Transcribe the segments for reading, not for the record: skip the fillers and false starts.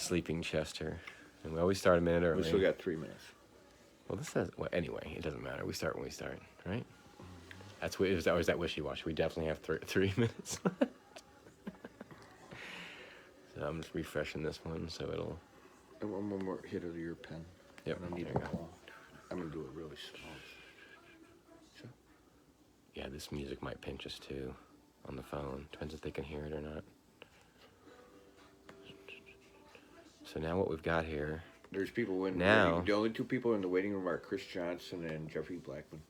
Sleeping Chester. And we always start a minute early. We still got 3 minutes. Well, this says, well, anyway, it doesn't matter. We start when we start, right? That's what, is that wishy-washy? We definitely have 3 minutes left. So I'm just refreshing this one so it'll... And one more hit of your pen. Yep, I don't need there it you go. long. I'm going to do it really slow. So, Yeah, this music might pinch us too on the phone. Depends if they can hear it or not. So now what we've got here... there's people in Now- the only two people in the waiting room are Chris Johnson and Jeffrey Blackman.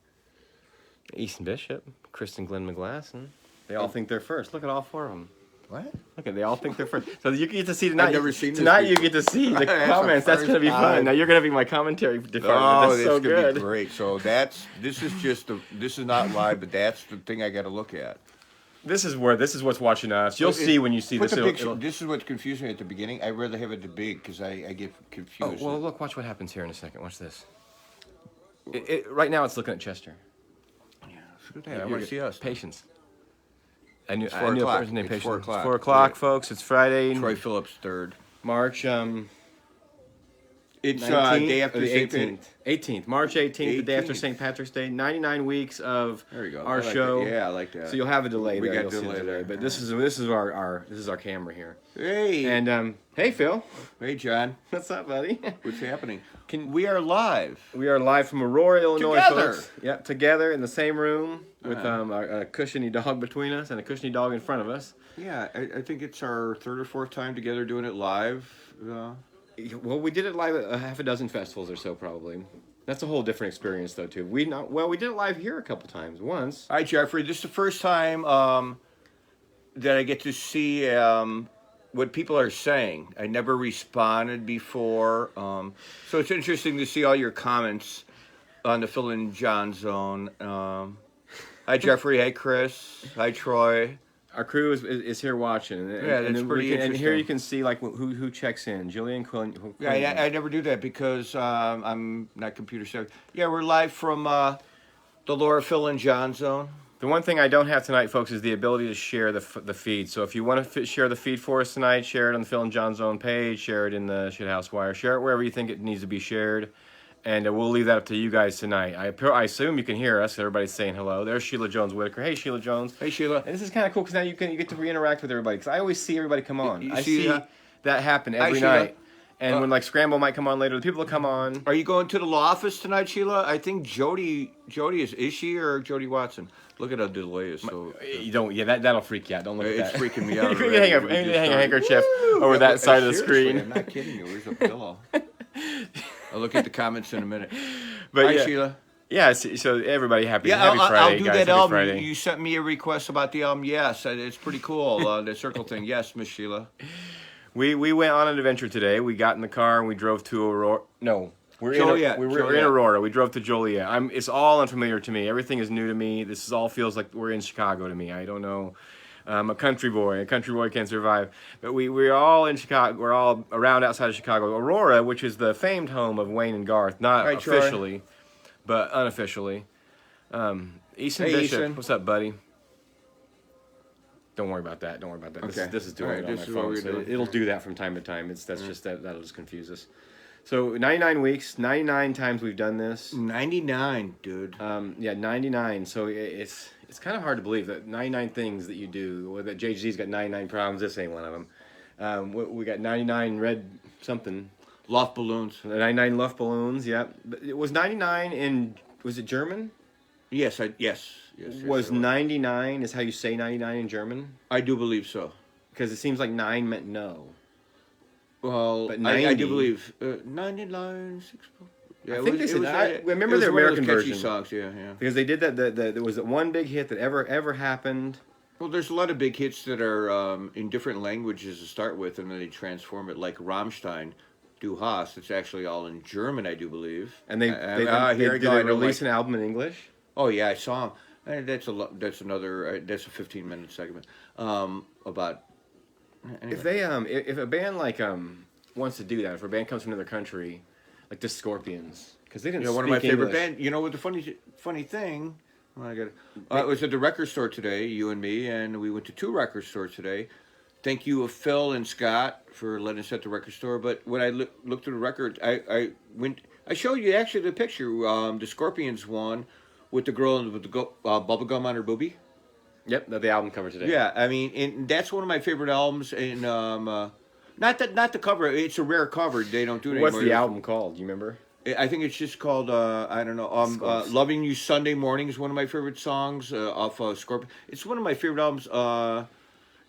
Easton Bishop, Kristen Glenn McGlasson. They all think they're first. Look at all 4 of them. What? Look at they all think they're first. So you get to see tonight. I've never seen this tonight. You before. get to see the That's the comments. That's going to be first fun. time. Now you're going to be my commentary department. Oh, That's this so is gonna good. be great. So this is not live, but that's the thing I got to look at. This is what's watching us. You'll see when you see Put this. the picture. This is what's confusing me at the beginning. I'd rather have it the big because I get Oh, confused. well, look, watch what happens here in a second. Watch this. Right now, it's looking at Chester. Yeah, look at that. I want to see us. Patience. I knew 4 a o'clock. person named It's Patience. 4 o'clock. It's 4 o'clock, Yeah. folks. It's Friday, Troy Phillips third. March It's 19th, day after or the St. 18th. 18th, March 18th, the day after 18th. St. Patrick's Day. 99 weeks of There you go. our I like show. that. Yeah, I like that. So you'll have a delay We there. got You'll see delay the there. But this is our camera here. Hey. And hey, Phil, Hey, John. what's up, buddy? What's happening? We are live. We are live from Aurora, Illinois, Together. folks. Yeah, together in the same room with a cushiony dog between us and a cushiony dog in front of us. Yeah, I think it's our 3rd or 4th time together doing it live. Well, we did it live at half a dozen festivals or so, probably. That's a whole different experience, though, too. We did it live here a couple times. Once. Hi, Jeffrey. This is the first time that I get to see what people are saying. I never responded before. So it's interesting to see all your comments on the Phil and John Zone. Hi, Jeffrey. Hey, Chris. Hi, Troy. Our crew is here watching. Yeah, that's pretty And here interesting. you can see like who checks in. Jillian Quinn. Yeah, I never do that because I'm not computer savvy. Yeah, we're live from the Laura, Phil, and John Zone. The one thing I don't have tonight, folks, is the ability to share the feed. So if you want to share the feed for us tonight, share it on the Phil and John Zone page, share it in the Shithouse Wire, share it wherever you think it needs to be shared. And we'll leave that up to you guys tonight. I assume you can hear us. Everybody's saying hello. There's Sheila Jones Whitaker. Hey, Sheila Jones. Hey, Sheila. And this is kind of cool because now you get to interact with everybody. Because I always see everybody come on. You I see see that happen every Sheila. night. And when like Scramble might come on later, the people will come on. Are you going to the law office tonight, Sheila? I think Jody is she or Jody Watson? Look at how delay is. So You don't. Yeah, that'll freak you out. Don't look at it's that. freaking me out. You can already. hang We just a started. handkerchief Woo! over that side of the Seriously, screen. I'm not kidding you. Where's a pillow? I'll look at the comments in a minute. But Hi, yeah, Sheila. yeah. So everybody happy. Yeah, happy I'll Friday, do guys. that Happy album. Friday. You sent me a request about the album. Yes, it's pretty cool. The circle thing. Yes, Miss Sheila. We went on an adventure today. We got in the car and we drove to Aurora. No, Joliet. we were in Joliet. Aurora. We drove to Joliet. It's all unfamiliar to me. Everything is new to me. This all feels like we're in Chicago to me. I don't know. I'm a country boy. A country boy can't survive. But we're all in Chicago. We're all around outside of Chicago. Aurora, which is the famed home of Wayne and Garth, not Hi, Troy. officially, but unofficially. Easton Hey, Bishop, Easton. what's up, buddy? Don't worry about that. Don't worry about that. Okay. This is doing All right, it on this my is what phone. we're So doing. it'll do that from time to time. That'll just confuse us. So 99 weeks, 99 times we've done this. 99, dude. Yeah, 99. So it's kind of hard to believe that 99 things that you do. Well, that JG's got 99 problems. This ain't one of them. We got 99 red something. Loft balloons. 99 Luft balloons. Yep. But it was 99 in. Was it German? Yes. Was I 99 is how you say 99 in German? I do believe so. Because it seems like 9 meant no. Well, But I 90 do believe 99. Yeah, I think they said. I remember it was the one of American those catchy version. songs. Yeah. Because they did that. There was one big hit that ever happened. Well, there's a lot of big hits that are in different languages to start with, and then they transform it, like Rammstein, Du hast. It's actually all in German, I do believe. And they here I did go, they I don't release like- an album in English. Oh yeah, I saw him. That's a that's a 15-minute segment about. Anyway. If they if a band like wants to do that, if a band comes from another country, like the Scorpions, because they didn't speak one of my favorite English. bands. You know what the funny thing? Well, I was at the record store today, you and me, and we went to 2 record stores today. thank you, Phil and Scott, for letting us at the record store. But when I looked through the record, I went. I showed you actually the picture. The Scorpions one with the girl with the bubble gum on her boobie. Yep, the album cover today. Yeah, I mean, and that's one of my favorite albums. And not the cover. It's a rare cover. They don't do it What's anymore. the album called? Do you remember? I think it's just called I don't know. "Loving You Sunday Morning" is one of my favorite songs off Scorpion. It's one of my favorite albums.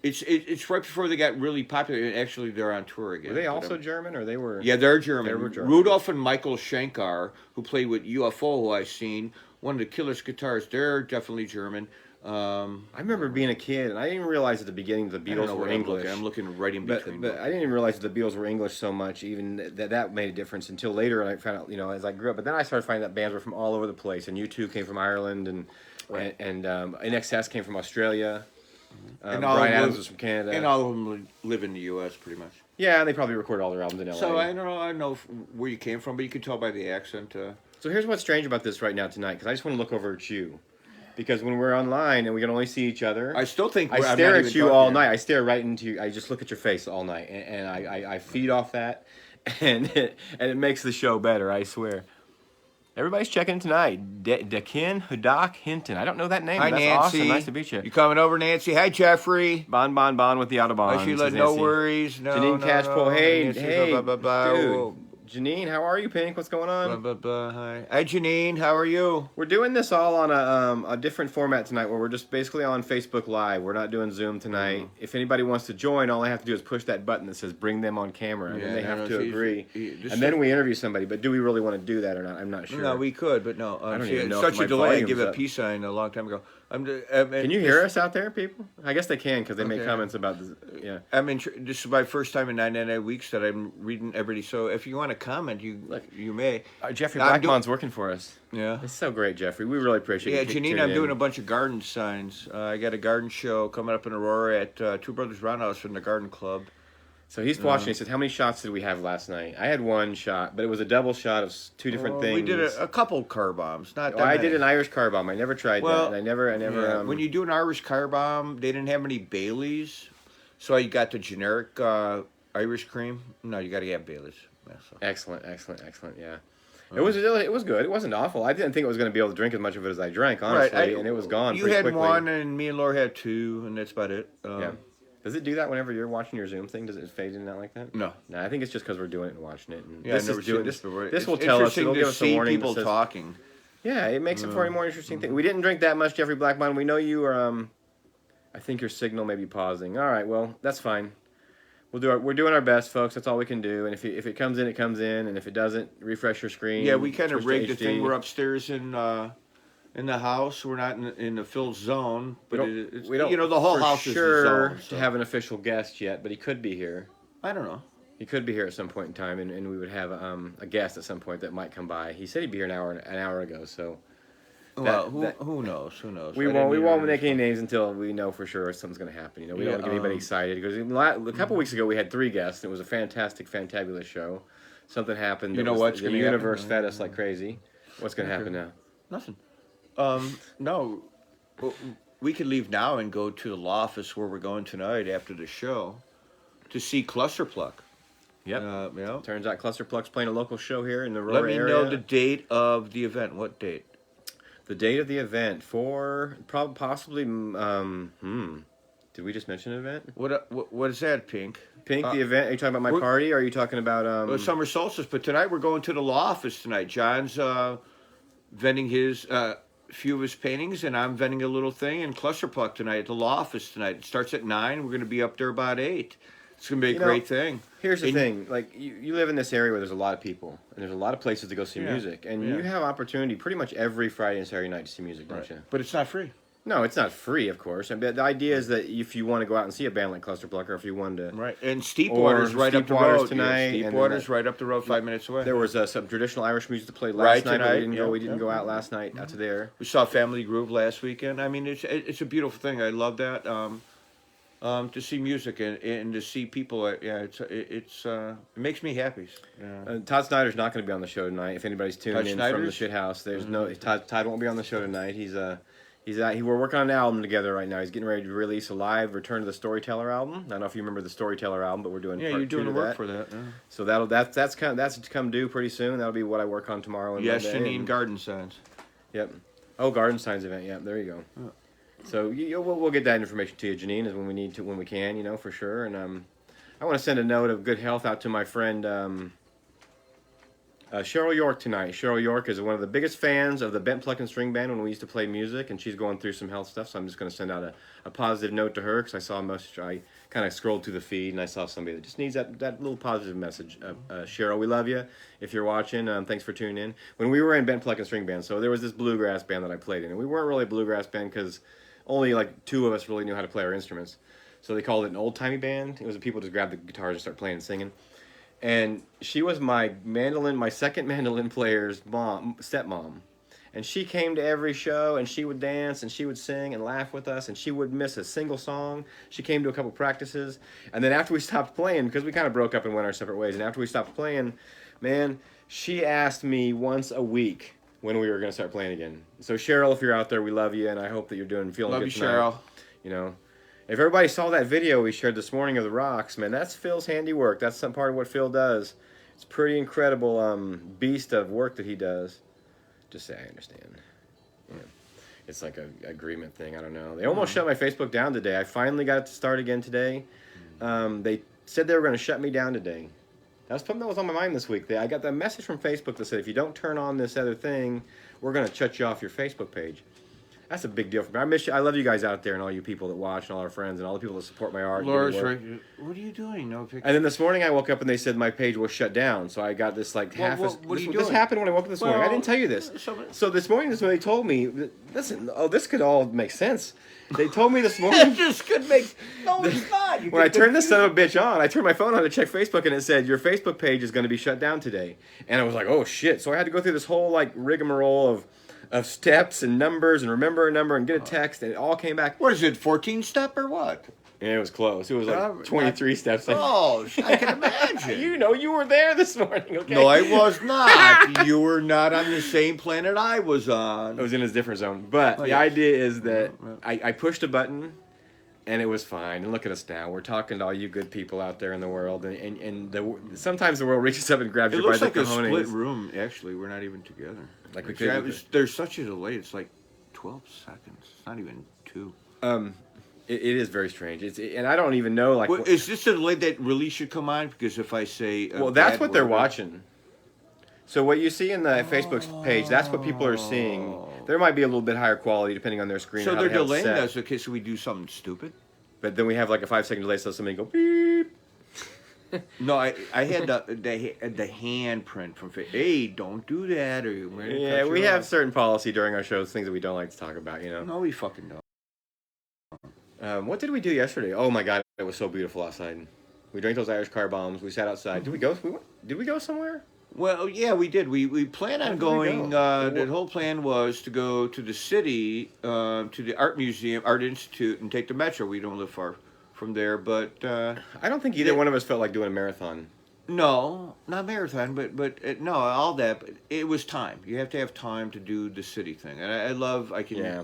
It's right before they got really popular. Actually, they're on tour again. Were they also German, or they were? Yeah, they're German. They were German. Rudolph and Michael Shankar, who played with UFO, who I've seen, one of the Killer's guitarists. They're definitely German. I remember being a kid, and I didn't even realize at the beginning the Beatles were English. I'm looking right in between. But I didn't even realize that the Beatles were English so much, even that made a difference until later. And I found out, as I grew up. But then I started finding that bands were from all over the place, and U2 came from Ireland, and Right. and NXS came from Australia. And Bryan Adams was from Canada. And all of them live in the U.S. pretty much. Yeah, and they probably recorded all their albums in LA. So I don't know where you came from, but you can tell by the accent. So here's what's strange about this right now tonight, because I just want to look over at you. Because when we're online and we can only see each other, I still think I stare at you all night. I stare right into you. I just look at your face all night, and I feed off that, and it makes the show better. I swear. Everybody's checking in tonight. Dekin Hudak Hinton. I don't know that name. Hi, But that's Nancy. awesome. Nice to meet you. You coming over, Nancy? Hi, Jeffrey. Bon with the Autobahn. Hi, Sheila. No worries. No, Janine no, Catchpole. no. Hey, Nancy, hey, blah, blah, blah. dude. Janine, how are you, Pink? What's going on? Blah, blah, blah. Hi, Janine. How are you? We're doing this all on a different format tonight, where we're just basically on Facebook Live. We're not doing Zoom tonight. If anybody wants to join, all I have to do is push that button that says "Bring them on camera," and then they have to agree. And then we interview somebody. But do we really want to do that or not? I'm not sure. No, we could, but no. I don't even know such if a my delay. I volume's give a up. peace sign a long time ago. Can you hear us out there, people? I guess they can, because they make comments about this. Yeah. This is my first time in 99 weeks that I'm reading everybody. So if you want to comment, you may. Jeffrey Blackmon's working for us. Yeah. It's so great, Jeffrey. We really appreciate Yeah, you. Janine, I'm doing a bunch of garden signs. I got a garden show coming up in Aurora at Two Brothers Roundhouse from the Garden Club. So he's watching. He said, "How many shots did we have last night?" I had one shot, but it was a double shot of two different things. We did a couple car bombs. Not that I many. did an Irish car bomb. I never tried that. And I never. Yeah. When you do an Irish car bomb, they didn't have any Baileys, so you got the generic Irish cream. No, you got to have Baileys. Yeah, so. Excellent. Yeah. It was good. It wasn't awful. I didn't think I was going to be able to drink as much of it as I drank, honestly, Right. and it was gone. You pretty had quickly. one, and me and Laura had two, and that's about it. Yeah. Does it do that whenever you're watching your Zoom thing? Does it fade in and out like that? No. I think it's just because we're doing it and watching it. And Yeah, I've never seen this before. This will tell us. It'll give us a warning. People that says, talking. Yeah, it makes it for a more interesting thing. We didn't drink that much, Jeffrey Blackmon. We know you are. I think your signal may be pausing. All right, well that's fine. We're doing our best, folks. That's all we can do. And if it comes in, it comes in. And if it doesn't, refresh your screen. Yeah, we kind of switch to rigged the HD. thing. We're upstairs in the house. We're not in the Phil zone, but We don't. the whole for house sure is the zone. So. to have an official guest yet, but he could be here. I don't know. He could be here at some point in time, and we would have a guest at some point that might come by. He said he'd be here an hour ago, so. Well, who knows? Who knows? We won't make any names until we know for sure something's going to happen. We don't want to get anybody excited, because a couple weeks ago we had 3 guests, and it was a fantabulous show. Something happened. The universe fed us like crazy. What's going to happen now? Nothing. No. We could leave now and go to the law office where we're going tonight after the show to see Cluster Pluck. Yep. Turns out Cluster Pluck's playing a local show here in the Aurora area. Let me know the date of the event. What date? The date of the event for possibly. Did we just mention an event? What is that, Pink? Pink, the event. Are you talking about my party, or are you talking about summer solstice? But tonight we're going to the law office tonight. John's vending his few of his paintings, and I'm vending a little thing. And Cluster Pluck tonight at the law office tonight. It starts at 9. We're going to be up there about 8. It's going to be a great thing. Here's the thing. Like, you live in this area where there's a lot of people, and there's a lot of places to go see music. And you have opportunity pretty much every Friday and Saturday night to see music, don't you? But it's not free. No, it's not free, of course. I mean, the idea is that if you want to go out and see a band like Cluster Pluck, or if you wanted to... Right, and Steepwater's right up the road. Tonight. Steepwater's right up the road, 5 minutes away. There was some traditional Irish music to play last night, but we didn't go out last night out to there. We saw Family Groove last weekend. I mean, it's a beautiful thing. I love that. To see music and to see people, it makes me happy. Yeah. Todd Snyder's not going to be on the show tonight. If anybody's tuning in from the shit house, there's no Todd won't be on the show tonight. He's We're working on an album together right now. He's getting ready to release a live Return to the Storyteller album. I don't know if you remember the Storyteller album, but we're doing part you're two doing the of work that. for that. Yeah. So that's to come due pretty soon. That'll be what I work on tomorrow and Yes, Monday. Janine Garden Signs. Yep. Oh, Garden Signs event. Yep. There you go. Oh. So we'll get that information to you, Janine, is when we can, for sure. And I want to send a note of good health out to my friend. Cheryl York tonight. Cheryl York is one of the biggest fans of the Bent Pluckin' String Band when we used to play music, and she's going through some health stuff, so I'm just going to send out a positive note to her, because I saw a message. I kind of scrolled through the feed, and I saw somebody that just needs that little positive message. Cheryl, we love you. If you're watching, thanks for tuning in. When we were in Bent Pluckin' String Band, so there was this bluegrass band that I played in, and we weren't really a bluegrass band because only like 2 of us really knew how to play our instruments. So they called it an old-timey band. It was people just grab the guitars and start playing and singing. And she was my second mandolin player's stepmom. And she came to every show, and she would dance, and she would sing and laugh with us, and she wouldn't miss a single song. She came to a couple practices. And then after we stopped playing, because we kind of broke up and went our separate ways, and after we stopped playing, man, she asked me once a week when we were going to start playing again. So Cheryl, if you're out there, we love you, and I hope that you're feeling Love good you, tonight. Cheryl. If everybody saw that video we shared this morning of the rocks, man, that's Phil's handiwork. That's some part of what Phil does. It's pretty incredible beast of work that he does. Just say I understand. Yeah. It's like an agreement thing. I don't know. They almost shut my Facebook down today. I finally got it to start again today. They said they were going to shut me down today. That's something that was on my mind this week. I got that message from Facebook that said, if you don't turn on this other thing, we're going to shut you off your Facebook page. That's a big deal for me. I miss you. I love you guys out there and all you people that watch and all our friends and all the people that support my art. Laura's right. What are you doing? No picture. And then this morning I woke up and they said my page was shut down. So I got this like half. What are you this doing? happened when I woke up this morning. I didn't tell you this. So this morning is when they told me. Listen, this could all make sense. They told me this morning. This could make. No, it's not. When I turned this son of a bitch on, I turned my phone on to check Facebook and it said your Facebook page is going to be shut down today. And I was like, oh shit! So I had to go through this whole like rigmarole of steps and numbers and remember a number and get a text, and it all came back. What is it, 14 step or what? And it was close. It was like 23 steps. Oh, I can imagine. You were there this morning, okay? No, I was not. You were not on the same planet I was on. I was in a different zone. But the idea is that I pushed a button, and it was fine. And look at us now. We're talking to all you good people out there in the world. Sometimes the world reaches up and grabs you by the cojones. It looks like a split room, actually. We're not even together. Like there's such a delay. It's like 12 seconds. It's not even 2. It is very strange. And I don't even know. Well, is this a delay that really should come on? Because if I say that's what they're watching. So what you see in the Facebook page, that's what people are seeing. There might be a little bit higher quality depending on their screen. So they're delaying us in case we do something stupid. But then we have like a 5-second delay, so somebody go beep. No, I had the handprint from Facebook. Hey, don't do that, or yeah, we have certain policy during our shows, things that we don't like to talk about. No, we fucking don't. What did we do yesterday? Oh my god, it was so beautiful outside. We drank those Irish car bombs. We sat outside. Did we go? Did we go somewhere? Well, yeah, we did. We planned on going. The whole plan was to go to the city, to the art museum, art institute, and take the metro. We don't live far from there, but I don't think either one of us felt like doing a marathon. No, not marathon, but no, all that. But it was time. You have to have time to do the city thing, and I can. Yeah.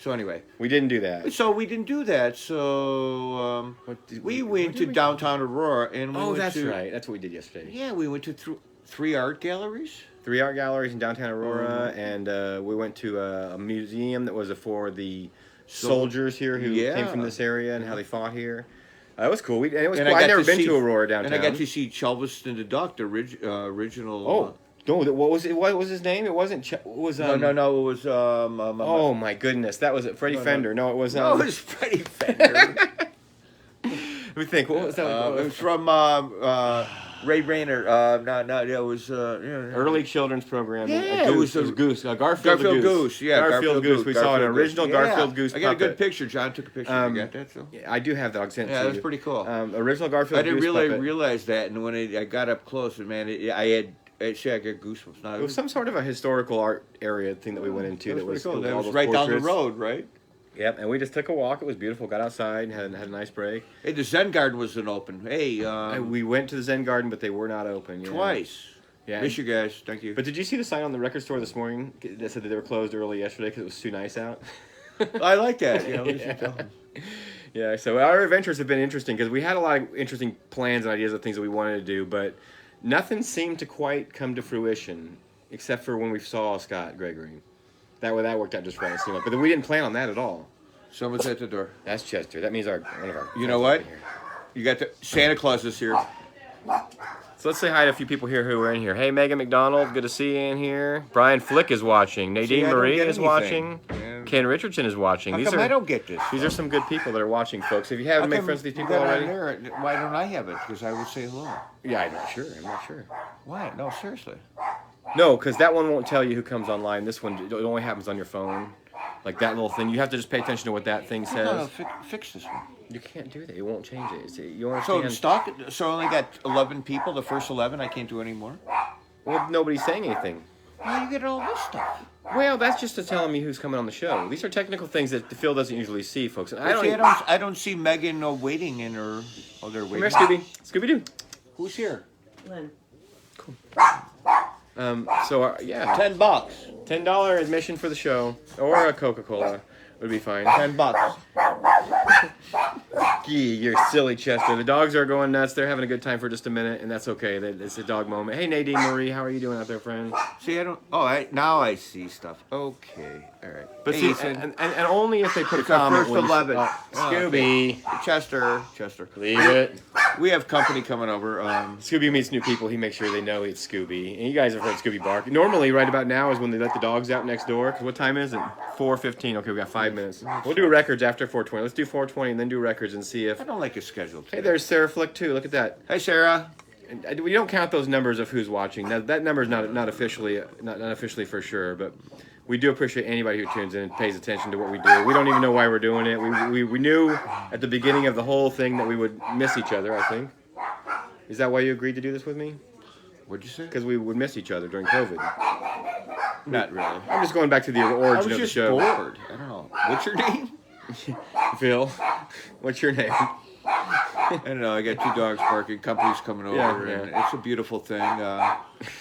So anyway, we didn't do that. So we didn't do that. So we went to downtown Aurora, and that's right. That's what we did yesterday. Yeah, we went to 3 art galleries. 3 art galleries in downtown Aurora, and we went to a museum that was for the soldiers here who came from this area and how they fought here. It was cool. It was cool. I'd never been to Aurora downtown. And I got to see Chelveston the Duck, the original. Oh. No, what was it? What was his name? It wasn't. It was. No. It was. Oh my goodness, that was it. Freddie Fender. No, it was. No, it was Freddie Fender. Let me think. What was that? It was from Ray Rayner. It was early children's program. Yeah, it was Goose. Garfield the Goose. Yeah, Garfield Goose. We saw an original Garfield Goose. I got a good picture. John took a picture. You got that? So? Yeah, I do have that. I'll send it to you. Yeah, that's pretty cool. Original Garfield. I didn't Goose really puppet. realize that, and when I got up close, man, I got goosebumps. It was some sort of a historical art area thing that we went into. That was cool. That was right down the road, right? Yep, and we just took a walk. It was beautiful. Got outside and had a nice break. Hey, the Zen Garden wasn't open. Hey, we went to the Zen Garden, but they were not open. Yeah. Twice. Yeah. Miss you guys. Thank you. But did you see the sign on the record store this morning that said that they were closed early yesterday because it was too nice out? I like that. You know, Yeah, so our adventures have been interesting because we had a lot of interesting plans and ideas of things that we wanted to do, but nothing seemed to quite come to fruition, except for when we saw Scott Gregory. That worked out just right. It seemed like, but we didn't plan on that at all. Someone's at the door. That's Chester. That means one of our. You know what? You got the Santa Claus is here. So let's say hi to a few people here who are in here. Hey, Megan McDonald, good to see you in here. Brian Flick is watching. Nadine Marie is watching. Yeah. Ken Richardson is watching. How come I don't get this? These are some good people that are watching, folks. If you haven't made friends with these people already, why don't I have it? Because I would say hello. Yeah, I'm not sure. Why? No, seriously. No, because that one won't tell you who comes online. This one, it only happens on your phone. Like that little thing. You have to just pay attention to what that thing says. No, fix this one. You can't do that. It won't change it. You understand? So I only got 11 people. The first 11, I can't do anymore. Well, nobody's saying anything. Well, you get all this stuff. Well, that's just to tell me who's coming on the show. These are technical things that Phil doesn't usually see, folks. And I don't see Megan waiting in her. Oh, they're waiting. Come here, Scooby-Doo. Who's here? Lynn. Cool. Yeah. $10. $10 admission for the show, or a Coca-Cola would be fine. $10. Gee, you're silly, Chester. The dogs are going nuts. They're having a good time for just a minute, and that's okay. It's a dog moment. Hey, Nadine Marie, how are you doing out there, friend? See, I don't. Oh, now I see stuff. Okay, all right. But hey, see, and only if they put it's a comment. Our first 11. Scooby, Chester. leave it. We have company coming over. Scooby meets new people. He makes sure they know it's Scooby. And you guys have heard Scooby bark. Normally, right about now is when they let the dogs out next door. Because what time is it? 4:15. Okay, we got 5 minutes. We'll do records after 4:20. Let's do 4:20 and then do records and see if. I don't like a schedule. Hey, there's Sarah Flick too. Look at that. Hey, Sarah. And we don't count those numbers of who's watching. That number's not officially for sure, but we do appreciate anybody who tunes in and pays attention to what we do. We don't even know why we're doing it. We knew at the beginning of the whole thing that we would miss each other, I think. Is that why you agreed to do this with me? What'd you say? Because we would miss each other during COVID. Not really. I'm just going back to the origin of the show. I was just bored. I don't know. What's your name? Phil. What's your name? I don't know. I got 2 dogs barking. Company's coming over, and it's a beautiful thing.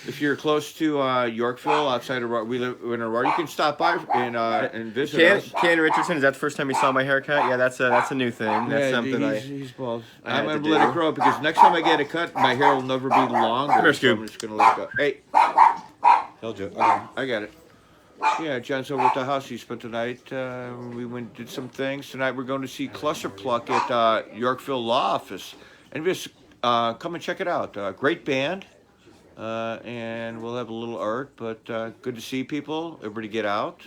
If you're close to Yorkville, outside of we live in Aurora, you can stop by and visit us. Ken Richardson, is that the first time you saw my haircut? Yeah, that's a new thing. That's something he's bald. I'm gonna let it grow up because next time I get a cut, my hair will never be longer. Come here, so I'm just gonna let it go. Hey, Tell Joe. I got it. Yeah, John's over at the house. He spent the night. We went did some things. Tonight we're going to see Cluster Pluck at Yorkville Law Office. And just come and check it out. Great band. And we'll have a little art. But good to see people. Everybody get out.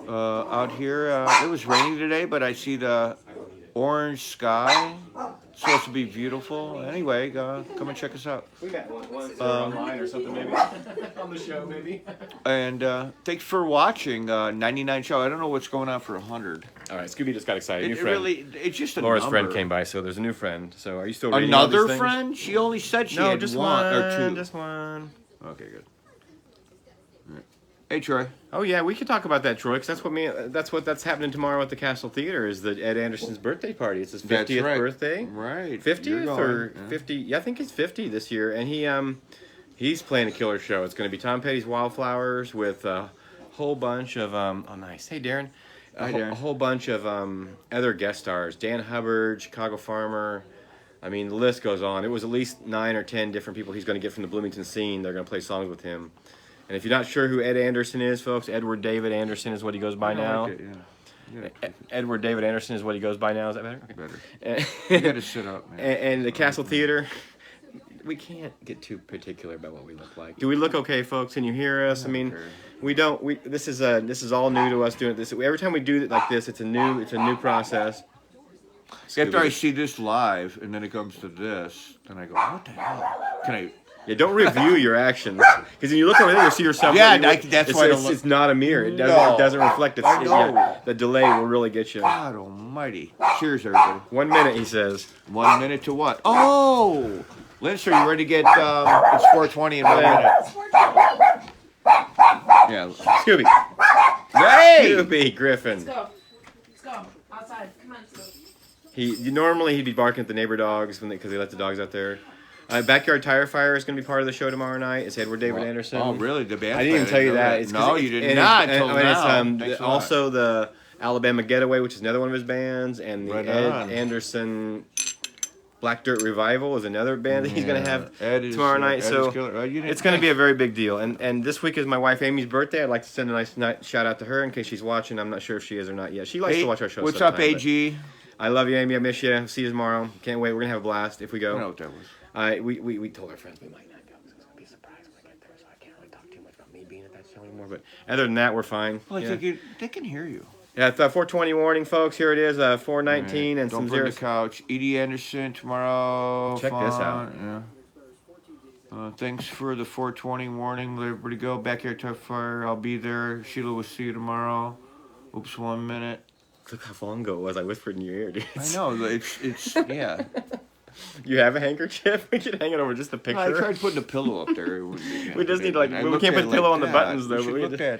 Out here, it was raining today, but I see the orange sky. It's supposed to be beautiful. Anyway, come and check us out. We met once online or something, maybe. On the show, maybe. And thanks for watching 99 Show. I don't know what's going on for 100. All right, Scooby just got excited. New friend. friend. It's just a Laura's number. friend came by, so there's a new friend. So are you still reading all these Another things? friend? She only said she had just one or 2. Just one. Okay, good. All right. Hey, Troy. Oh yeah, we could talk about that, Troy, because that's happening tomorrow at the Castle Theater. Is the Ed Anderson's birthday party? It's his 50th birthday. Right. 50th or 50? Yeah, I think it's 50 this year, and he's playing a killer show. It's going to be Tom Petty's Wildflowers with a whole bunch of oh nice. Hey Darren. Hi, Darren. A whole bunch of other guest stars. Dan Hubbard, Chicago Farmer. I mean, the list goes on. It was at least 9 or 10 different people he's going to get from the Bloomington scene. They're going to play songs with him. And if you're not sure who Ed Anderson is, folks, Edward David Anderson is what he goes by now. Like it, yeah. Edward David Anderson is what he goes by now. Is that better? Okay. Better. You got to sit up, man. And the Castle Theater, we can't get too particular about what we look like. Do we look okay, folks? Can you hear us? I mean, we don't. This is all new to us doing this. Every time we do it like this, it's a new process. After I see this live, and then it comes to this, then I go, what the hell? Can I? Yeah, don't review your actions because when you look over there, you see yourself. Yeah, that's why it's not a mirror. It doesn't reflect. The delay will really get you. God Almighty! Cheers, everybody. 1 minute, he says. 1 minute to what? Oh, Lindsay, are you ready to get? It's 4:20 in 1 minute. Yeah, Scooby. Hey, Scooby Griffin. Let's go outside. Come on, let's go. Normally he'd be barking at the neighbor dogs because they let the dogs out there. Backyard Tire Fire is going to be part of the show tomorrow night. It's Edward David Anderson. Oh, really? The band? I didn't even tell you that. It's no, you did not. It's also the Alabama Getaway, which is another one of his bands, and the Ed Anderson Black Dirt Revival is another band that he's going to have tomorrow night. So it's going to be a very big deal. And this week is my wife Amy's birthday. I'd like to send a nice shout out to her in case she's watching. I'm not sure if she is or not yet. She likes to watch our show. What's up, AG? I love you, Amy. I miss you. See you tomorrow. Can't wait. We're going to have a blast if we go. I know what that was. We told our friends we might not go because it's going to be a surprise when I get there. So I can't really talk too much about me being at that show anymore. But other than that, we're fine. Well, they can hear you. Yeah, it's 420 warning, folks. Here it is, 419 and some zeros. Don't burn the couch. Edie Anderson tomorrow. Check this out. Yeah. Thanks for the 420 warning. Let everybody go. Backyard Tough Fire. I'll be there. Sheila will see you tomorrow. Oops, 1 minute. Look how long ago it was. I whispered in your ear, dude. I know. It's yeah. You have a handkerchief? We should hang it over just a picture. No, I tried putting a pillow up there. We just need we can't put the pillow on the buttons though.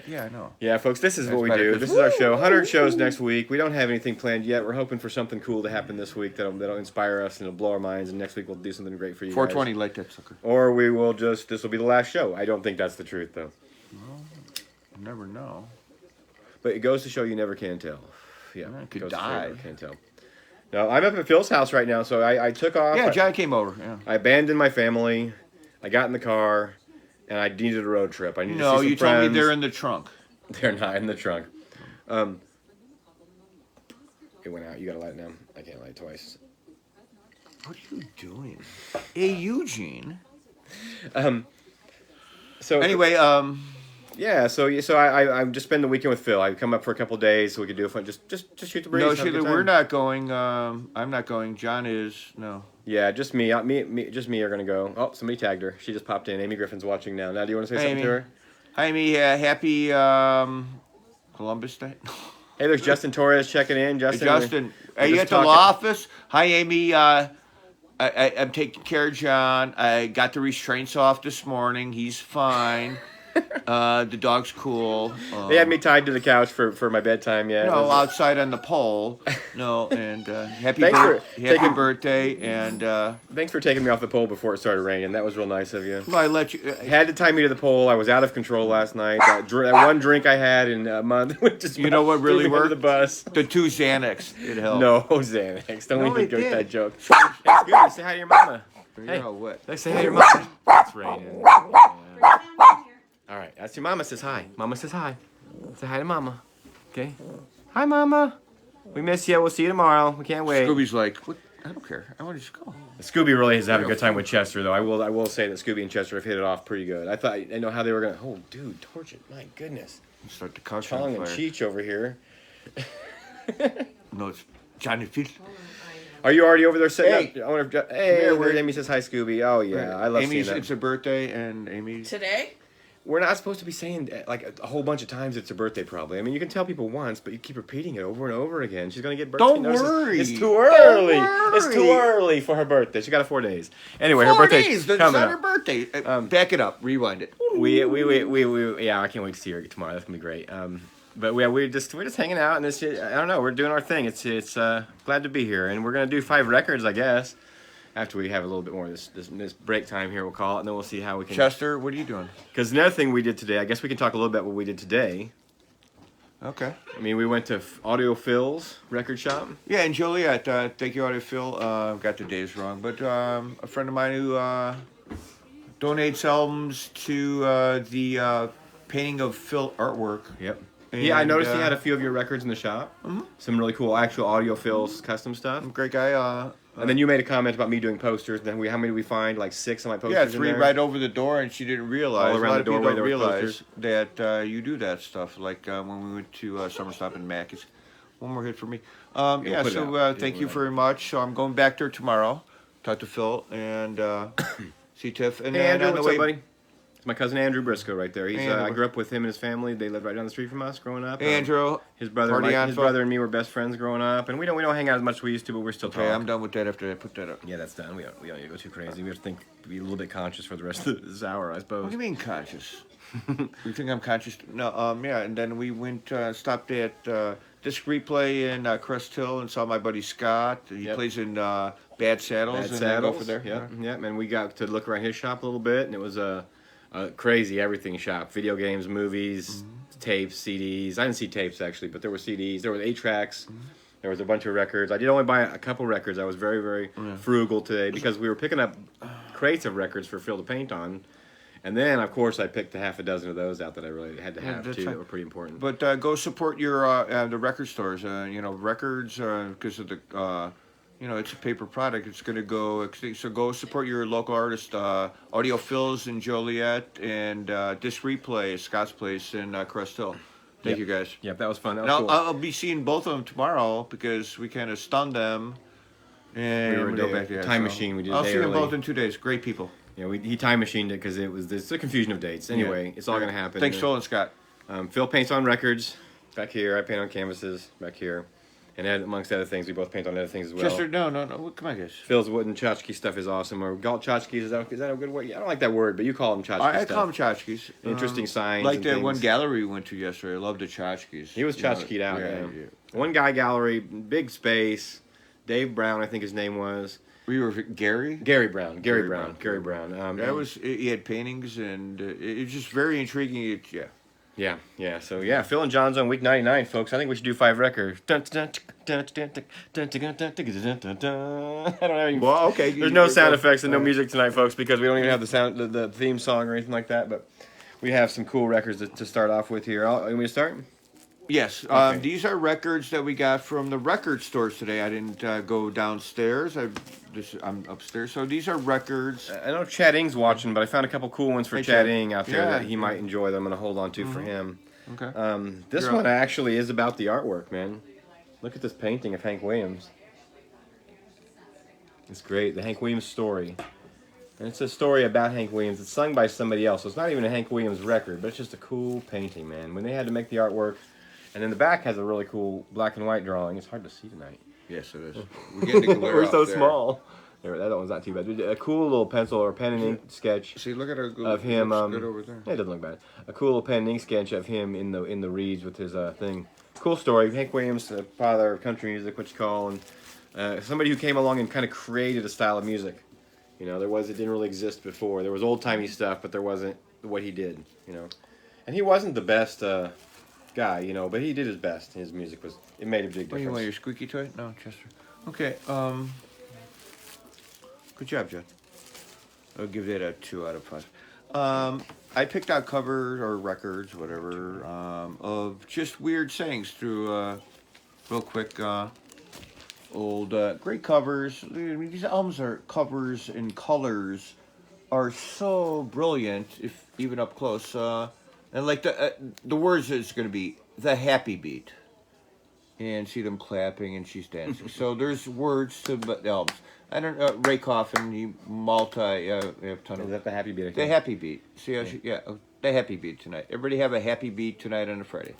Yeah, I know. Yeah, folks, this is what we do. This is our show. 100 shows next week. We don't have anything planned yet. We're hoping for something cool to happen this week that'll inspire us and it'll blow our minds. And next week we'll do something great for you. 420, light that sucker. Or we will this will be the last show. I don't think that's the truth though. Well, you never know. But it goes to show you never can tell. Yeah, I could die. Can't tell. No, I'm up at Phil's house right now, so I took off. Yeah, John came over. Yeah. I abandoned my family. I got in the car, and I needed a road trip. I needed to see some you friends. told me they're in the trunk. They're not in the trunk. It went out. You gotta light it now. I can't light it twice. What are you doing? Hey, Eugene. So anyway, yeah, so I just spend the weekend with Phil. I come up for a couple of days so we could do a fun, just shoot the breeze. No, Sheila, we're not going. I'm not going. John is no. Yeah, just me. Just me are gonna go. Oh, somebody tagged her. She just popped in. Amy Griffin's watching now. Now, do you want to say something to her? Hi, Amy. Happy Columbus Day. Hey, there's Justin Torres checking in. Justin, are you at the law office? Hi, Amy. I'm taking care of John. I got the restraints off this morning. He's fine. The dog's cool. They had me tied to the couch for my bedtime. Yeah. No, outside on the pole. No, and happy birthday, and thanks for taking me off the pole before it started raining. That was real nice of you. Well, I let you. Had to tie me to the pole. I was out of control last night. That one drink I had in a month. Just you know what really worked? The bus. The 2 Xanax. It helped. No Xanax. Don't even go with that joke. It's good. Say hi to your mama. Hey, what? Say hi to your mama. It's raining. All right, that's your mama says hi. Mama says hi. Say hi to mama. Okay. Hi, mama. We miss you. We'll see you tomorrow. We can't wait. Scooby's like, what? I don't care. I want to just go. Scooby really is having a good time with Chester, though. I will say that Scooby and Chester have hit it off pretty good. I know how they were gonna. Oh, dude, torch it! My goodness. Start the couch on fire. And Cheech over here. No, it's Johnny Field. Are you already over there setting hey. up? I wonder if, hey, Amy says hi, Scooby. Oh yeah, I love seeing that. It's her birthday, and Amy. Today? We're not supposed to be saying like a whole bunch of times it's her birthday, probably. I mean, you can tell people once, but you keep repeating it over and over again. She's gonna get birthday notices. Don't worry. It's too early. It's too early for her birthday. She got 4 days. Anyway, her birthday. 4 days. That's not her birthday. Back it up. Rewind it. We yeah. I can't wait to see her tomorrow. That's gonna be great. But we're just hanging out, and I don't know. We're doing our thing. It's glad to be here, and we're gonna do 5 records, I guess. After we have a little bit more of this break time here, we'll call it, and then we'll see how we can... Chester, what are you doing? Because another thing we did today, I guess we can talk a little bit about what we did today. Okay. I mean, we went to Audio Phil's record shop. Yeah, in Joliet. Thank you, Audio Phil. Got the days wrong. But a friend of mine who donates albums to the painting of Phil artwork. Yep. And, yeah, I noticed he had a few of your records in the shop. Mm-hmm. Some really cool actual Audio Phil's custom stuff. Great guy. And then you made a comment about me doing posters. Then how many did we find? Like 6 on my posters. Yeah, 3 right over the door, and she didn't realize. All around the doorway, don't realize that you do that stuff. Like when we went to Summer Stop in Mackey's. One more hit for me. Thank you very much. So I'm going back there tomorrow. Talk to Phil and see Tiff. And hey, Andrew, what's up, buddy? It's my cousin Andrew Briscoe right there. He's I grew up with him and his family. They lived right down the street from us growing up. Hey, Andrew. His brother and me were best friends growing up, and we don't hang out as much as we used to, but we're still talking. Okay, I'm done with that after I put that up. Yeah, that's done. We don't need to go too crazy. We have to be a little bit conscious for the rest of this hour, I suppose. What do you mean conscious? You think I'm conscious? No. Yeah, and then we went stopped at disc replay in Crest Hill and saw my buddy Scott. He Yep. plays in Bad Saddles. Bad and Saddles. over there. Yep. Yep. And we got to look around his shop a little bit, and it was a crazy everything shop: video games, movies, tapes, CDs. I didn't see tapes actually, but there were CDs. There were 8-tracks. There was a bunch of records. I did only buy a couple records. I was very, very frugal today because we were picking up crates of records for Phil to paint on. And then, of course, I picked a half a dozen of those out that I really had to have, too, that were pretty important. But go support your the record stores. Records, because of the, it's a paper product. It's going to go, so go support your local artist, Audiophiles in Joliet, and Disc Replay, Scott's Place in Crest Hill. Thank you, guys. Yep, that was fun. That was cool. I'll be seeing both of them tomorrow because we kind of stunned them. And we go back to time machine. We did. I'll see them both in 2 days. Great people. Yeah, he time machined it because it's a confusion of dates. Anyway, it's all going to happen. Thanks, Phil and Scott. Phil paints on records back here. I paint on canvases back here. And amongst other things, we both paint on other things as well. Chester, no. Come on, guys. Phil's wooden tchotchke stuff is awesome. Or call it tchotchkes. Is that a good word? I don't like that word, but you call them tchotchke I stuff. call them tchotchkes. Interesting signs. Like and that things. one gallery we went to yesterday. I loved the tchotchkes. He was tchotchked out. Yeah. One guy gallery, big space. Dave Brown, I think his name was. We were Gary. Gary Brown. Gary Brown. He had paintings, and it was just very intriguing. Yeah. So Phil and Jon Zone, week 99, folks. I think we should do 5 records. I don't have any. Well, okay. There's no sound effects and no music tonight, folks, because we don't even have the theme song or anything like that. But we have some cool records to start off with here. You want me to start? Yes. Okay. These are records that we got from the record stores today. I didn't go downstairs. I'm upstairs. So these are records. I know Chad Ing's watching, but I found a couple cool ones for Chad Ing out there that he might enjoy that I'm going to hold on to for him. Okay. This one actually is about the artwork, man. Look at this painting of Hank Williams. It's great. The Hank Williams story. And it's a story about Hank Williams. It's sung by somebody else. So it's not even a Hank Williams record, but it's just a cool painting, man. When they had to make the artwork. And then the back has a really cool black and white drawing. It's hard to see tonight. Yes, it is. We're getting the glare We're out so there. small. There, that one's not too bad. A cool little pencil or pen and ink sketch. See, look at our of him. good over there. It doesn't look bad. A cool little pen and ink sketch of him in the reeds with his thing. Cool story. Hank Williams, the father of country music, what you call, and somebody who came along and kind of created a style of music. It didn't really exist before. There was old timey stuff, but there wasn't what he did. And he wasn't the best guy, but he did his best. His music it made a big difference. You want your squeaky toy? No, Chester. Okay. Good job, John. I'll give that a 2 out of 5. I picked out covers or records, whatever, of just weird sayings through real quick old great covers. I mean, these albums are covers and colors are so brilliant, if even up close. And like the words is going to be the happy beat, and see them clapping and she's dancing. So there's words to the albums. I don't know. Ray Coffin, he we have a ton of. Is that the happy beat? The happy beat. See how the happy beat tonight. Everybody have a happy beat tonight on a Friday.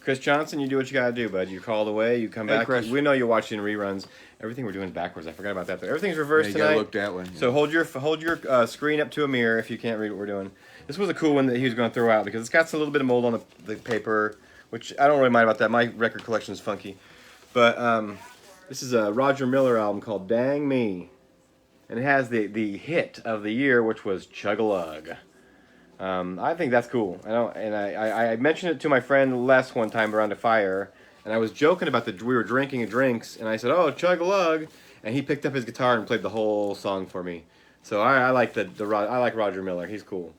Chris Johnson, you do what you gotta do, bud. You're called away. You come back. Chris. We know you're watching reruns. Everything we're doing is backwards. I forgot about that. But everything's reversed You tonight. gotta look that way. So hold your screen up to a mirror if you can't read what we're doing. This was a cool one that he was going to throw out because it's got a little bit of mold on the paper, which I don't really mind about that. My record collection is funky, but this is a Roger Miller album called "Dang Me," and it has the hit of the year, which was "Chug-a-Lug." I think that's cool. I mentioned it to my friend Les one time around a fire, and I was joking about we were drinking drinks, and I said, "Oh, Chug-a-Lug," and he picked up his guitar and played the whole song for me. So I like I like Roger Miller. He's cool,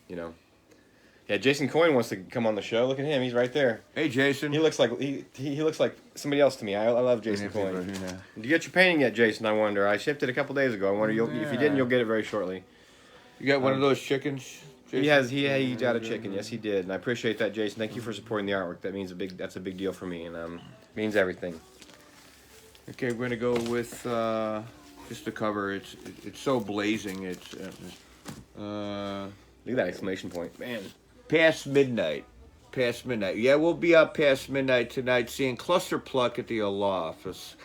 Yeah, Jason Coyne wants to come on the show. Look at him; he's right there. Hey, Jason. He looks like he looks like somebody else to me. I love Jason Coyne. Did you get your painting yet, Jason? I wonder. I shipped it a couple days ago. I wonder if you didn't, you'll get it very shortly. You got one of those chickens? Jason? He got a chicken. Yes, he did, and I appreciate that, Jason. Thank you for supporting the artwork. That's a big deal for me, and means everything. Okay, we're gonna go with just the cover. It's so blazing. Look at that exclamation point, man. Past midnight. Yeah, we'll be up past midnight tonight seeing Cluster Pluck at the Law Office.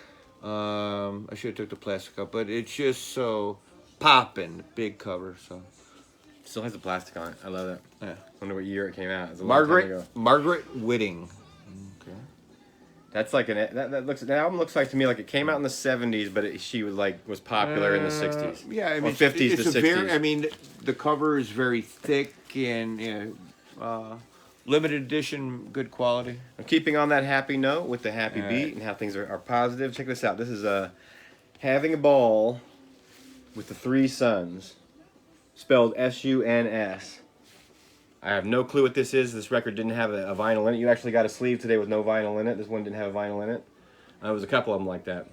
I should have took the plastic up, but it's just so popping. Big cover, so. Still has the plastic on it. I love that. Yeah. Wonder what year it came out. It was a long time ago. Margaret Whitting. Okay. That's like the album looks like to me like it came out in the 70s, but she was popular in the 60s. Yeah, I mean, or 50s it's to a 60s. very. I mean, the cover is very thick and limited edition, good quality. I'm keeping on that happy note with the happy beat and how things are positive. Check this out. This is Having a Ball with the Three Sons, spelled S-U-N-S. I have no clue what this is. This record didn't have a vinyl in it. You actually got a sleeve today with no vinyl in it. This one didn't have a vinyl in it. There was a couple of them like that.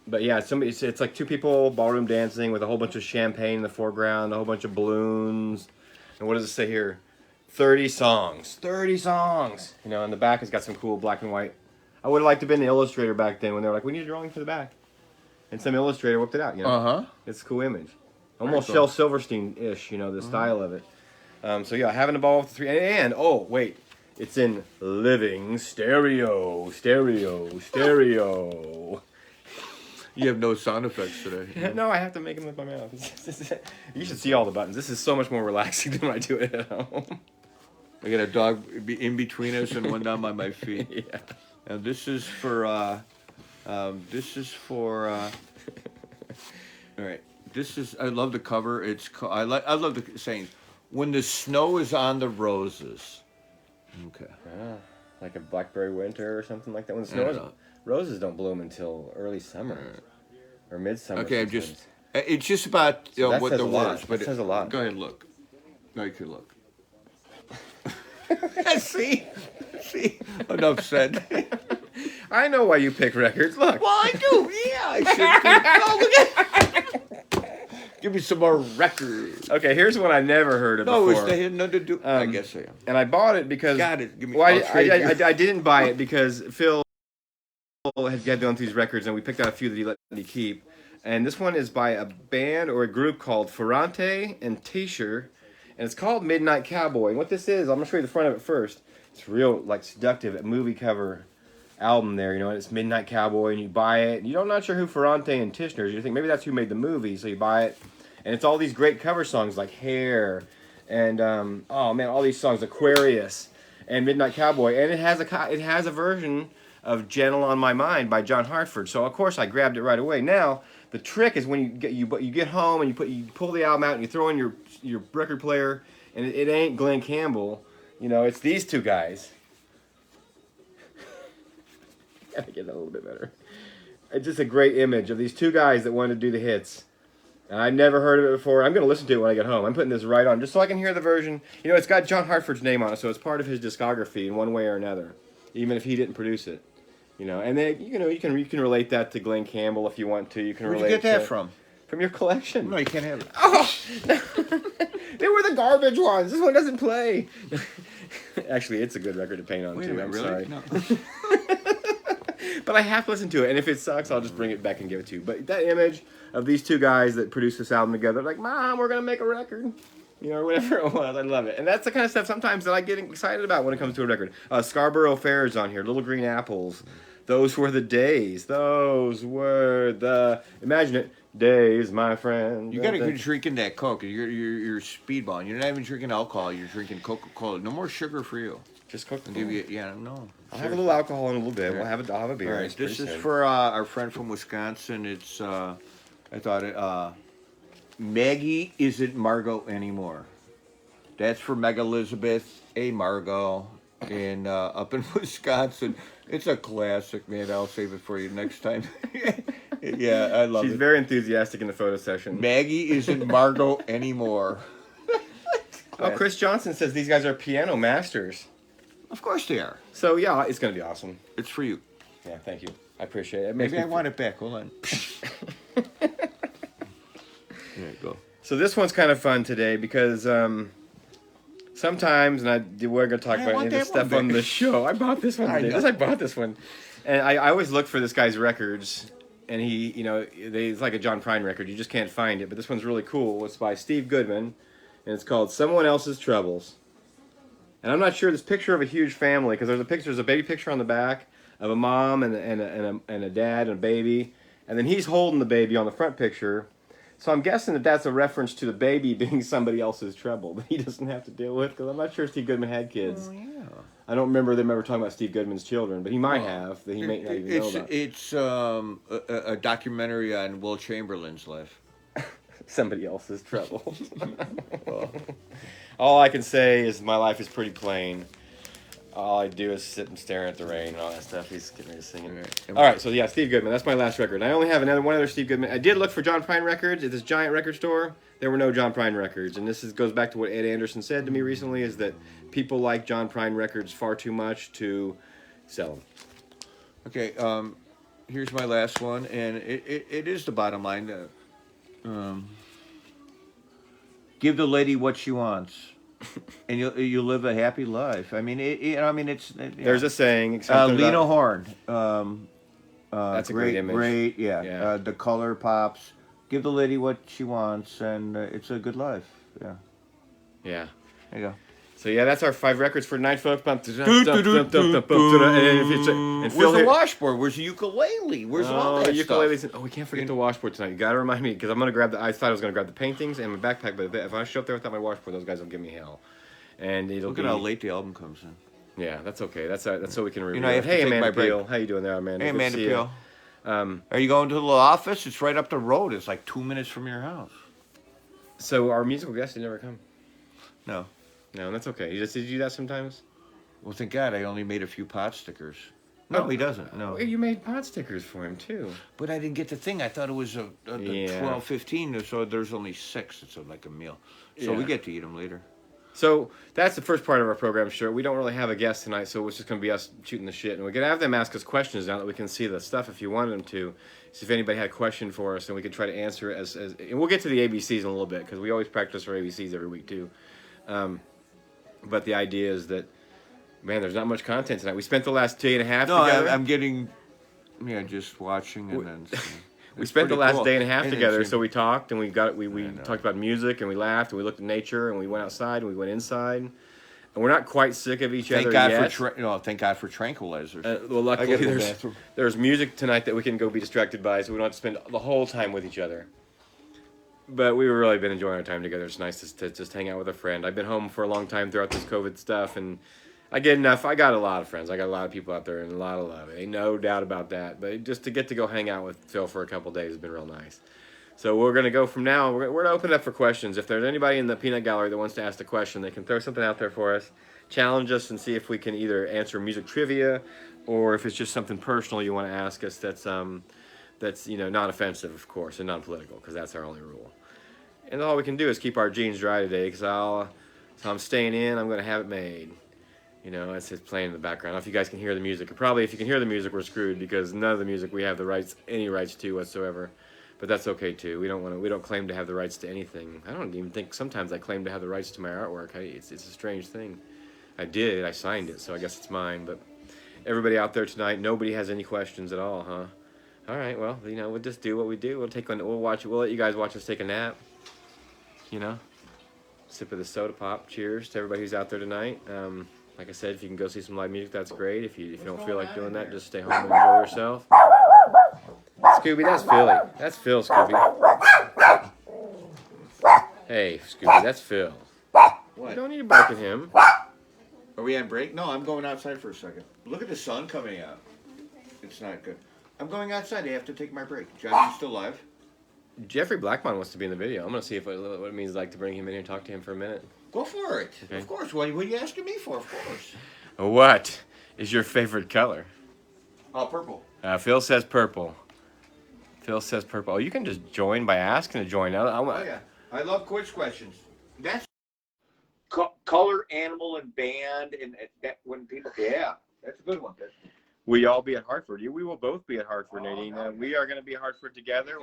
But yeah, it's like two people ballroom dancing with a whole bunch of champagne in the foreground, a whole bunch of balloons. And what does it say here? 30 songs. 30 songs! You know, and the back has got some cool black and white. I would have liked to have been the illustrator back then when they were like, we need a drawing for the back. And some illustrator whipped it out, you know? Uh-huh. It's a cool image. Almost Shel Silverstein-ish, you know, the style of it. So yeah, Having a Ball with the Three, and oh wait, it's in living stereo. You have no sound effects today. No, I have to make them with my mouth. You should see all the buttons. This is so much more relaxing than when I do it at home. I got a dog in between us and one down by my feet. Yeah. And this is for. All right. This is. I love the cover. I love the saying, "When the snow is on the roses." Okay. Like a blackberry winter or something like that. When the snow is, roses don't bloom until early summer or midsummer. Okay, sometimes. It's just about that what says the a lot. words, but That says a lot. Go ahead, look. No, you can look. See, enough said. I know why you pick records. Look. Well, I do. Yeah, I should. Give me some more records. Okay, here's one I never heard of No, before. they had nothing to do. I guess I am. And I bought it because. Got it. Give me. Well, I'll trade you. I didn't buy it because Phil had gone through these records, and we picked out a few that he let me keep. And this one is by a band or a group called Ferrante and Teicher, and it's called Midnight Cowboy. And what this is, I'm gonna show you the front of it first. It's real like seductive movie cover album there, you know, and it's Midnight Cowboy, and you buy it. And you're not sure who Ferrante and Teicher is. You think maybe that's who made the movie, so you buy it. And it's all these great cover songs like Hair, and oh man, all these songs, Aquarius, and Midnight Cowboy, and it has a version of Gentle on My Mind by John Hartford. So of course I grabbed it right away. Now the trick is when you get home and you pull the album out and you throw in your record player, and it ain't Glenn Campbell, you know, it's these two guys. Gotta get that a little bit better. It's just a great image of these two guys that wanted to do the hits. And I'd never heard of it before. I'm going to listen to it when I get home. I'm putting this right on just so I can hear the version. You know, it's got John Hartford's name on it, so it's part of his discography in one way or another, even if he didn't produce it. You know, and then you can relate that to Glenn Campbell if you want to. You can Where'd relate you get that from? From your collection. No, you can't have it. Oh, they were the garbage ones. This one doesn't play. Actually, it's a good record to paint on Wait a too. minute, I'm really? sorry. No. But I have to listen to it, and if it sucks, I'll just bring it back and give it to you. But that image of these two guys that produced this album together, like, Mom, we're going to make a record. You know, or whatever it was. I love it. And that's the kind of stuff sometimes that I get excited about when it comes to a record. Scarborough Fair is on here. Little Green Apples. Those were the days. Those were the... Imagine it. Days, my friend. You gotta quit drinking that Coke. You're speedballing. You're not even drinking alcohol. You're drinking Coca-Cola. No more sugar for you. Just Coke. I'll give you, yeah, no. I'll have a little alcohol in a little bit. I'll have a beer. All right, this is for our friend from Wisconsin. It's I thought it. Maggie isn't Margot anymore. That's for Meg Elizabeth, a Margot, in up in Wisconsin. It's a classic, man. I'll save it for you next time. Yeah, I love it. She's very enthusiastic in the photo session. Maggie isn't Margot anymore. Oh, Chris Johnson says these guys are piano masters. Of course they are. So yeah, it's gonna be awesome. It's for you. Yeah, thank you. I appreciate it. Maybe I want it back. Hold on. There you go. So this one's kind of fun today because sometimes, and we're going to talk about any of this stuff on the show. I bought this one today. I bought this one. And I always look for this guy's records, and he, you know, it's like a John Prine record. You just can't find it. But this one's really cool. It's by Steve Goodman, and it's called Someone Else's Troubles. And I'm not sure this picture of a huge family, because there's a baby picture on the back of a mom and a dad and a baby, and then he's holding the baby on the front picture. So I'm guessing that that's a reference to the baby being somebody else's trouble that he doesn't have to deal with, because I'm not sure Steve Goodman had kids. Oh, yeah. I don't remember them ever talking about Steve Goodman's children, but he might have. That he may not even know about. It's a documentary on Will Chamberlain's life. Somebody else's trouble. All I can say is my life is pretty plain. All I do is sit and stare at the rain and all that stuff. He's getting ready to sing it. All right, so yeah, Steve Goodman. That's my last record. I only have one other Steve Goodman. I did look for John Prine records at this giant record store. There were no John Prine records, and goes back to what Ed Anderson said to me recently: is that people like John Prine records far too much to sell them. Okay, here's my last one, and it is the bottom line. Give the lady what she wants, and you live a happy life. I mean, There's a saying. Lena Horne. That's a great image. Great, yeah. The color pops. Give the lady what she wants, and it's a good life. Yeah. Yeah. There you go. So yeah, that's our 5 records for tonight, folks. Where's the washboard? Where's the ukulele? Where's all that ukuleles? stuff? Oh, we can't forget the washboard tonight. You gotta remind me because I'm gonna grab I thought I was gonna grab the paintings and my backpack, but if I show up there without my washboard, those guys will give me hell. And look at how late the album comes in. Yeah, that's okay. That's so we can review. Hey, Amanda Peel, how you doing there, Amanda? Hey, Amanda Peel. Are you going to the office? It's right up the road. It's like 2 minutes from your house. So our musical guest did never come. No, that's okay. Did you do that sometimes? Well, thank God I only made a few pot stickers. No, he doesn't. No. You made pot stickers for him too. But I didn't get the thing. I thought it was a 12, 15, so there's only 6. It's like a meal. So we get to eat them later. So that's the first part of our program, sure. We don't really have a guest tonight, so it's just going to be us shooting the shit. And we're going to have them ask us questions now that we can see the stuff if you wanted them to. So if anybody had a question for us, then we could try to answer it and we'll get to the ABCs in a little bit because we always practice our ABCs every week too. But the idea is that, man, there's not much content tonight. We spent the last day and a half together. No, I'm getting, just watching and then... We spent the last day and a half together, so we talked and we talked about music and we laughed and we looked at nature and we went outside and we went inside. And we're not quite sick of each other yet. Thank God for tranquilizers. Well, luckily there's music tonight that we can go be distracted by, so we don't have to spend the whole time with each other. But we've really been enjoying our time together. It's nice to just hang out with a friend. I've been home for a long time throughout this COVID stuff, and I get enough. I got a lot of friends. I got a lot of people out there and a lot of love. Ain't no doubt about that. But just to get to go hang out with Phil for a couple days has been real nice. So we're going to go from now. We're going to open it up for questions. If there's anybody in the peanut gallery that wants to ask a question, they can throw something out there for us, challenge us, and see if we can either answer music trivia or if it's just something personal you want to ask us that's not offensive, of course, and non-political, because that's our only rule. And all we can do is keep our jeans dry today, because so I'm staying in. I'm going to have it made. It's just playing in the background. I don't know if you guys can hear the music. Probably if you can hear the music, we're screwed because none of the music we have any rights to whatsoever. But that's okay too. We don't claim to have the rights to anything. I don't even think sometimes I claim to have the rights to my artwork. It's a strange thing. I signed it, so I guess it's mine. But everybody out there tonight, nobody has any questions at all, huh? All right, well, we'll just do what we do. We'll let you guys watch us take a nap. Sip of the soda pop. Cheers to everybody who's out there tonight. Like I said, if you can go see some live music, that's great. If you don't feel like doing that, just stay home and enjoy yourself. Scooby, that's Philly. That's Phil, Scooby. Hey, Scooby, that's Phil. What? You don't need to bark at him. Are we on break? No, I'm going outside for a second. Look at the sun coming out. It's not good. I'm going outside. I have to take my break. John, you still live? Jeffrey Blackmon wants to be in the video. I'm going to see what it means like to bring him in here and talk to him for a minute. Go for it. Okay. Of course. What are you asking me for? Of course. What is your favorite color? Purple. Phil says purple. Phil says purple. Oh, you can just join by asking to join. Oh, yeah. I love quiz questions. That's color, animal, and band. And that when people... Yeah, that's a good one. We all be at Hartford. We will both be at Hartford, Nadine. We are going to be at Hartford together.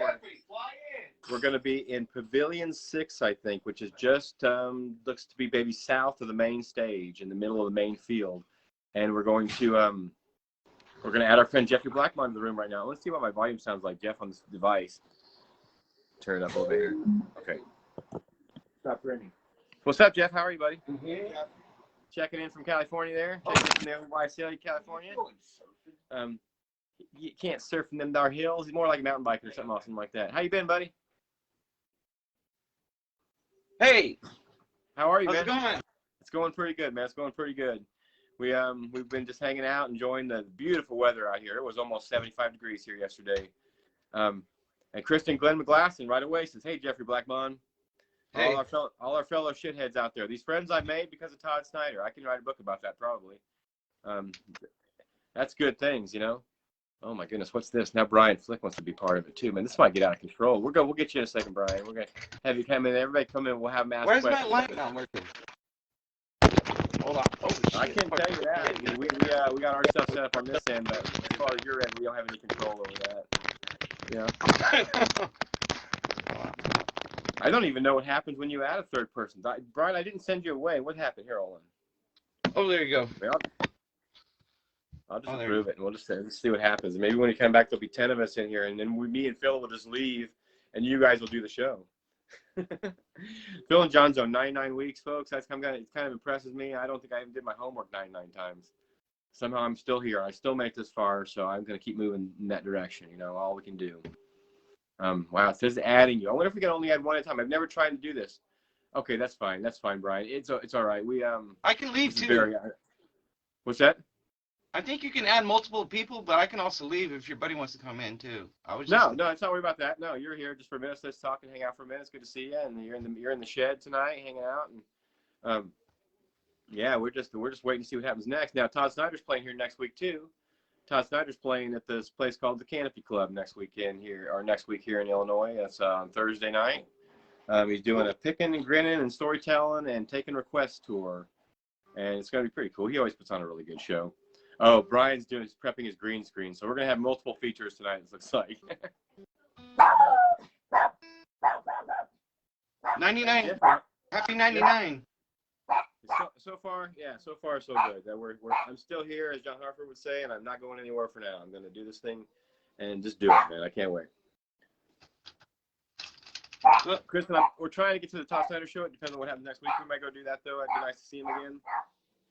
We're going to be in Pavilion 6, I think, which is just looks to be maybe south of the main stage, in the middle of the main field. And we're going to add our friend Jeffrey Blackmon to the room right now. Let's see what my volume sounds like, Jeff, on this device. Turn it up a little bit here. Okay. Stop ringing. What's up, Jeff? How are you, buddy? Mm-hmm. Checking in from California there. Checking in from there, YCLU, California. You can't surf from them dar hills. He's more like a mountain biker or something awesome like that. How you been, buddy? Hey. How are you, How's man? it going? It's going pretty good, man. It's going pretty good. We've been just hanging out, enjoying the beautiful weather out here. It was almost 75 degrees here yesterday. And Kristen Glenn McGlasson right away says, "Hey, Jeffrey Blackmon, Hey. all our fellow shitheads out there, these friends I made because of Todd Snyder. I can write a book about that probably. That's good things, you know." Oh my goodness, what's this? Now Brian Flick wants to be part of it too, man. This might get out of control. We'll get you in a second, Brian. We're gonna have you come in. Everybody come in. We'll have them ask Where's questions. my light not working? Hold on. Oh, shit. I can't tell you that. We got our stuff set up on this end, but as far as your end, we don't have any control over that. Yeah. I don't even know what happens when you add a third person. Brian, I didn't send you away. What happened? Here, hold on. Oh, there you go. I'll just approve it, and we'll just see what happens. Maybe when you come back, there'll be 10 of us in here, and then me and Phil will just leave, and you guys will do the show. Phil and Jon Zone, 99 weeks, folks. It kind of impresses me. I don't think I even did my homework 99 times. Somehow I'm still here. I still make this far, so I'm going to keep moving in that direction. You know, all we can do. Wow, it says adding you. I wonder if we can only add one at a time. I've never tried to do this. Okay, that's fine. That's fine, Brian. It's all right. I can leave too. What's that? I think you can add multiple people, but I can also leave if your buddy wants to come in too. No, it's not worry about that. No, you're here just for a minute. Let's talk and hang out for a minute. It's good to see you. And you're in the shed tonight, hanging out. And yeah, we're just waiting to see what happens next. Now Todd Snyder's playing here next week too. Todd Snyder's playing at this place called the Canopy Club next week here in Illinois. That's on Thursday night. He's doing a picking and grinning and storytelling and taking requests tour, and it's going to be pretty cool. He always puts on a really good show. Oh, Brian's prepping his green screen, so we're going to have multiple features tonight, it looks like. 99. Happy 99. So far so good. I'm still here, as John Harford would say, and I'm not going anywhere for now. I'm going to do this thing and just do it, man. I can't wait. Well, Kristen, we're trying to get to the Todd Snyder show. It depends on what happens next week. We might go do that, though. It'd be nice to see him again.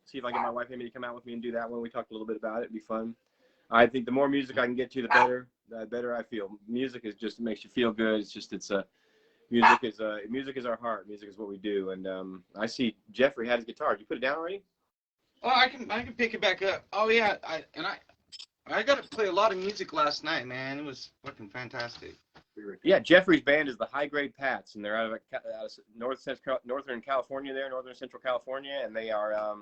See if I get my wife Amy to come out with me and do that one. We talked a little bit about it. It'd be fun. I think the more music I can get to, the better. The better I feel. Music is just makes you feel good. Music is our heart. Music is what we do. And I see Jeffrey had his guitar. Did you put it down already? Oh, I can pick it back up. Oh yeah, I got to play a lot of music last night, man. It was fucking fantastic. Yeah, Jeffrey's band is the High Grade Pats, and they're out of northern California, northern central California, and they are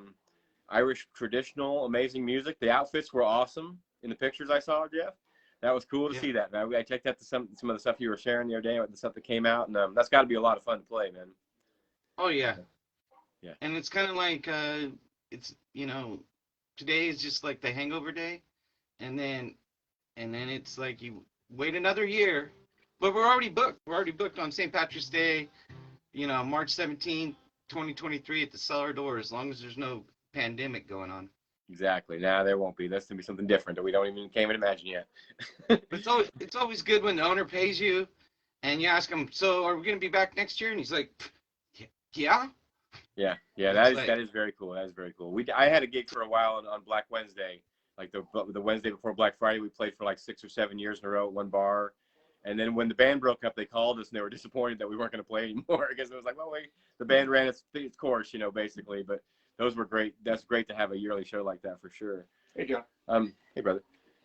Irish traditional, amazing music. The outfits were awesome in the pictures I saw, Jeff. That was cool to see that, man. I checked out some of the stuff you were sharing the other day, the stuff that came out, and that's got to be a lot of fun to play, man. Oh yeah. Yeah. And it's kind of like it's today is just like the hangover day, and then it's like you wait another year, but we're already booked. We're already booked on St. Patrick's Day, March 17th, 2023 at the Cellar Door, as long as there's no pandemic going on. Exactly. Nah, there won't be. That's gonna be something different that we can't even imagine yet. It's always good when the owner pays you, and you ask him, "So are we gonna be back next year?" And he's like, "Yeah." Yeah. That is very cool. That is very cool. I had a gig for a while on Black Wednesday, like the Wednesday before Black Friday. We played for like 6 or 7 years in a row at one bar. And then when the band broke up, they called us and they were disappointed that we weren't going to play anymore because it was like, well, wait, the band ran its course, basically. But those were great. That's great to have a yearly show like that for sure. Hey, John. Hey, brother.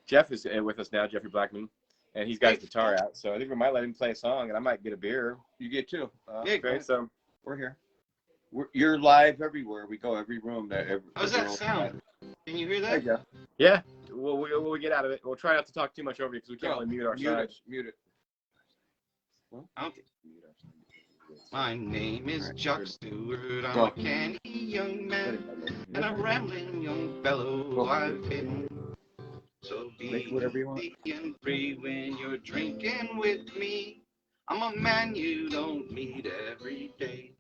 Jeff is with us now, Jeffrey Blackmon, and he's got his guitar out. So I think we might let him play a song, and I might get a beer. You get two. Okay, so we're here. You're live everywhere. We go every room. How's that sound? Can you hear that? Hey, yeah. We'll get out of it. We'll try not to talk too much over you because we can't really mute ourselves. Mute it. My name is Jock Stewart. I'm a canny young man and a rambling young fellow. I've been so be easy and free when you're drinking with me. I'm a man you don't meet every day.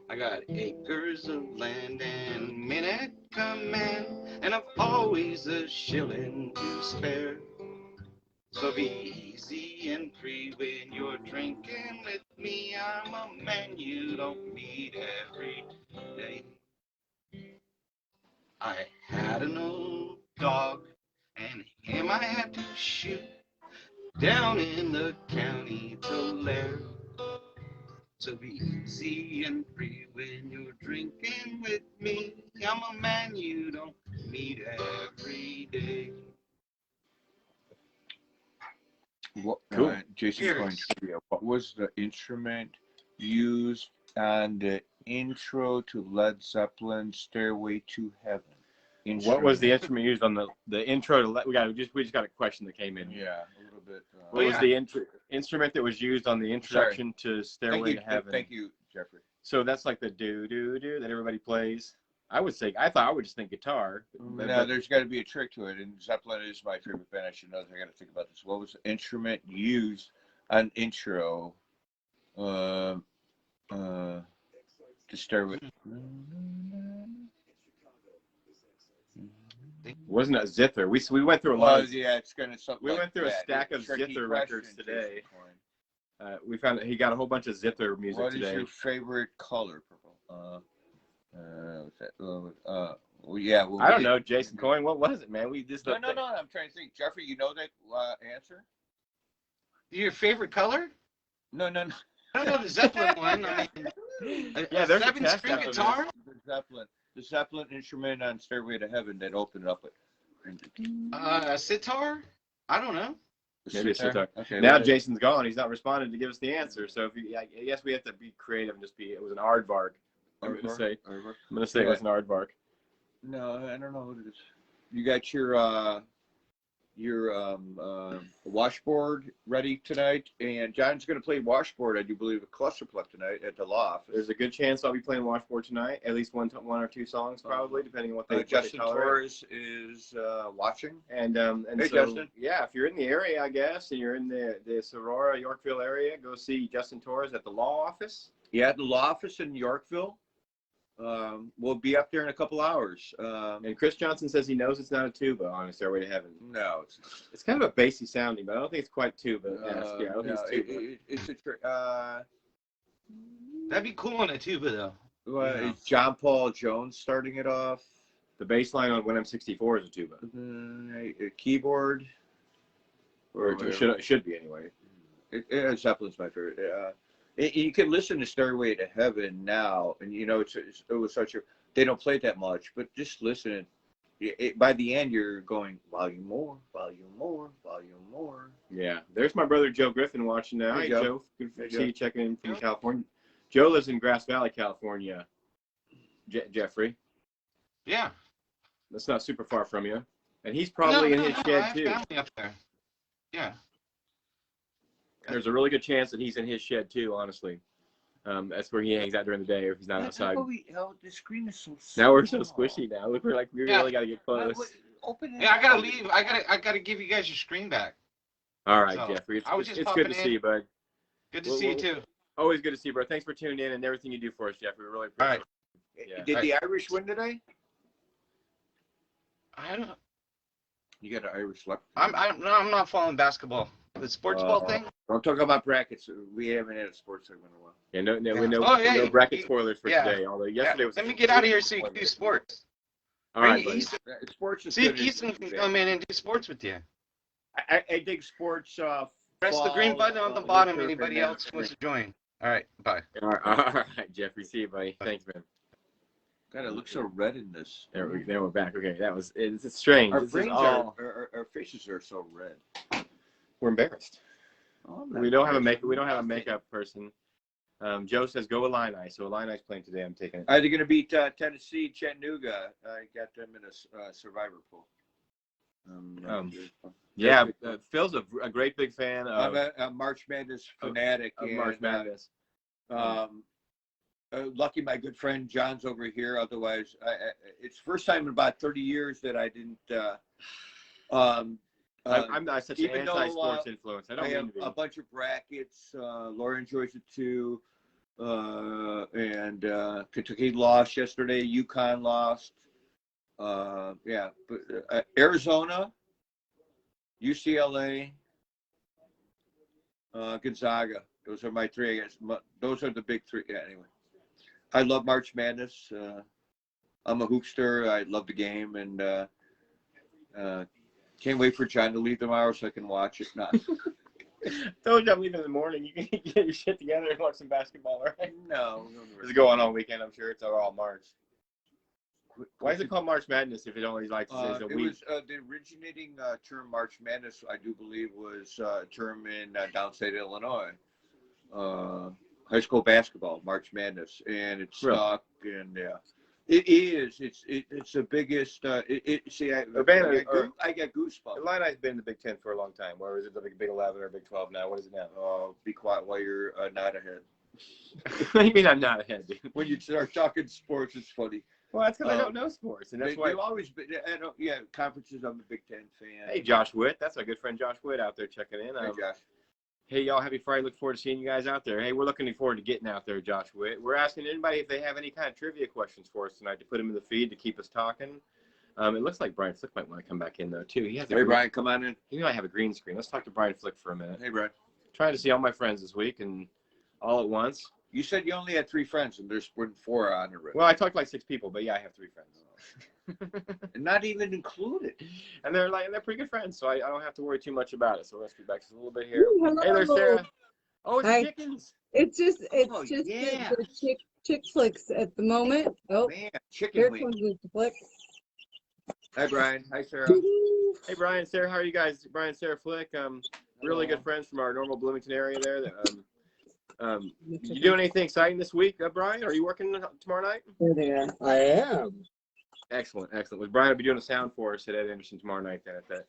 I got acres of land and minute command, and I've always a shilling to spare. So be easy and free when you're drinking with me. I'm a man you don't meet every day. I had an old dog, and him I had to shoot down in the county Tulare. So be easy and free when you're drinking with me. I'm a man you don't meet every day. What, Cool. Jason's going Cheers. trivia. What was the instrument used on the intro to Led Zeppelin's "Stairway to Heaven"? What was the instrument used on the intro to? We just got a question that came in. Yeah, a little bit. What was the instrument that was used on the introduction to Stairway to Heaven? Thank you, Jeffrey. So that's like the do do do that everybody plays. I would just think guitar. No, there's got to be a trick to it, and Zeppelin is my favorite band. I should know that. I got to think about this. What was the instrument used on intro to Stairway? Wasn't it a zither? We went through a lot. Yeah, it's kind of something. We went through a stack of zither records today. We found that he got a whole bunch of zither music today. What is your favorite color? Purple. Yeah. I don't know, Jason Coyne. What was it, man? We just no. I'm trying to think. Jeffrey, you know that answer? Your favorite color? No. I don't know the Zeppelin one. I mean, yeah, there's a 7-string guitar. The Zeppelin instrument on "Stairway to Heaven" that opened up with. Sitar? I don't know. Maybe a sitar. Okay, now Jason's gone. He's not responding to give us the answer. So I guess we have to be creative and just be. It was an aardvark. I'm gonna say it was an aardvark. No, I don't know what it is. You got your washboard ready tonight, and John's going to play washboard, I do believe, a cluster pluck tonight at the loft. There's a good chance I'll be playing washboard tonight, at least one or two songs probably, depending on what they Justin Torres is watching. And hey, so, Justin. Yeah, if you're in the area, I guess, and you're in the Aurora, Yorkville area, go see Justin Torres at the law office. Yeah, at the law office in Yorkville. We'll be up there in a couple hours. And Chris Johnson says he knows it's not a tuba on a Stairway to Heaven. No, it's kind of a bassy sounding, but I don't think it's quite tuba. Yeah, I don't think it's tuba. It's a that'd be cool on a tuba though. Is John Paul Jones starting it off? The bass line on When I'm 64 is a tuba. A keyboard, or it should be anyway. Zeppelin's my favorite. You can listen to "Stairway to Heaven" now, and you know it was such a. They don't play it that much, but just listen. By the end, you're going volume more, volume more, volume more. Yeah, there's my brother Joe Griffin watching now. Hey, Joe, good to see you checking in from California. Joe lives in Grass Valley, California. Jeffrey. Yeah. That's not super far from you, and he's probably in his shed too. Family up there. Yeah. There's a really good chance that he's in his shed too, honestly. That's where he hangs out during the day if he's not outside. The screen is so now we're so squishy now. Look, we really got to get close. Open it. Yeah, I got to leave. I got to give you guys your screen back. All right, so, Jeffrey. It's good to see you, bud. Good to see you, too. Always good to see you, bro. Thanks for tuning in and everything you do for us, Jeffrey. We really appreciate it. Yeah. Did the Irish win today? I don't know. You got an Irish luck? I'm not following basketball. The sports ball thing? Don't talk about brackets. We haven't had a sports segment in a while. Yeah, no bracket spoilers for today. Although yesterday was. Let me get out of here so you can do sports. All right, sports is see if Easton can come in and do sports with you. I think sports. Press the green button on the bottom. Anybody else wants to join? All right, bye. All right, Jeffrey. See you, buddy. Bye. Thanks, man. God, it looks so red in this. There we're back. Okay, it's strange. Our faces are so red. We're embarrassed. We don't have a makeup person. Joe says go Illini. So Illini's playing today. I'm taking it. Are they going to beat Tennessee, Chattanooga? I got them in a survivor pool. Yeah, Phil's a great big fan of. I'm a March Madness fanatic. Of March Madness. Lucky my good friend John's over here. Otherwise, it's the first time in about 30 years that I didn't. I'm not such an anti-sports influence. I don't mean to be. A bunch of brackets. Laura enjoys it too. And Kentucky lost yesterday. UConn lost. Yeah, but Arizona, UCLA, Gonzaga. Those are my three. I guess. Those are the big three. Yeah. Anyway, I love March Madness. I'm a hoopster. I love the game, and can't wait for John to leave tomorrow so I can watch it. Not. Told you I'm leaving in the morning. You can get your shit together and watch some basketball, right? No. It's going on weekend, I'm sure. It's all March. Why is it called March Madness if it only like says a week? It was the originating term March Madness, I do believe, was a term in downstate Illinois. High school basketball, March Madness, and it stuck, and yeah. It is. It's the biggest. See, I get goosebumps. Illini's been in the Big Ten for a long time. Or is it the Big 11 or Big 12 now? What is it now? Oh, be quiet while you're not ahead. What do you mean I'm not ahead, dude? When you start talking sports, it's funny. Well, that's because I don't know sports, and that's why they've always been. Conferences. I'm a Big Ten fan. Hey, Josh Witt, that's our good friend Josh Witt out there checking in. Hey, Josh. Hey, y'all, happy Friday. Look forward to seeing you guys out there. Hey, we're looking forward to getting out there, Josh Witt. We're asking anybody if they have any kind of trivia questions for us tonight to put them in the feed to keep us talking. It looks like Brian Flick might want to come back in, though, too. Brian, come on in. He might have a green screen. Let's talk to Brian Flick for a minute. Hey, Brian. Trying to see all my friends this week and all at once. You said you only had 3 friends, and there's 4 on the list. Well, I talked to like 6 people, but yeah, I have 3 friends. And not even included. And they're pretty good friends, so I don't have to worry too much about it. So let's get back just a little bit here. Ooh, hey there, Sarah. Oh, it's chickens. It's just yeah. the chick flicks at the moment. Oh, Man, here chicken comes wing. the flick. Hi, Brian. Hi, Sarah. Hey, Brian, Sarah, how are you guys? Brian, Sarah Flick, really good friends from our normal Bloomington area there. You doing anything exciting this week, Brian? Are you working tomorrow night? There they are. I am. Excellent. Well, Brian will be doing a sound for us at Ed Anderson tomorrow night. Then at the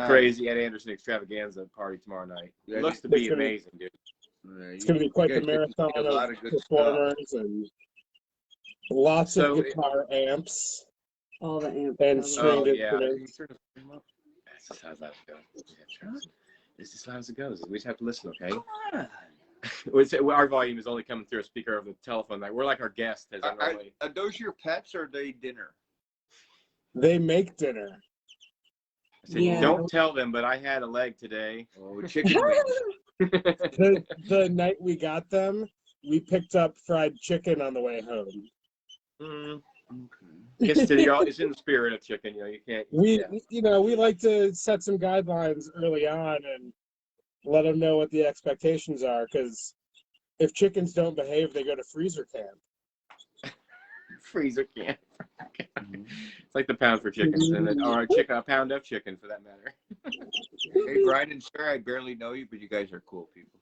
crazy Ed Anderson extravaganza party tomorrow night. It looks to be amazing, dude. It's going to be quite the marathon of performers and lots of guitar amps. All the amps. And stringed instruments. That's just how it goes. This is how it goes. We just have to listen, okay? Our volume is only coming through a speaker of the telephone. Like we're like our guest. Are those your pets or are they dinner? They make dinner. I said, don't tell them, but I had a leg today. Oh, chicken wings. the night we got them, we picked up fried chicken on the way home. Okay. It's in the spirit of chicken. You can't. We like to set some guidelines early on and let them know what the expectations are. Because if chickens don't behave, they go to freezer camp. Freezer camp. It's like the pound for chickens, or a pound of chicken for that matter. Hey, Brian and Sarah, I barely know you, but you guys are cool people.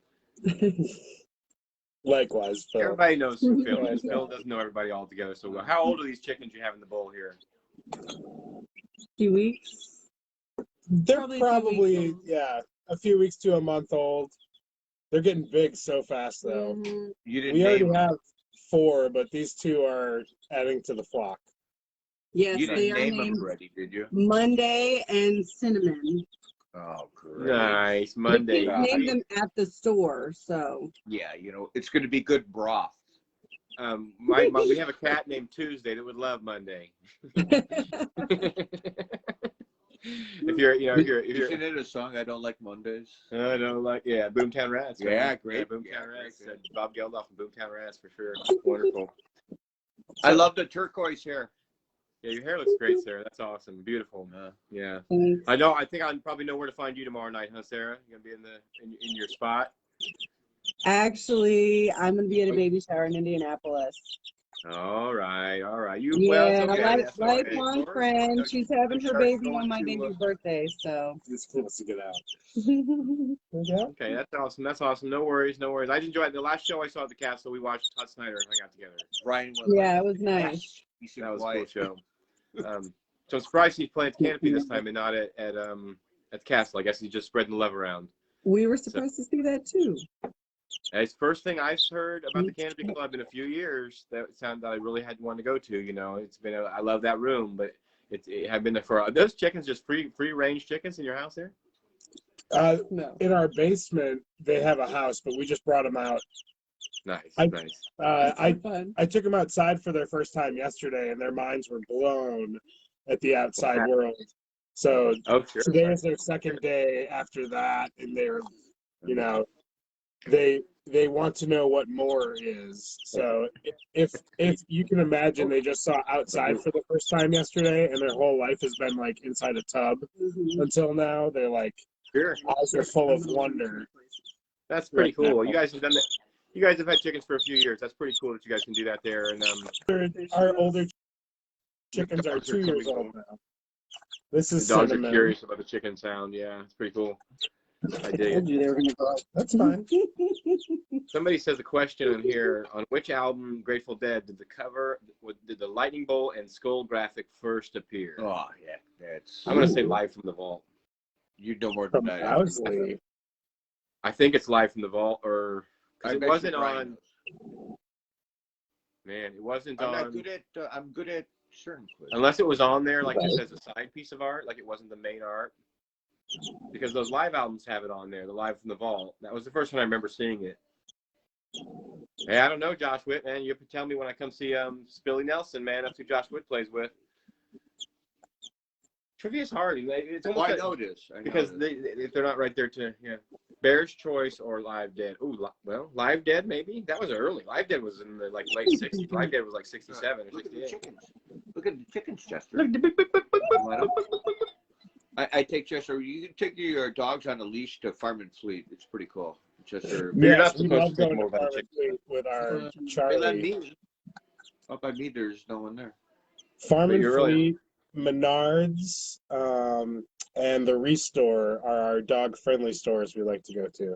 Likewise, Phil. Everybody knows who Phil is. Phil doesn't know everybody all together so well. How old are these chickens you have in the bowl here? 2 weeks. They're probably a few weeks to a month old. They're getting big so fast, though. Mm-hmm. We already have 4, but these 2 are adding to the flock. Yes, you they didn't are name named them already, did you? Monday and Cinnamon. Oh, great. Nice. Monday. We named them at the store, so. Yeah, it's going to be good broth. We have a cat named Tuesday that would love Monday. If you're Isn't it a song? I don't like Mondays. I don't like Boomtown Rats. Right? Yeah, great. Boomtown Rats. Bob Geldof and Boomtown Rats for sure. Wonderful. I love the turquoise hair. Yeah, your hair looks great, Sarah. That's awesome. Beautiful. Yeah. Thanks. I know. I think I probably know where to find you tomorrow night, huh, Sarah? You're gonna be in your spot. Actually, I'm gonna be at a baby shower in Indianapolis. All right. Lifelong friend. She's having her baby on my baby's birthday, so. It's cool to get out. Okay, that's awesome. No worries. I enjoyed the last show I saw at the castle. We watched Todd Snyder and hung out together. Brian it was nice. That was a cool show. So I'm surprised he's playing at Canopy this time and not at the castle. I guess he's just spreading the love around. We were supposed to see that too. It's the first thing I've heard about the Canopy Club in a few years. That sound that I really had wanted to go to. It's been I love that room, but it had been there for those chickens just free range chickens in your house there. No. In our basement, they have a house, but we just brought them out. Nice. I took them outside for their first time yesterday, and their minds were blown at the outside world. So today is their second day after that, and they're, they want to know what more is. So if you can imagine, they just saw outside for the first time yesterday, and their whole life has been like inside a tub until now. They're like, Sure. eyes are full of wonder. That's pretty Right cool. now. You guys have done that. You guys have had chickens for a few years. That's pretty cool that you guys can do that there. And Our older chickens are 2 years old now. This is the dogs Cinnamon. are curious about the chicken sound. Yeah, it's pretty cool. I dig it. told you they were gonna go. That's fine. Somebody says a question in here: on which album, Grateful Dead, did the lightning bolt and skull graphic first appear? Oh yeah, that's. I'm gonna say Live from the Vault. You know more than From I. Owsley. I think it's Live from the Vault, or because I it bet wasn't you Brian on. knows. Man, it wasn't I'm on. not good at. I'm good at certain quizzes. Unless it was on there, like just as a side piece of art, like it wasn't the main art. Because those live albums have it on there, the Live from the Vault. That was the first time I remember seeing it. Hey, I don't know, Josh Witt, man. You have to tell me when I come see Billy Nelson, man. That's who Josh Witt plays with. Trivia's hard. It's almost I know this. because if they're not right there to Bear's Choice or Live Dead. Ooh, well, Live Dead maybe. That was early. Live Dead was in the late '60s. Live Dead was like '67 or Look at the '68. chickens. Look at the chickens, Chester. Look at the I take Chester. You can take your dogs on a leash to Farm and Fleet. It's pretty cool. Chester. You're not Yes, we supposed love to take going more to about Farm and Fleet with our They let Charlie. me. Up by me, there's no one there. Farm But and you're really- Fleet, Menards, and the Restore are our dog-friendly stores we like to go to.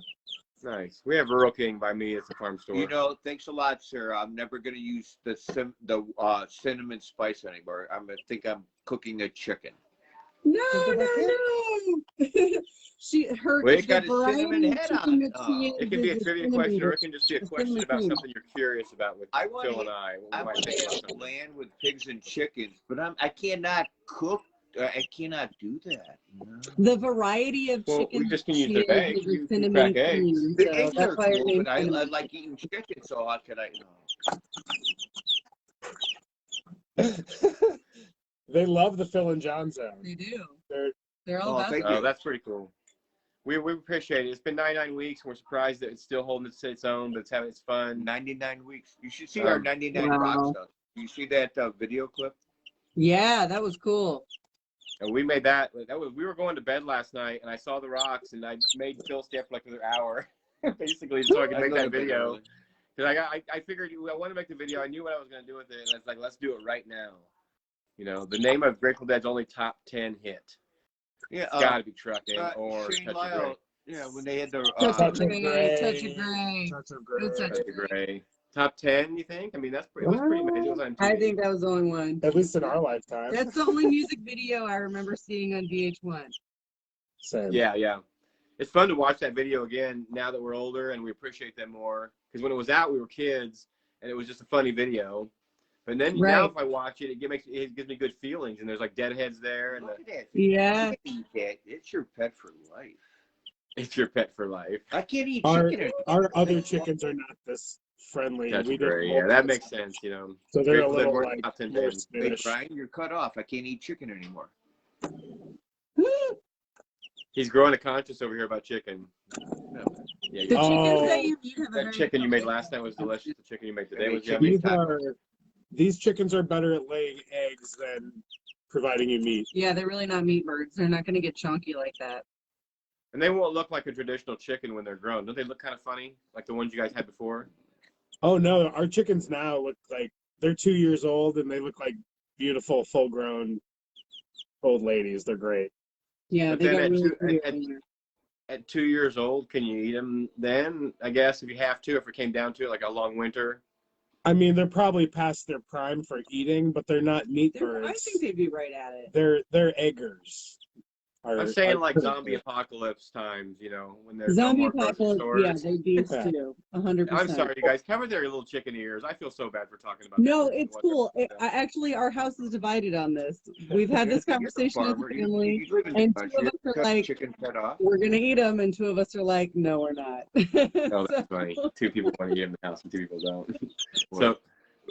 Nice. We have Rural King by me. It's a farm store. You know, thanks a lot, sir. I'm never gonna use the cinnamon spice anymore. I'm gonna think I'm cooking a chicken. No. Her Well, it got the a cinnamon variety of head chicken on that it. she Oh. is It can be a is trivia cinnamon question, or it roast. can just be a It's question cinnamon about cream. something you're curious about with I want Phil to and I. I We might want think to about have something. land with pigs and chickens, but I cannot cook. I cannot do that. No. The variety of Well, chicken we just can she use their is eggs. a You can cinnamon crack eggs. cream. The So eggs that's are why her cool, name's but I cinnamon. like eating chicken, so how could I? They love the Phil and John Zone. They do. They're They're all Oh, about thank that. you. Oh, that's pretty cool. We appreciate it. It's been 99 weeks, and we're surprised that it's still holding its own, but it's having its fun. 99 weeks. You should see our 99 Wow. rock stuff. You see that video clip? Yeah, that was cool. And we made that. We were going to bed last night, and I saw the rocks, and I made Phil stay up for like another hour, basically, so I could make that video. Because I figured I wanted to make the video. I knew what I was going to do with it, and I was like, let's do it right now. You know, the name of Grateful Dead's only top 10 hit. Yeah, It's got to be Truckin' or Shane Touch of Lyle, Grey. yeah, when they had their Touch Touch of of Grey, Grey. Touch of Grey. Touch of Grey. Touch Touch of Grey. Top 10, you think? I mean, it was pretty amazing. It was on TV. I think that was the only one. At least in our lifetime. That's the only music video I remember seeing on VH1. Same. Yeah. It's fun to watch that video again now that we're older and we appreciate them more. Because when it was out, we were kids, and it was just a funny video. But then now, if I watch it, it gives me good feelings. And there's like deadheads there, and Look at that. Yeah. You can't eat that. It's your pet for life. it's your pet for life. I can't eat Our, chicken. our other chickens are not this friendly. Touch We of don't Grey. hold Yeah, that them. makes sense. You know. So they're a Grateful Dead little weren't like top 10 more bands. Hey, Spanish. Brian, you're cut off. I can't eat chicken anymore. He's growing a conscience over here about chicken. Yeah, The Oh. chickens that you eat have a that very chicken you made flavor. last night was delicious. The chicken you made today Hey, was chicken- yummy. These chickens are better at laying eggs than providing you meat. Yeah, they're really not meat birds. They're not going to get chunky like that. And they won't look like a traditional chicken when they're grown. Don't they look kind of funny, like the ones you guys had before? Oh no, our chickens now look like they're 2 years old and they look like beautiful, full-grown old ladies. They're great. Yeah, But they then got at really two- pretty at- in there. At 2 years old, can you eat them then? I guess if you have to, if it came down to it, like a long winter. I mean, they're probably past their prime for eating, but they're not meat I birds. think they'd be right at it. They're eggers. I'm saying like zombie apocalypse times, you know, when there's Zombie no more grocery apocalypse, yeah, stores. they beast too, 100%. I'm sorry, you guys. Cover their little chicken ears. I feel so bad for talking about. No, that. it's cool. Actually, our house is divided on this. We've had this conversation as a family, You live in and Dutch. two of You us are cut like, chicken cut off. we're going to eat them, and two of us are like, no, we're not. Oh, that's funny. Two people want to eat in the house, and two people don't. So,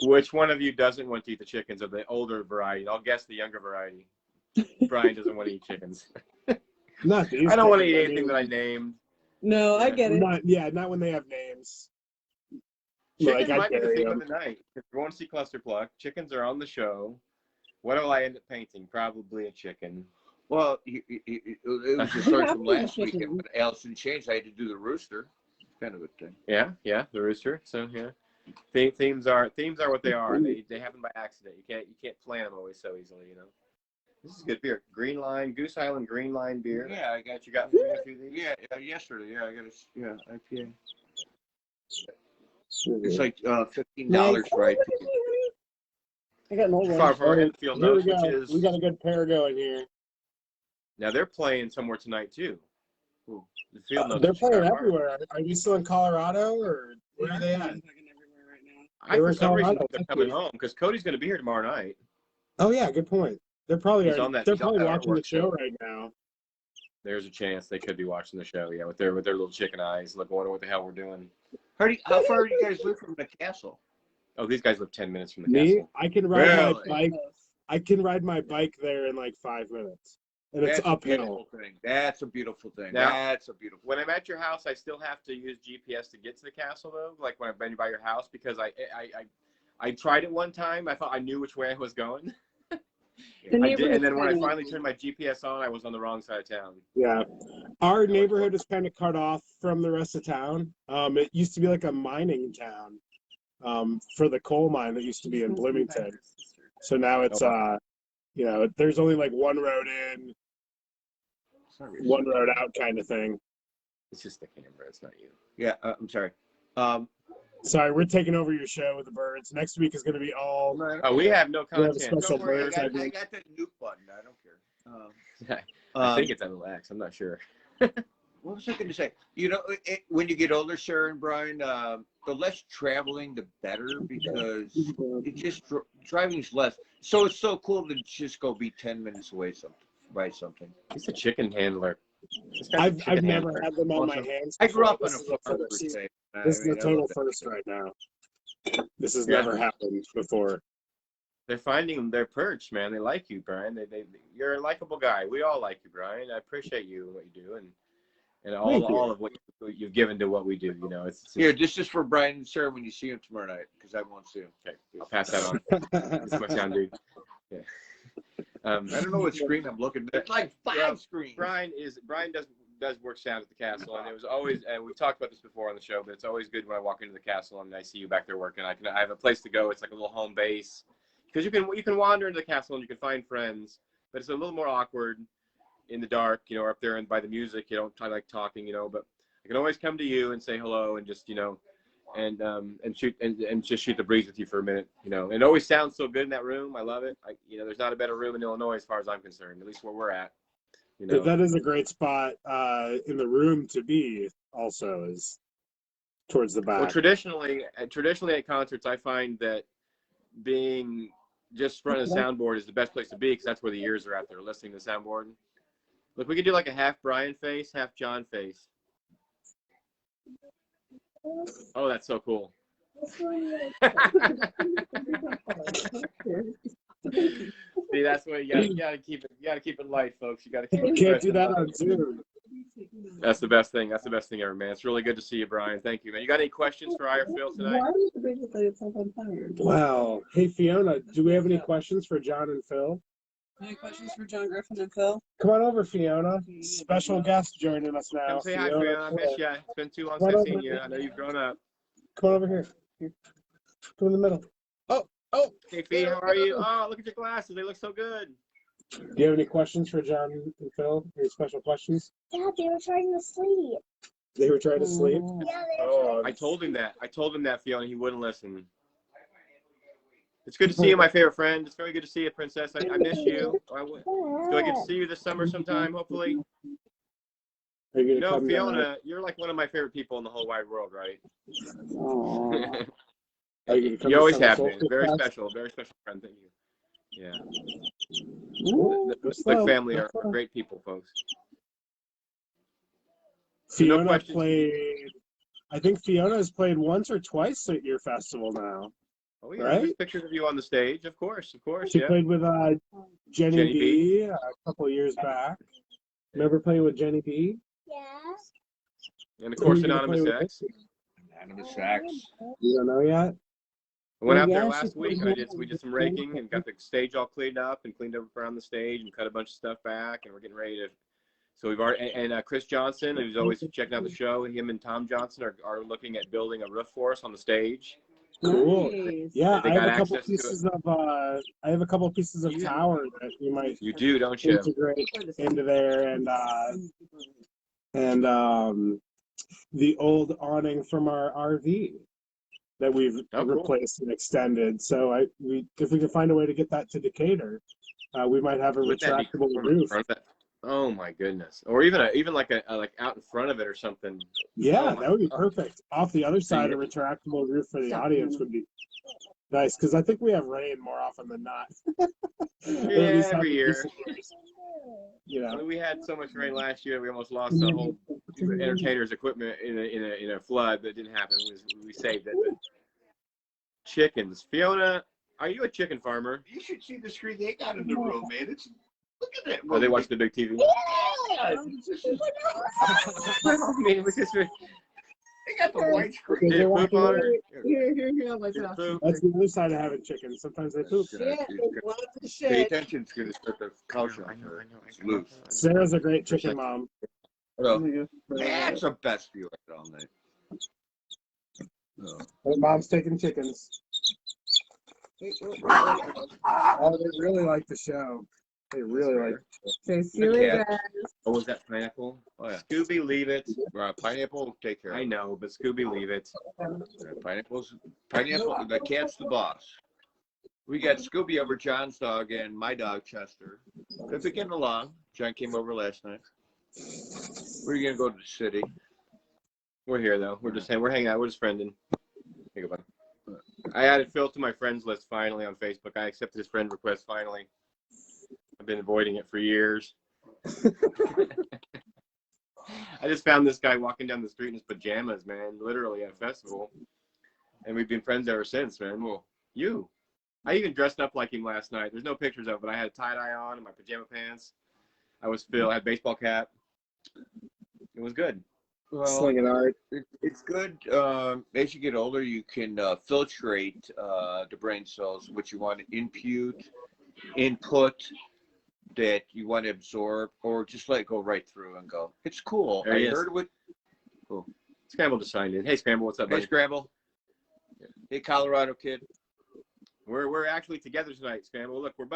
which one of you doesn't want to eat the chickens of the older variety? I'll guess the younger variety. Brian doesn't want to eat chickens. Not these. I don't want to eat chickens, anything that I named. No, I get it. Not when they have names. Chicken I might be the bury theme them. of the night. If we're going to see Cluster Pluck, chickens are on the show. What will I end up painting? Probably a chicken. Well, it was a story from last weekend when Allison changed. I had to do the rooster. Kind of a thing. Yeah, the rooster. So yeah, themes are what they are. They happen by accident. You can't plan them always so easily. You know. This is good beer. Green Line, Goose Island Green Line beer. Yeah, I got you got for me a few of these. Yeah, yesterday. Yeah, I got IPA. It's like $15 for IPA. I got an old one. Far from Enfield Notes, Here we go. which is We got a good pair going here. now they're playing somewhere tonight too. Ooh, the Field Notes. They're playing everywhere. Are you still in Colorado or where are they at? For some reason they're coming home because Cody's going to be here tomorrow night. Oh yeah, good point. They're probably He's on that watching the show show right now. There's a chance they could be watching the show, yeah, with their little chicken eyes, like wondering what the hell we're doing. How far do you guys live from the castle? Oh, these guys live 10 minutes from the Me, castle. I can ride my bike. I can ride my bike there in like 5 minutes, and it's uphill. That's a beautiful thing. Now, that's a beautiful. When I'm at your house, I still have to use GPS to get to the castle, though. Like when I've been by your house, because I tried it one time. I thought I knew which way I was going. I did, and then when I finally turned my GPS on, I was on the wrong side of town. Yeah, our neighborhood is kind of cut off from the rest of town. It used to be like a mining town, for the coal mine that used to be in Bloomington. So now it's there's only like one road in, one road out kind of thing. It's just the camera. It's not you. Yeah, I'm sorry. Sorry, we're taking over your show with the birds. Next week is going to be all. Oh, we have no content. Don't worry, I got that nuke button. I don't care. I think it's on the X. I'm not sure. What was I going to say? You know, when you get older, Sarah and Brian, the less traveling, the better, because it just driving's less. So it's so cool to just go be 10 minutes away by something. He's a chicken handler. I've never had them on my hands. I grew up on a farm. This is a total first right now. This has never happened before. They're finding their perch, man. They like you, Brian. You're a likable guy. We all like you, Brian. I appreciate you and what you do, and all of what you've given to what we do. You know, it's here. This is for Brian and Sarah when you see him tomorrow night, because I won't see him. Okay, I'll pass that on. This is my sound dude. Yeah. I don't know what screen I'm looking at. It's like 5 screens. Brian does work sound at the castle, and it was always, and we've talked about this before on the show, but it's always good when I walk into the castle and I see you back there working. I have a place to go. It's like a little home base, because you can wander into the castle and you can find friends, but it's a little more awkward in the dark, you know, or up there and by the music. You don't like talking, you know, but I can always come to you and say hello and just, you know, and just shoot the breeze with you for a minute, you know. And it always sounds so good in that room. I love it. There's not a better room in Illinois as far as I'm concerned, at least where we're at. You know? That is a great spot in the room to be. Also, is towards the back. Well, traditionally at concerts, I find that being just front of the soundboard is the best place to be, because that's where the ears are at. They're listening to the soundboard. Look, we could do like a half Brian face, half John face. Oh, that's so cool. See, that's what you gotta keep it. You gotta keep it light, folks. You gotta keep it. You can't do that on Zoom. That's the best thing. That's the best thing ever, man. It's really good to see you, Brian. Thank you, man. You got any questions for I or Phil tonight? Wow. Hey, Fiona, do we have any questions for John and Phil? Any questions for John Griffin and Phil? Come on over, Fiona. Special guest joining us now. Come say hi, Fiona. I miss you. It's been too long since I've seen you. I know you've grown up. Come on over here. Come in the middle. Oh. Hey, Fee, how are you? Oh, look at your glasses. They look so good. Do you have any questions for John and Phil? Any special questions? Yeah, they were trying to sleep. They were trying to sleep? Yeah, they were. I told him that, Fiona. He wouldn't listen. It's good to see you, my favorite friend. It's very good to see you, Princess. I miss you. Do I get to see you this summer sometime, hopefully? You know, Fiona, you're like one of my favorit people in the whole wide world, right? You always have been. Very special friend. Thank you. Yeah. The Slick family are great people, folks. Fiona played. I think Fiona has played once or twice at your festival now. Oh yeah, right? There's pictures of you on the stage, of course. She played with Jenny B a couple of years back. Remember playing with Jenny B? Yeah. And of course, Anonymous X. Anonymous X. You don't know yet? I went out there Yeah, last she week. came We home. did some raking and got the stage all cleaned up and cleaned up around the stage and cut a bunch of stuff back, and we're getting ready to. So we've already and Chris Johnson, who's always checking out the show, him and Tom Johnson are looking at building a roof for us on the stage. Cool. Nice. Yeah, They I have got a couple access to pieces of tower that you might You do, don't you? integrate into there, and the old awning from our RV that we've Oh, cool. replaced and extended. So if we can find a way to get that to Decatur, we might have a Wouldn't that be retractable cool in roof. front of that? Oh my goodness! Or even like like out in front of it or something. Yeah, Oh that would be God. perfect. Off the other side, a retractable roof for the audience would be nice, because I think we have rain more often than not. Yeah, every year. You know, We had so much rain last year, we almost lost the whole entertainers' equipment in a flood. That didn't happen. We saved it. But chickens, Fiona, are you a chicken farmer? You should see the screen they got in the room, man. Look at that. Oh, they watch the big TV. Yeah. Well, I mean, They got the white screen. did it poop on her? Here, like Did it that. poop? that's the other side of having chickens. Sometimes they poop. Shit, lots of Pay shit. attention. It's going to start the cow show. I know. It's loose. Sarah's a great chicken mom. Hello. That's the best view I had all night. Her mom's taking chickens. Oh, they really like the show. They really like it. Okay, see you later, guys. Oh, was that pineapple? Oh, yeah. Scooby, leave it. Pineapple, take care of I it. know, but Scooby, leave it. Pineapple, the cat's the boss. We got Scooby over, John's dog, and my dog, Chester. They've been getting along. John came over last night. We're going to go to the city. We're here though. We're hanging out. We're just friending. Hey, goodbye. I added Phil to my friends list finally on Facebook. I accepted his friend request finally. I've been avoiding it for years. I just found this guy walking down the street in his pajamas, man, literally at a festival. And we've been friends ever since, man. Well, I even dressed up like him last night. There's no pictures of it, but I had a tie-dye on and my pajama pants. I was Phil. I had a baseball cap. It was good. Well, Slinging art. it's good. As you get older, you can filtrate the brain cells, what you want to input that you want to absorb, or just let it go right through and go. It's cool. There he is. Heard what? Cool. Scramble just signed in. Hey, Scramble, what's up, Hey, buddy? Scramble. Hey, Colorado kid. We're actually together tonight, Scramble. Look, we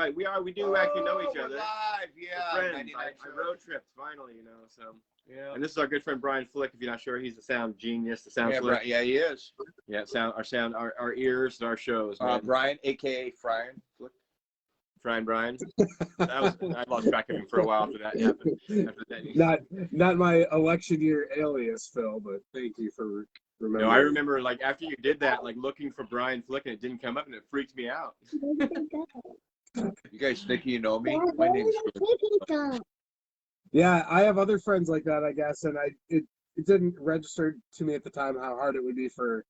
do actually know each we're other. live. We're Yeah. friends. 99 I road tripped finally, so. Yeah. And this is our good friend Brian Flick. If you're not sure, he's the sound genius, the sound Yeah, Flick. Brian, yeah, he is. Yeah, our ears and our shows. Man. Brian, aka Brian. Brian. I lost track of him for a while after that happened. Not my election year alias, Phil, but thank you for remembering. No, I remember like after you did that, like looking for Brian Flick and it didn't come up and it freaked me out. You guys think you know me? My name's Yeah, I have other friends like that, I guess, and it didn't register to me at the time how hard it would be for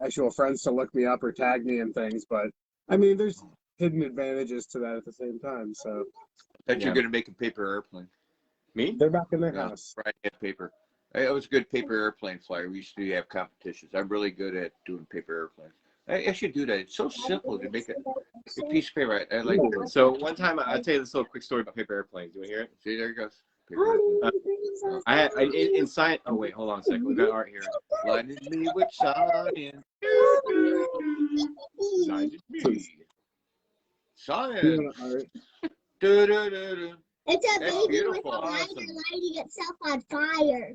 actual friends to look me up or tag me and things, but I mean, there's hidden advantages to that at the same time. So that you're gonna make a paper airplane. Me? They're back in their house. Right, paper. It was a good paper airplane flyer. We used to have competitions. I'm really good at doing paper airplanes. I should do that. It's so simple to make a piece of paper. I like it. So one time I'll tell you this little quick story about paper airplanes. Do you want to hear it? See, there it goes. In science. Oh wait, hold on a second. We got art here. Blinded me with science. Blinded me. Science. Do-do-do-do. It's a That's baby beautiful. with a lighter Awesome. lighting itself on fire.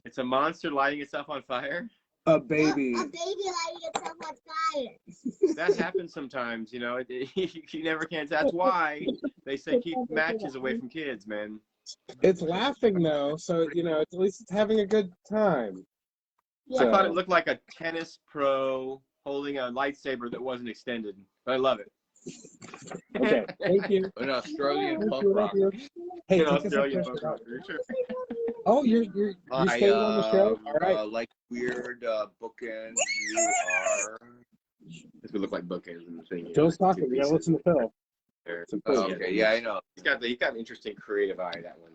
It's a monster lighting itself on fire. A baby. A baby lighting itself on fire. That happens sometimes, you know. You never can. That's why they say keep matches away from kids, man. It's laughing though, so at least it's having a good time. I thought it looked like a tennis pro holding a lightsaber that wasn't extended, but I love it. Okay, thank you. An Australian punk rock. Hey, In take us Australia, up there. sure. Oh, you're staying on the show. All right. Like weird bookends. You are. This would look like bookends in the thing. Phil's talking. We gotta listen to Phil. There. Some Phil. Okay, yeah, I know. He's got an interesting creative eye. That one.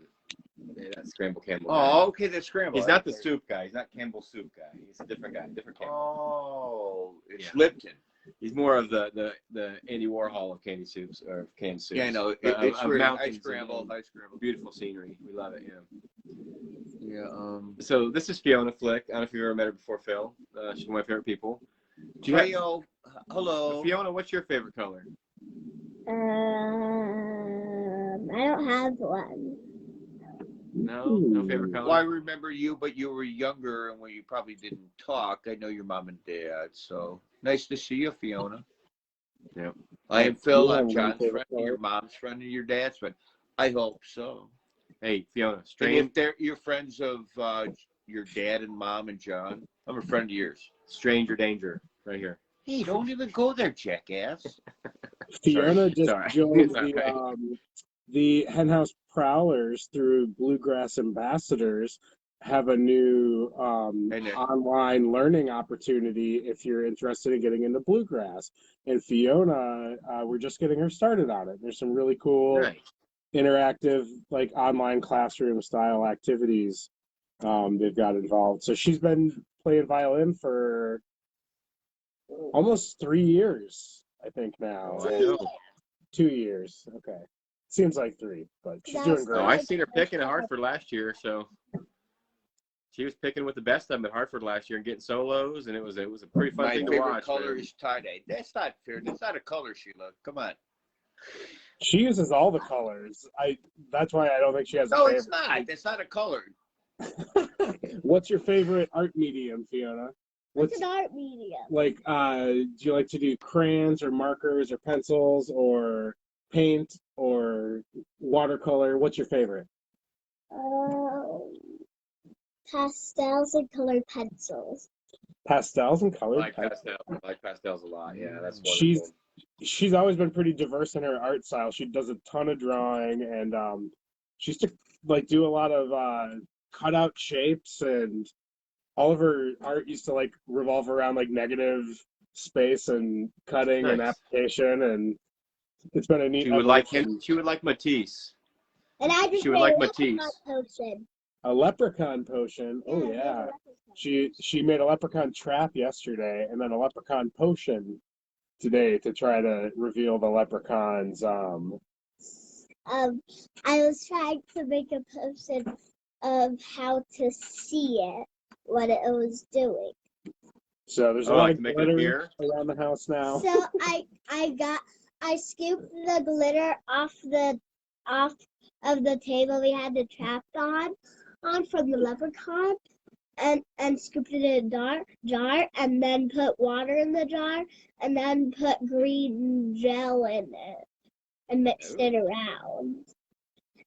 Yeah, that's Scramble Campbell. Oh, okay, that's Scramble. He's not the soup guy. He's not Campbell's soup guy. He's a different guy, different Campbell. Oh, it's Yeah. Lipton. He's more of the Andy Warhol of candy soups or canned soups. Yeah, I know. But It's of really mountains high scramble, and high scramble. beautiful scenery. We love it. Yeah. Yeah. So this is Fiona Flick. I don't know if you've ever met her before, Phil. She's one of my favorite people. Do you have, Hello. Fiona, what's your favorite color? I don't have one. No favorite color. Well, I remember you, but you were younger and when you probably didn't talk. I know your mom and dad, so nice to see you, Fiona. Yeah. I am Phil. You I'm have John's one favorite friend, your color? mom's friend, and your dad's friend. I hope so. Hey, Fiona, And strange, if they're you're friends of your dad and mom and John, I'm a friend of yours. stranger danger, right here. Hey, don't even go there, jackass. Fiona just Sorry. joined Sorry. the Henhouse Prowlers through Bluegrass Ambassadors. Have a new online learning opportunity if you're interested in getting into bluegrass. And Fiona, we're just getting her started on it. There's some really cool Nice. interactive, like online classroom style activities they've got involved. So she's been playing violin for almost 3 years, I think now. Oh, I know. 2 years. Okay. Seems like 3, but she's doing Oh, great. I seen her picking at Hartford last year, so she was picking with the best of them at Hartford last year and getting solos, and it was a pretty fun My thing to favorite watch. color man. is tie-dye. That's not fair. That's not a color, Sheila. Come on. She uses all the colors. That's why I don't think she has a No, favorite. it's not. That's not a color. What's your favorite art medium, Fiona? What's an art medium? Like do you like to do crayons or markers or pencils or paint or watercolor? What's your favorite? Pastels and colored pencils. Pastels and I colored like pencils. pastels. I like pastels a lot. Yeah, that's wonderful. She's always been pretty diverse in her art style. She does a ton of drawing and she used to like do a lot of cutout shapes, and all of her art used to like revolve around like negative space and cutting and Nice. application, and it's been a neat She would like evolution. She would like Matisse. And I just She would made like a Matisse. potion. A leprechaun potion. Oh I made a yeah. leprechaun. She made a leprechaun trap yesterday and then a leprechaun potion today to try to reveal the leprechaun's I was trying to make a potion of how to see it, what it was doing. so there's a Oh, lot like of to make it glitter appear? around the house now. So I scooped the glitter off of the table we had the trap on from the leprechaun, and scooped it in a jar, and then put water in the jar, and then put green gel in it, and mixed it around.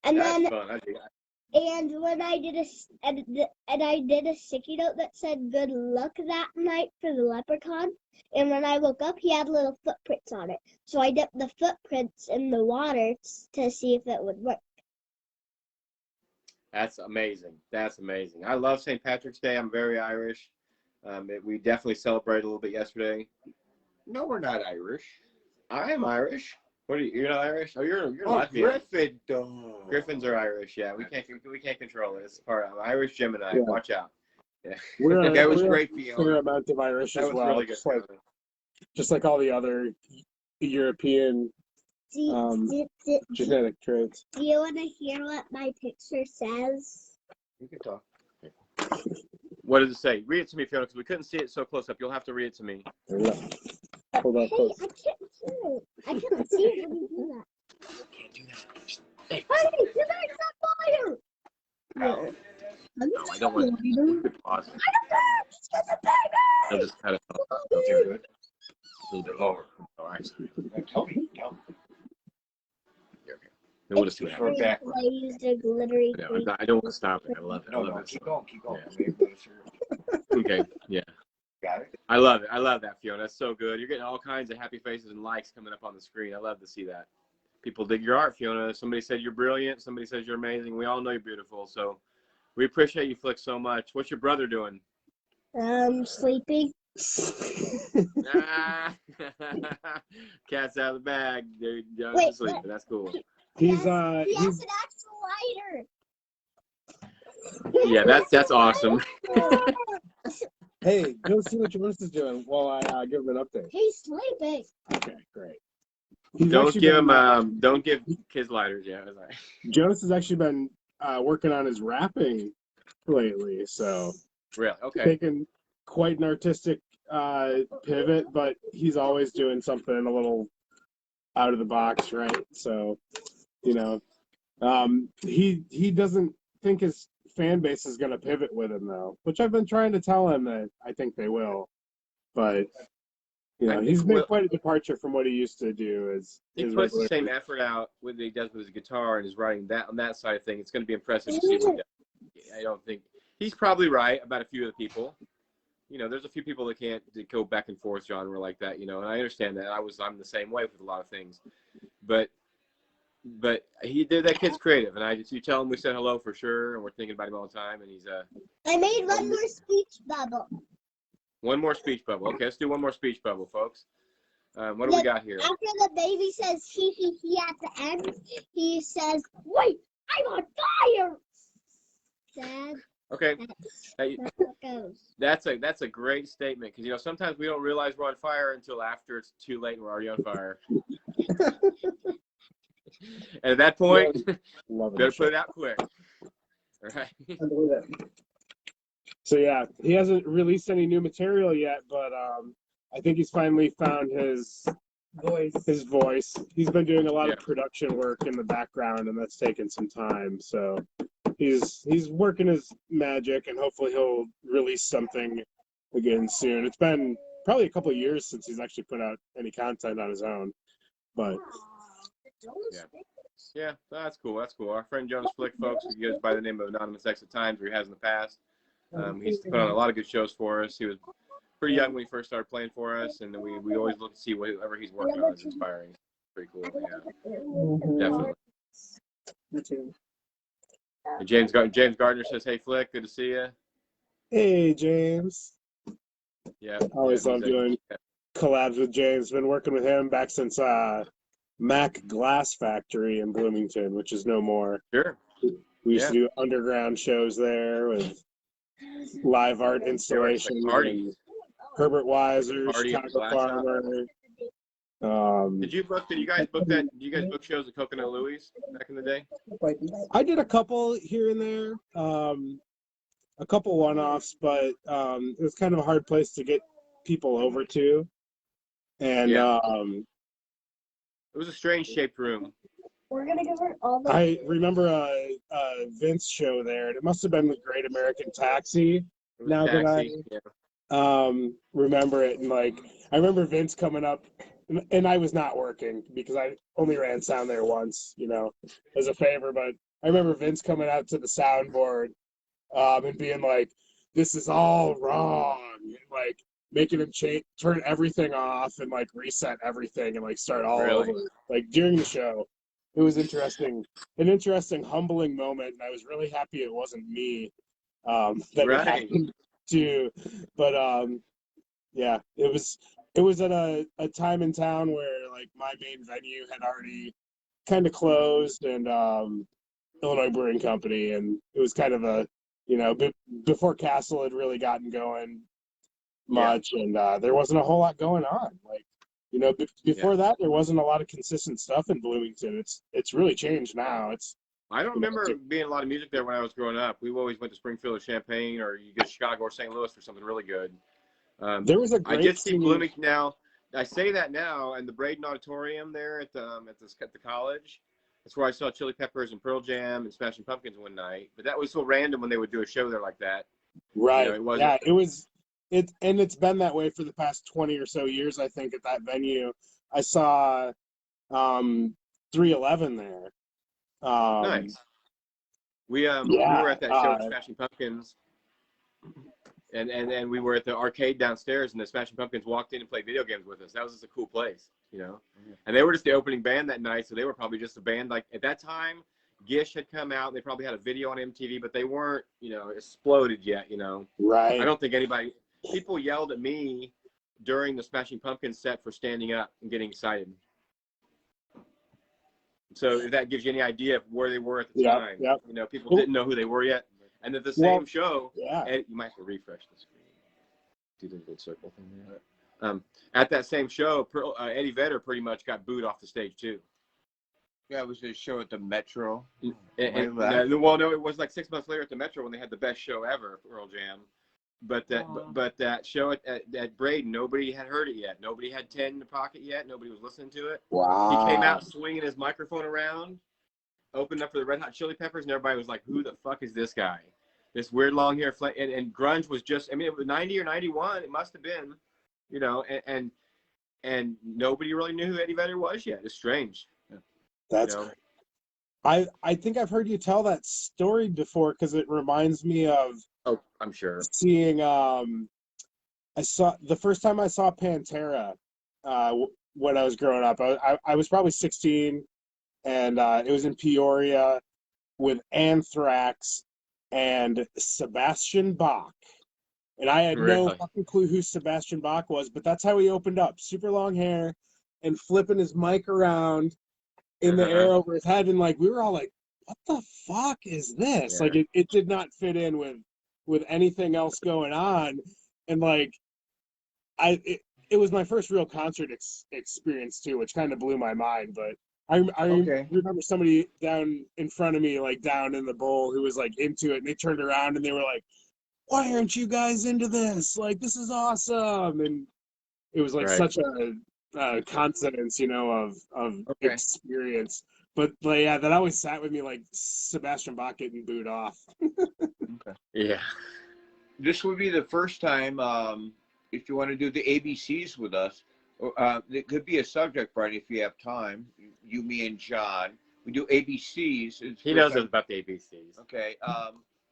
And That's then fun. I do that. and when I did I did a sticky note that said "Good luck" that night for the leprechaun. And when I woke up, he had little footprints on it. So I dipped the footprints in the water to see if it would work. That's amazing. That's amazing. I love St. Patrick's Day. I'm very Irish. We definitely celebrated a little bit yesterday. No, we're not Irish. I am Irish. What are you? You're not Irish? Oh, you're Oh, Latvian. Griffin. Griffins are Irish. Yeah, we can't control it. It's part of Irish Gemini. Yeah. Watch out. Yeah. That was We're great, a Fiona. fair amount of Irish That as was well, really good. just like all the other European Do genetic traits. you want to hear what my picture says? You can talk. What does it say? Read it to me, Fiona, because we couldn't see it so close up. You'll have to read it to me. There we go. Hold on Hey, close. I can't hear it. I can't see it when you do that. Can't do that. Hey, you're on fire! No, I don't want to pause. I'll just cut it off. Don't do it. A little bit lower. All right. Tell me. Okay. Then we'll just do it. Short back. I used a glittery Yeah, thing. I don't want to stop it. I love it. I No, love no, it. keep going, keep going. Yeah. Okay. Yeah. Got it? I love it. I love that, Fiona. That's so good. You're getting all kinds of happy faces and likes coming up on the screen. I love to see that. People dig your art, Fiona. Somebody said you're brilliant. Somebody says you're amazing. We all know you're beautiful. So we appreciate you, Flick, so much. What's your brother doing? Sleeping. Ah. Cat's out of the bag. They're Wait, sleeping. That's cool. He's He has he's an actual lighter. Yeah, that's awesome. Hey, go see what Jonas is doing while I give him an update. He's sleeping. Okay, great. He's Don't actually give been, him don't give kids lighters. Yeah, that's right. Jonas has actually been working on his rapping lately, so Really? Okay. taking quite an artistic pivot, but he's always doing something a little out of the box, right? So, you know, he doesn't think his fan base is going to pivot with him though, which I've been trying to tell him that I think they will, but you know, he's made quite a departure from what he used to do. He puts the same effort out when he does with his guitar and his writing that on that side of things. It's going to be impressive to see what he does. I don't think he's probably right about a few of the people. You know, there's a few people that can't go back and forth genre like that. You know, and I understand that. I'm the same way with a lot of things, but that kid's creative, and you tell him we said hello for sure, and we're thinking about him all the time, and he's I made one more speech bubble. one more speech bubble. Okay, let's do one more speech bubble, folks. What do we got here? After the baby says he at the end, he says, "Wait, I'm on fire." Dad. Okay, hey, That's how it goes. that's a great statement, because you know sometimes we don't realize we're on fire until after it's too late and we're already on fire. And at that point, better put it out quick. All right. So yeah, he hasn't released any new material yet, but I think he's finally found his voice. He's been doing a lot of production work in the background, and that's taken some time. So he's working his magic, and hopefully he'll release something again soon. It's been probably a couple of years since he's actually put out any content on his own, but yeah, that's cool. That's cool. Our friend Jonas Flick, folks, who goes by the name of Anonymous X at times, or he has in the past. He's put on a lot of good shows for us. He was pretty young when he first started playing for us, and we always look to see whatever he's working on is inspiring. Pretty cool. Yeah, definitely. me too. And James Gardner says, "Hey Flick, good to see you." Hey James. Yeah. Always love doing collabs with James. Been working with him back since Mac Glass Factory in Bloomington, which is no more. Sure. We used to do underground shows there with live art installations. Herbert Weiser, Chicago Farmer. Did you guys book that? Did you guys book shows at Coconut Louie's back in the day? I did a couple here and there, a couple one-offs, but it was kind of a hard place to get people over to. And it was a strange shaped room. We're gonna give her all the. I remember a Vince show there, and it must have been the Great American Taxi. Now that I remember it, and like I remember Vince coming up, and I was not working because I only ran sound there once, you know, as a favor. But I remember Vince coming out to the soundboard, and being like, "This is all wrong," and like making him turn everything off and like reset everything and like start all over, like during the show. It was an interesting, humbling moment, and I was really happy it wasn't me that it happened to. But yeah, it was at a time in town where like my main venue had already kind of closed, and Illinois Brewing Company, and it was kind of a, you know, before Castle had really gotten going much, and there wasn't a whole lot going on. Like, you know, before that, there wasn't a lot of consistent stuff in Bloomington. It's really changed now. I don't remember being a lot of music there when I was growing up. We always went to Springfield or Champaign, or you go to Chicago or St. Louis for something really good. There was a great I did see Bloomington now. I say that now, and the Braden Auditorium there at the college. That's where I saw Chili Peppers and Pearl Jam and Smashing Pumpkins one night. But that was so random when they would do a show there like that. Right. You know, it was. And it's been that way for the past 20 or so years, I think, at that venue. I saw 311 there. Nice. We were at that show at Smashing Pumpkins, and we were at the arcade downstairs, and the Smashing Pumpkins walked in and played video games with us. That was just a cool place, you know. And they were just the opening band that night, so they were probably just a band. Like at that time, Gish had come out. They probably had a video on MTV, but they weren't, you know, exploded yet, you know. Right. I don't think people yelled at me during the Smashing Pumpkins set for standing up and getting excited. So if that gives you any idea of where they were at the time, you know, people didn't know who they were yet. And at the same Well, show, yeah. you might have to refresh the screen. Do the little circle thing there. At that same show, Eddie Vedder pretty much got booed off the stage too. Yeah, it was a show at the Metro. Well, no, it was like 6 months later at the Metro when they had the best show ever, Pearl Jam. But that show at Braden, nobody had heard it yet. Nobody had 10 in the pocket yet. Nobody was listening to it. Wow. He came out swinging his microphone around, opened up for the Red Hot Chili Peppers, and everybody was like, "Who the fuck is this guy? This weird long hair." And grunge was just, I mean, it was 90 or 91. It must have been, you know, and nobody really knew who Eddie Vedder was yet. It's strange. That's great. I think I've heard you tell that story before because it reminds me of I'm sure seeing I saw the first time I saw Pantera when I was growing up. I was probably 16, and it was in Peoria with Anthrax and Sebastian Bach. And I had no fucking clue who Sebastian Bach was, but that's how he opened up. Super long hair and flipping his mic around in the air over his head. And like, we were all like, what the fuck is this? Yeah. Like, it did not fit in with anything else going on. And like, it was my first real concert experience too, which kind of blew my mind. But I remember somebody down in front of me, like down in the bowl, who was like into it, and they turned around and they were like, "Why aren't you guys into this? Like, this is awesome!" And it was like such a consonance, you know, of experience. But yeah, that always sat with me, like Sebastian Bach getting booed off. Yeah. This would be the first time, if you want to do the ABCs with us. It could be a subject, Brian, if you have time. You, me, and John. We do ABCs. He knows about the ABCs. Okay.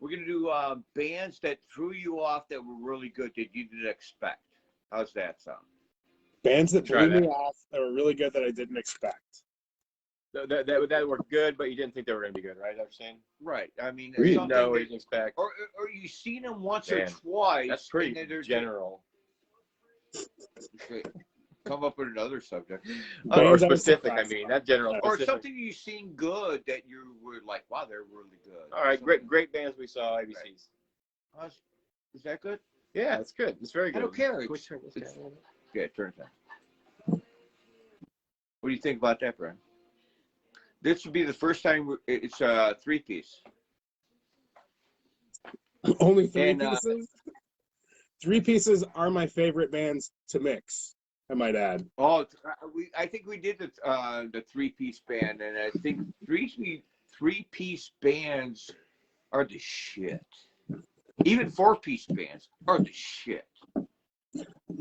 We're going to do bands that threw you off that were really good that you didn't expect. How's that sound? Bands that blew me off that were really good that I didn't expect. That were good, but you didn't think they were going to be good, right? I'm saying. Right. I mean, you know what you expect, or you've seen them once or twice. That's pretty general. Okay. Come up with another subject. Or specific. I mean, that general. Or something you've seen good that you were like, wow, they're really good. All right, great bands we saw, ABCs. Right. Is that good? Yeah, it's good. It's very good. I don't care. Yeah, turn it down. What do you think about that, Brian? This would be the first time it's a 3-piece. Only 3 pieces? 3 pieces are my favorite bands to mix, I might add. Oh, I think we did the 3-piece band, and I think 3-piece bands are the shit. Even 4-piece bands are the shit.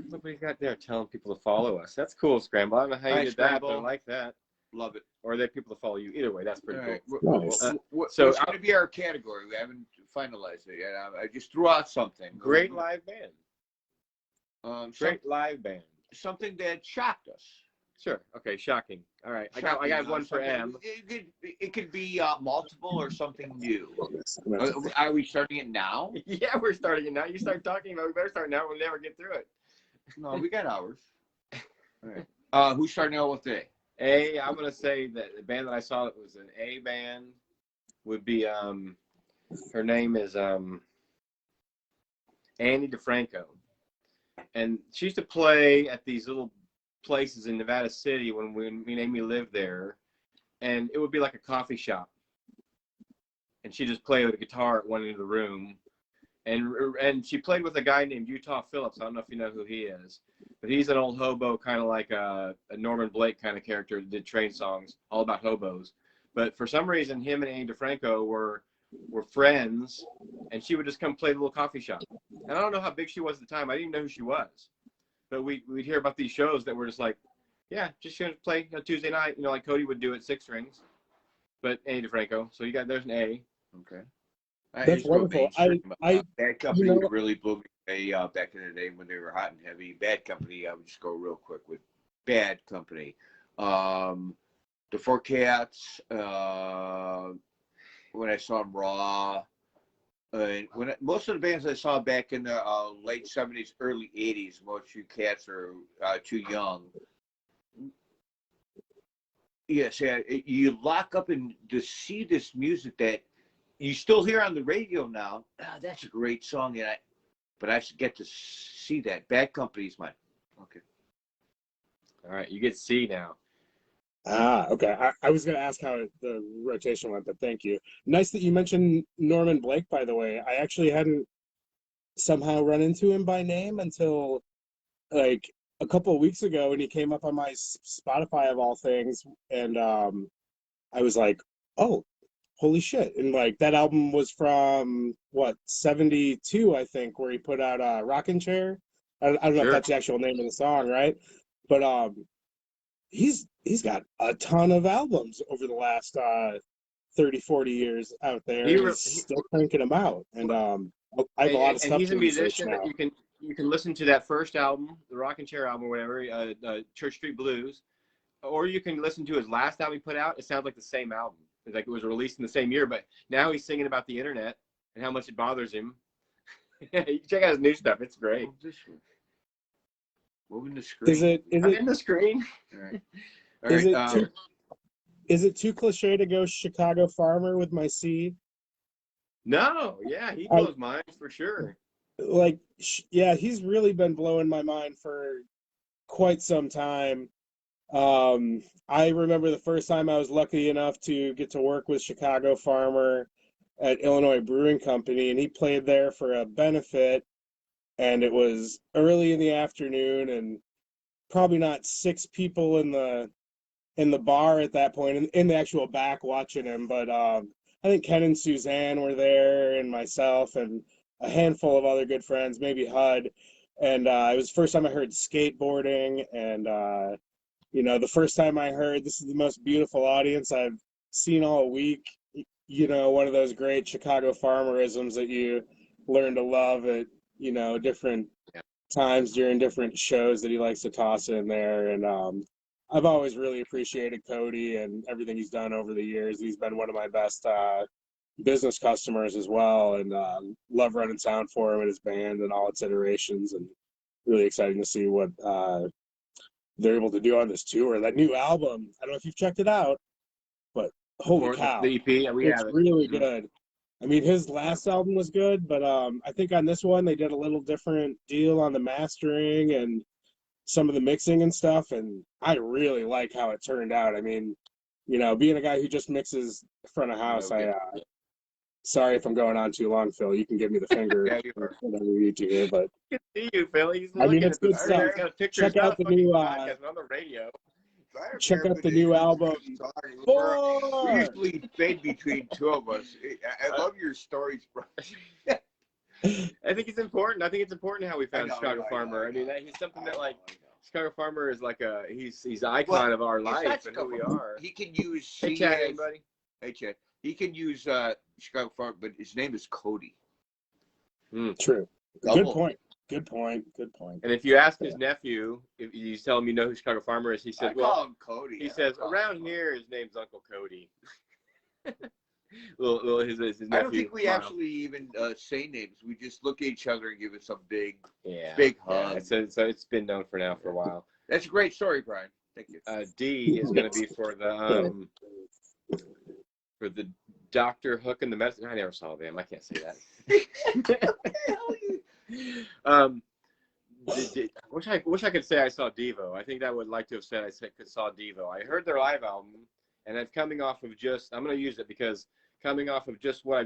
Somebody got there telling people to follow us. That's cool, Scramble. I don't know how you did that, but I like that. Love it. Or they people to follow you. Either way, that's pretty cool. Nice. So it's going to be our category. We haven't finalized it yet. I just threw out something. Great live band. Great live band. Something that shocked us. Sure. Okay. Shocking. All right. I got one for M. It could be multiple or something new. Are we starting it now? Yeah, we're starting it now. You start talking about it. We better start now. We'll never get through it. No, we got hours. All right. Who's starting out with A? I'm gonna say that the band that I saw that was an A band would be her name is Annie DeFranco, and she used to play at these little places in Nevada City when me and Amy lived there, and it would be like a coffee shop, and she just played with a guitar at one end of the room, and she played with a guy named Utah Phillips. I don't know if you know who he is, but he's an old hobo, kind of like a Norman Blake kind of character that did train songs all about hobos. But for some reason, him and Annie DeFranco were friends, and she would just come play the little coffee shop. And I don't know how big she was at the time. I didn't even know who she was. But we'd hear about these shows that were just like, yeah, just gonna play Tuesday night, like Cody would do at 6 Strings. But Annie DeFranco. So there's an A. Okay. That's wonderful. Bad Company really blew me away back in the day when they were hot and heavy. Bad Company, I would just go real quick with Bad Company. The Four Cats, when I saw them Raw. Most of the bands I saw back in the late 70s, early 80s, most of you cats are too young. Yes, you lock up and to see this music that you still hear on the radio now, that's a great song, but I should get to see that. Bad Company's mine. Okay. All right, you get C now. Okay. I was going to ask how the rotation went, but thank you. Nice that you mentioned Norman Blake, by the way. I actually hadn't somehow run into him by name until like a couple of weeks ago when he came up on my Spotify of all things. And I was like, oh, holy shit. And like that album was from what, 72, I think, where he put out Rockin' Chair. I don't know if that's the actual name of the song, right? But he's got a ton of albums over the last 30, 40 years out there. He's still cranking them out. And I have a lot of stuff he's to a research musician now. that you can listen to that first album, the Rockin' Chair album or whatever, Church Street Blues, or you can listen to his last album he put out. It sounds like the same album. It's like it was released in the same year, but now he's singing about the internet and how much it bothers him. You can check out his new stuff. It's great. Moving the screen. I'm in the screen. All right. All right. Is it too cliche to go Chicago Farmer with my C? No, yeah, he blows minds for sure. Like, yeah, he's really been blowing my mind for quite some time. I remember the first time I was lucky enough to get to work with Chicago Farmer at Illinois Brewing Company, and he played there for a benefit, and it was early in the afternoon, and probably not 6 people in the bar at that point, in the actual back watching him, but I think Ken and Suzanne were there, and myself, and a handful of other good friends, maybe HUD, and it was the first time I heard skateboarding, and the first time I heard "This is the most beautiful audience I've seen all week," one of those great Chicago farmerisms that you learn to love at, different times during different shows that he likes to toss in there. And I've always really appreciated Cody and everything he's done over the years. He's been one of my best business customers as well, and love running sound for him and his band and all its iterations, and really exciting to see what they're able to do on this tour. That new album, I don't know if you've checked it out, but holy cow, the EP, it's really good. I mean, his last album was good, but I think on this one they did a little different deal on the mastering and some of the mixing and stuff, and I really like how it turned out. I mean, being a guy who just mixes front of house, sorry if I'm going on too long, Phil. You can give me the finger whenever you need to here, but I can see you, Phil. He's I mean, it's good stuff. Check out the new on the radio. Check out the new album. We usually fade between two of us. I love your stories, bro. I think it's important. I think it's important how we found Chicago Farmer. I mean, he's something that Chicago Farmer is like he's an icon of our life and who we are. He can use Hey, Chad, everybody. Hey, Chad. He can use Chicago Farmer, but his name is Cody. True. Good point. Good point. And if you ask his nephew, if you tell him you know who Chicago Farmer is, he says, call him Cody. He says, around here, his name's Uncle Cody. His nephew. I don't think we actually even say names. We just look at each other and give us a big hug. Yeah. So it's been known for a while. That's a great story, Brian. Thank you. D is going to be for the Dr. Hook and the Medicine. I never saw them. I can't say that. Wish I could say I saw Devo. I think I would like to have said saw Devo. I heard their live album, and it's coming off of I'm going to use it because coming off of just what I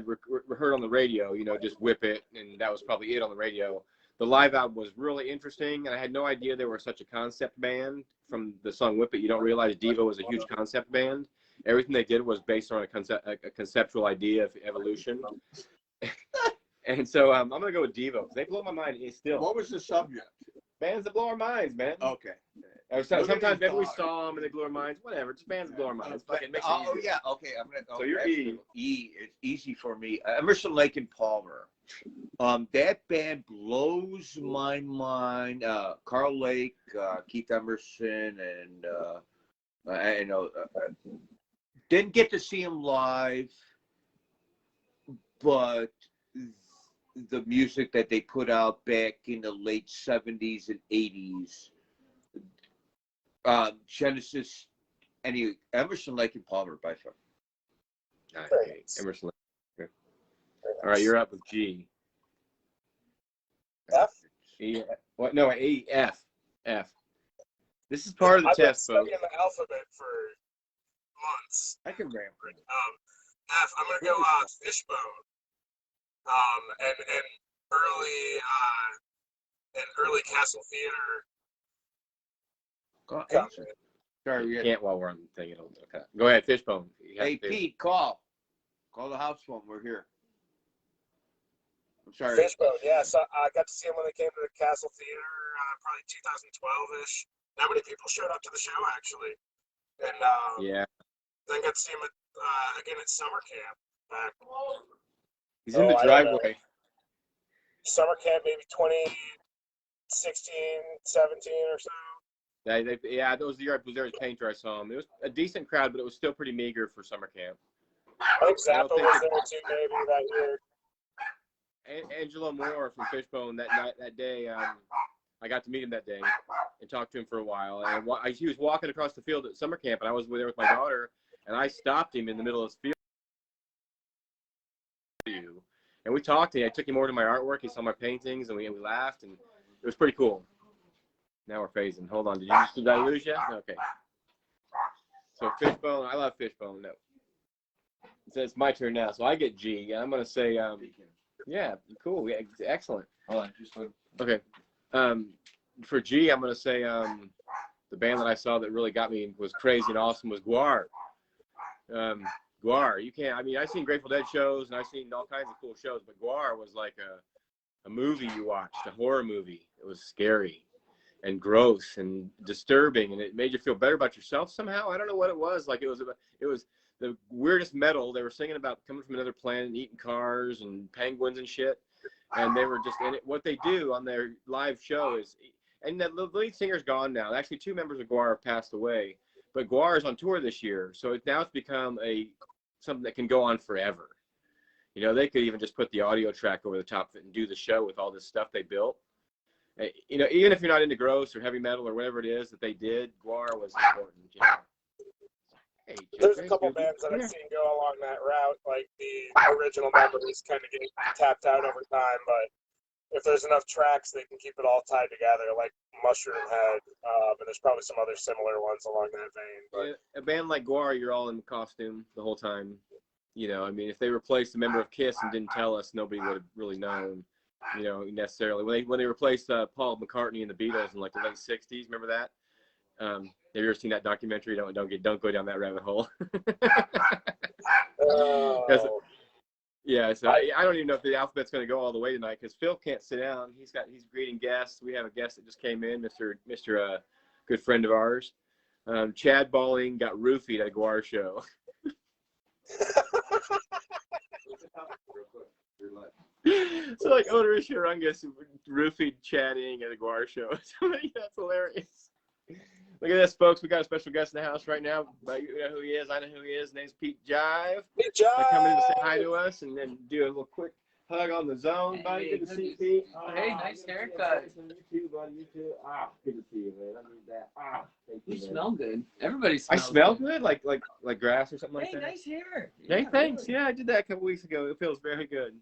heard on the radio, just Whip It, and that was probably it on the radio. The live album was really interesting, and I had no idea they were such a concept band. From the song Whip It, you don't realize Devo was a huge concept band. Everything they did was based on a conceptual idea of evolution. And so I'm going to go with Devo. They blow my mind still. What was the subject? Bands that blow our minds, man. Okay. Sometimes maybe we saw them and they blew our minds. Whatever. Just bands that blow our minds. It makes it easier. Yeah. Okay. So you're E. E. It's easy for me. Emerson, Lake and Palmer. That band blows my mind. Carl Lake, Keith Emerson, and I know didn't get to see him live, but the music that they put out back in the late 70s and 80s, Genesis, anyway, Emerson, Lake and Palmer by far. Emerson. All right, you're up with G. F? E, what? No, A, F. F. This is part of the I've been test, folks. studying the alphabet for months. I can ramp. F. I'm gonna go Fishbone. And early Castle Theater. Sorry, You can't while we're on the thing. Okay. Go ahead, Fishbone. Hey, Pete, call. Call the house phone. We're here. I'm sorry. Fishbone, yeah. So I got to see him when they came to the Castle Theater, probably 2012-ish. Not many people showed up to the show, actually. And Yeah. then got to see him again at summer camp. He's in the driveway. Summer camp, maybe 2016, 17 or so. Yeah, those year I was there as painter. I saw him. It was a decent crowd, but it was still pretty meager for summer camp. I think Zappa was there too, maybe that year. Angelo Moore from Fishbone that day. I got to meet him that day and talk to him for a while. And he was walking across the field at summer camp, and I was there with my daughter, and I stopped him in the middle of the field. And we talked, and I took him over to my artwork. He saw my paintings, and we laughed, and it was pretty cool. Now we're phasing. Hold on. Did I lose you? Okay. So Fishbone, I love Fishbone. No. So it's my turn now. So I get G. I'm going to say, yeah, cool. Yeah, excellent. Hold on, just wait. Okay. For G, I'm going to say the band that I saw that really got me was crazy and awesome was Guar. Guar, you can't, I mean, I've seen Grateful Dead shows and I've seen all kinds of cool shows, but Guar was like a movie you watched, a horror movie. It was scary and gross and disturbing, and it made you feel better about yourself somehow. I don't know what it was. Like it was the weirdest metal. They were singing about coming from another planet and eating cars and penguins and shit. And they were just in it. What they do on their live show is, and the lead singer's gone now. Actually, 2 members of Guar have passed away, but Guar is on tour this year. So now it's become something that can go on forever. You know, they could even just put the audio track over the top of it and do the show with all this stuff they built. You know, even if you're not into gross or heavy metal or whatever it is that they did, Guar was important. You know? Hey, there's a couple bands that I've seen go along that route, like the original members kind of getting tapped out over time, but if there's enough tracks, they can keep it all tied together, like Mushroom Head, and there's probably some other similar ones along that vein. But a band like Guar, you're all in costume the whole time. You know, I mean, if they replaced a member of Kiss and didn't tell us, nobody would have really known, you know, necessarily. When they replaced Paul McCartney and the Beatles in like the late 60s, remember that? Have you ever seen that documentary? Don't go down that rabbit hole. Yeah, so I don't even know if the alphabet's going to go all the way tonight because Phil can't sit down. He's greeting guests. We have a guest that just came in, Mr. Good friend of ours. Chad Balling got roofied at a Guar show. So like Oda Ishirungus roofied chatting at a Guar show. That's hilarious. Look at this, folks. We got a special guest in the house right now. You know who he is. I know who he is. His name's Pete Jive. Pete Jive! Come in to say hi to us and then do a little quick hug on the zone, buddy. Good to see you, Pete. Hey, nice haircut. You too, buddy. You too. Good to see you, man. I need that. Thank you, You man. smell good. Everybody smells I smell good, like grass or something like Hey, that. nice hair. Hey, Yeah, thanks. really. Yeah, I did that a couple weeks ago. It feels very good.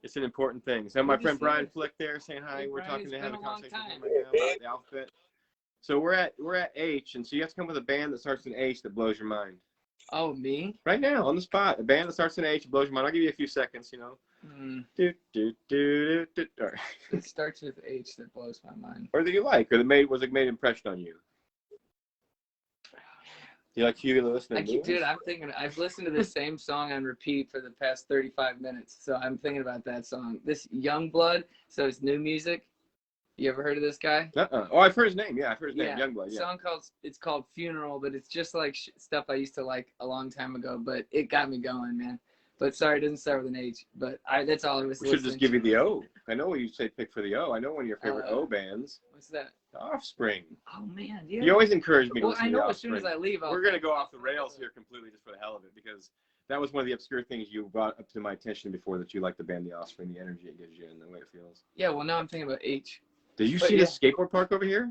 It's an important thing. So my Good to friend see Brian you. Flick there saying hi. Hey, We're Brian, talking it's to have a been a long conversation time. right now about the alphabet. So we're at H, and so you have to come with a band that starts in H that blows your mind. Oh, me? Right now, on the spot, a band that starts in H that blows your mind. I'll give you a few seconds, you know. Do, do, do, do, do. All right. It starts with H that blows my mind. Or that you like, or was it made an impression on you? Do you like Huey Lewis? Dude, I'm thinking, I've listened to the same song on repeat for the past 35 minutes, so I'm thinking about that song. This Youngblood, so it's new music. You ever heard of this guy? Oh, I've heard his name. Yeah, I've heard his name. Youngblood. Yeah. Song called Funeral, but it's just like stuff I used to like a long time ago. But it got me going, man. But sorry, it doesn't start with an H. But that's all I was. We should just give you the O. I know what you say. Pick for the O. I know one of your favorite O bands. What's that? The Offspring. Oh man, yeah. You always encourage me to listen I to know the as soon Offspring. as I leave, We're gonna go off the rails here completely just for the hell of it because that was one of the obscure things you brought up to my attention before, that you like the band The Offspring, the energy it gives you and the way it feels. Yeah, well now I'm thinking about H. Did you see the skateboard park over here?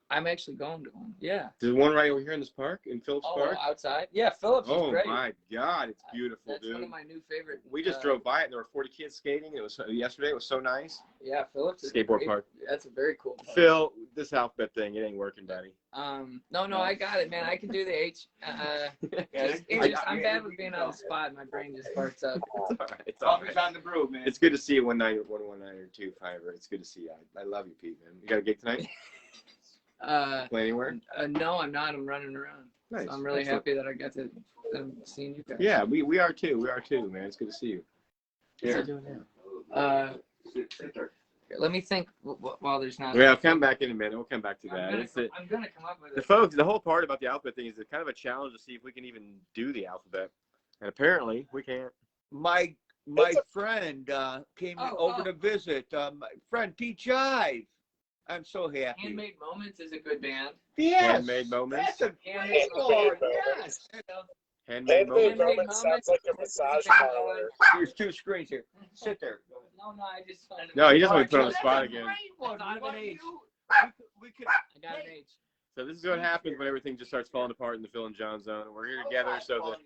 I'm actually going to one. Yeah. There's one right over here in this park, in Phillips Park. Outside? Yeah, Phillips is great. Oh my God, it's beautiful, That's dude. one of my new favorite. We just drove by it, and there were 40 kids skating. It was yesterday. It was so nice. Yeah, Phillips is Skateboard park. That's a very cool park. Phil, this alphabet thing, it ain't working, buddy. No, I got it, man. I can do the H. I'm bad with being on the spot. My brain just farts up. It's all right. It's always on the brew, man. It's good to see you one night or two, Fiverr. It's good to see you. I love you, Pete, man. You got a gig tonight? Play anywhere? No, I'm not. I'm running around. Nice. So I'm really happy that I got to seeing you guys. Yeah, we are too. We are too, man. It's good to see you. Yeah. Let me think while there's not. Yeah, I'll come back in a minute. We'll come back to that. I'm gonna come up with it. Folks, the whole part about the alphabet thing is it's kind of a challenge to see if we can even do the alphabet, and apparently we can't. My friend came over to visit. My friend Pete Jive. I'm so happy. Handmade Moments is a good band. Yes. Handmade Moments. That's a great one. Yes. Handmade Moments sounds like a massage parlor. There's two screens here. Sit there. No, I just. No, he doesn't want to put on the spot again. I got an age. I got an age. So this is what happens when everything just starts falling apart in the Phil and John Zone. We're here together, so that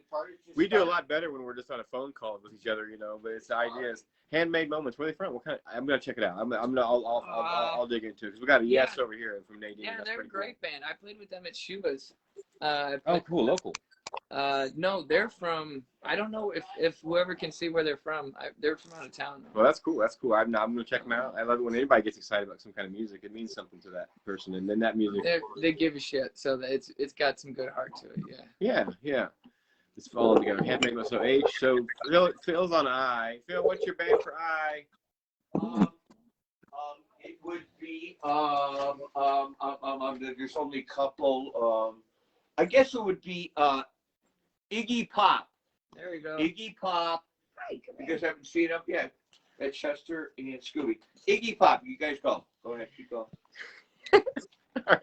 we do a lot better when we're just on a phone call with each other, you know. But it's the ideas. Handmade Moments. Where are they from? What kind? I'm gonna check it out. I'll dig into it because we got a yes over here from Nadine. Yeah, That's they're a great cool. band. I played with them at Shuba's. Cool, local. No, they're from. I don't know if whoever can see where they're from. They're from out of town. Well, that's cool. That's cool. I'm gonna check them out. I love it when anybody gets excited about some kind of music. It means something to that person, and then that music. They give a shit, so that it's got some good heart to it. Yeah. Yeah. It's falling together. Handmade Moments. So H. So Phil's on I. Phil, what's your band for I? It would be there's only a couple. I guess it would be Iggy Pop. There you go. Iggy Pop. Because I haven't seen them yet. At Chester and Scooby. Iggy Pop. You guys go. Go ahead. Keep going. All right,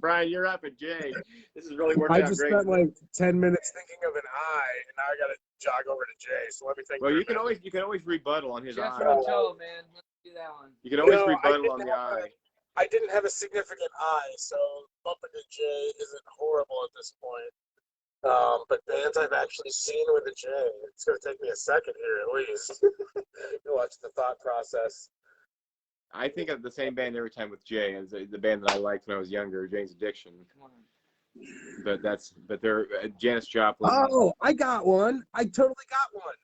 Brian, you're up at J. This is really working out great. I just spent like 10 minutes thinking of an I, and now I got to jog over to J. So let me think. Well, you can always rebuttal on his Jeff I. Rotel, man. Let's do that one. You can always rebuttal on the I. I didn't have a significant I, so bumping to J isn't horrible at this point. But bands I've actually seen with a J, it's going to take me a second here at least. You watch the thought process. I think of the same band every time with Jay as the band that I liked when I was younger, Jane's Addiction. Come on. But they're Janis Joplin. Oh, I got one. I totally got one.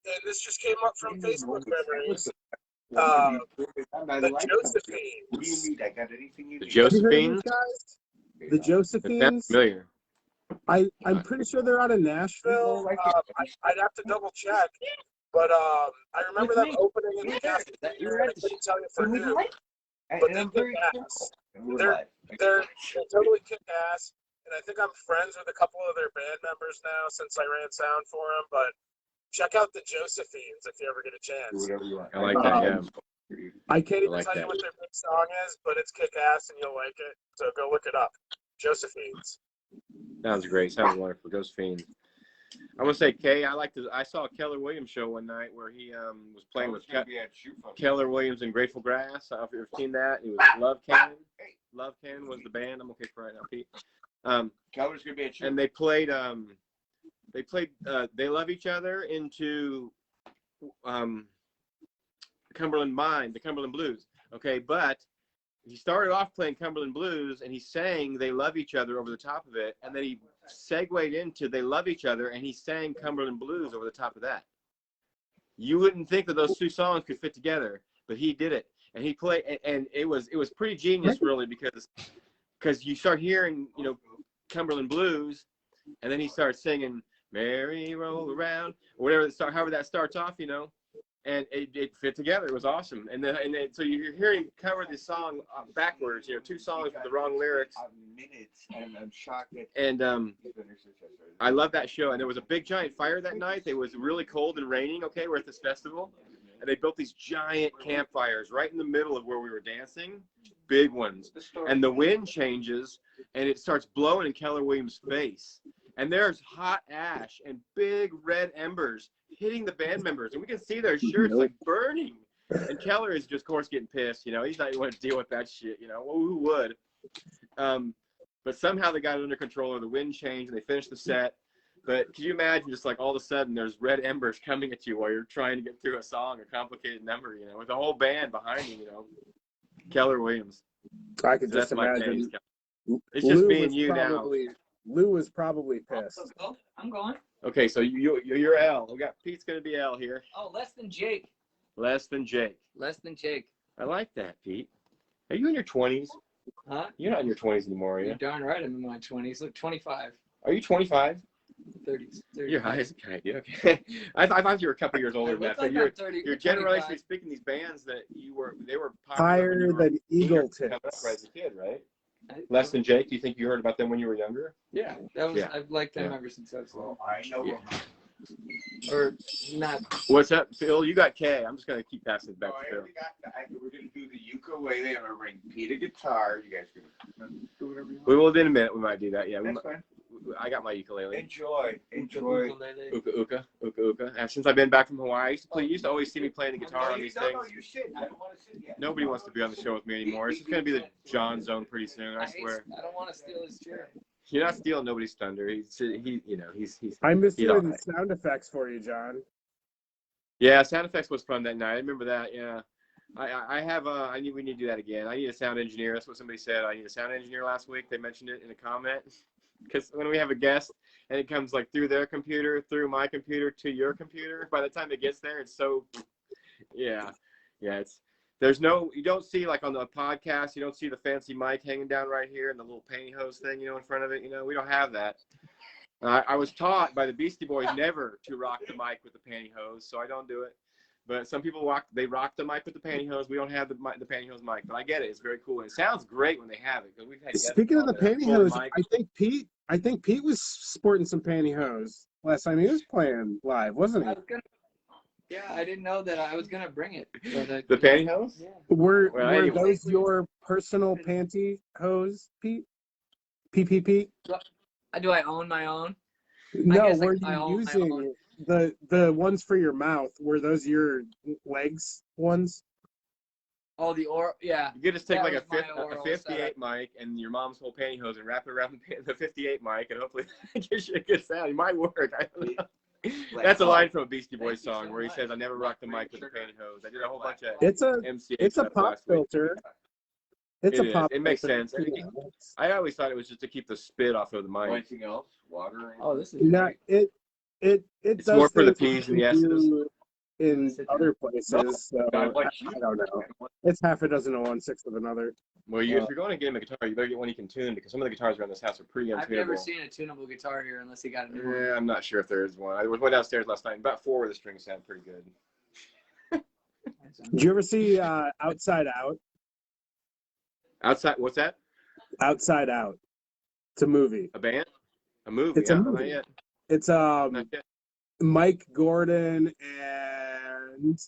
And this just came up from Facebook memories. The Josephines. What do you need? I got anything you need? The Josephines? The Josephines? Familiar. I'm pretty sure they're out of Nashville. I'd have to double check. But I remember them opening in the cafeteria. I couldn't tell you for who. But they kick ass. They're totally kick ass. And I think I'm friends with a couple of their band members now since I ran sound for them. But check out the Josephines if you ever get a chance. I like that, yeah. I can't even tell you what their big song is, but it's kick ass and you'll like it. So go look it up. Josephines. Sounds great. Sounds wonderful. Josephine. I want to say, Kay, I saw a Keller Williams show one night where he was playing with Keller Williams and Grateful Grass. I don't know if you've ever seen that. It was Love Cannon. Love Cannon was the band. I'm okay for right now, Pete. Keller's gonna be at and they played They Love Each Other into Cumberland Mine, the Cumberland Blues. Okay, but he started off playing Cumberland Blues and he sang They Love Each Other over the top of it, and then he segued into They Love Each Other and he sang Cumberland Blues over the top of that. You wouldn't think that those two songs could fit together, but he did it. And he played, and it was pretty genius, really, because you start hearing, Cumberland Blues, and then he starts singing Merry Roll Around, or however that starts off, and it fit together. It was awesome. And then so you're hearing cover this song backwards, two songs with the wrong lyrics. And I'm shocked that. And I love that show. And there was a big giant fire that night. It was really cold and raining. Okay, we're at this festival, and they built these giant campfires right in the middle of where we were dancing, big ones. And the wind changes, and it starts blowing in Keller Williams' face. And there's hot ash and big red embers hitting the band members, and we can see their shirts like burning. And Keller is just, of course, getting pissed. He's not going to deal with that shit. Well, who would? But somehow they got it under control, or the wind changed, and they finished the set. But could you imagine just like all of a sudden there's red embers coming at you while you're trying to get through a song, a complicated number, you know, with the whole band behind you, you know. Keller Williams. I could So just imagine. It's just me and you now. Lou was probably pissed. I'm going. Okay, so you're L. We got Pete's gonna be L here. Oh, less than Jake. Less than Jake. Less than Jake. I like that, Pete. Are you in your 20s? Huh? You're not in your 20s anymore, are you? You're darn right I'm in my 20s. Look, 25. Are you 25? 30s. You're high as a kite, yeah, okay. I thought you were a couple years older than that. Like But 30, you're generationally speaking, these bands that they were popular Higher than Eagle coming up Tips. as a kid, right? Less than Jake. Do you think you heard about them when you were younger? Yeah, I've liked them ever since I was little. I know. Yeah. Or not. What's up, Phil? You got K. I'm just gonna keep passing it back to Phil. We're gonna do the ukulele. I'm gonna bring Pete a guitar. You guys can do whatever you want. We will in a minute. We might do that. Yeah, That's fine. I got my ukulele. Enjoy. Uka. Since I've been back from Hawaii, you used to always see me playing the guitar on these things. No, you shouldn't. I don't want to sit yet. Nobody wants to be on the show with me anymore. It's just gonna be the John Zone pretty soon. I swear. I don't want to steal his chair. You're not stealing nobody's thunder. He's. I missed he's doing all right. sound effects for you, John. Yeah, sound effects was fun that night. I remember that. Yeah, we need to do that again. I need a sound engineer. That's what somebody said. I need a sound engineer last week. They mentioned it in a comment. Because when we have a guest and it comes like through their computer, through my computer to your computer, by the time it gets there, it's so, yeah. You don't see like on the podcast, you don't see the fancy mic hanging down right here and the little pantyhose thing, in front of it. We don't have that. I was taught by the Beastie Boys never to rock the mic with the pantyhose, so I don't do it. But some people rock the mic with the pantyhose. We don't have the pantyhose mic, but I get it. It's very cool. And it sounds great when they have it. Because we've had Speaking of the pantyhose, I think Pete was sporting some pantyhose last time he was playing live, wasn't he? Yeah, I didn't know that I was gonna bring it. But, the pantyhose? Yeah. Were anyway. those your personal pantyhose, Pete? Pete? Do I own my own? No, guess were I you own my using own. the ones for your mouth? Were those your legs ones? Oh, yeah. You could just take That like was my a oral 58 mic and your mom's whole pantyhose and wrap it around the 58 mic, and hopefully it gives you a good sound. It might work. I don't know. That's a line from a Beastie Boys song where he says, "I never rocked the mic with the pantyhose." I did a whole bunch of It's a stuff pop last week. filter. It's a pop. It makes filter. sense. I always thought it was just to keep the spit off of the mic. Anything else? Water? Oh, this is Not it. It It's does more for the things P's and the you S's. do in other places. So I don't know. It's half a dozen of one, sixth of another. Well, if you're going to get him a guitar, you better get one you can tune, because some of the guitars around this house are pretty untunable. I've never seen a tunable guitar here unless he got a new one. Yeah, I'm not sure if there is one. I went downstairs last night. About 4 of the strings sound pretty good. Did you ever see Outside Out? Outside, what's that? Outside Out. It's a movie. A band? A movie? It's a Yeah, movie. not yet. It's Not yet. Mike Gordon and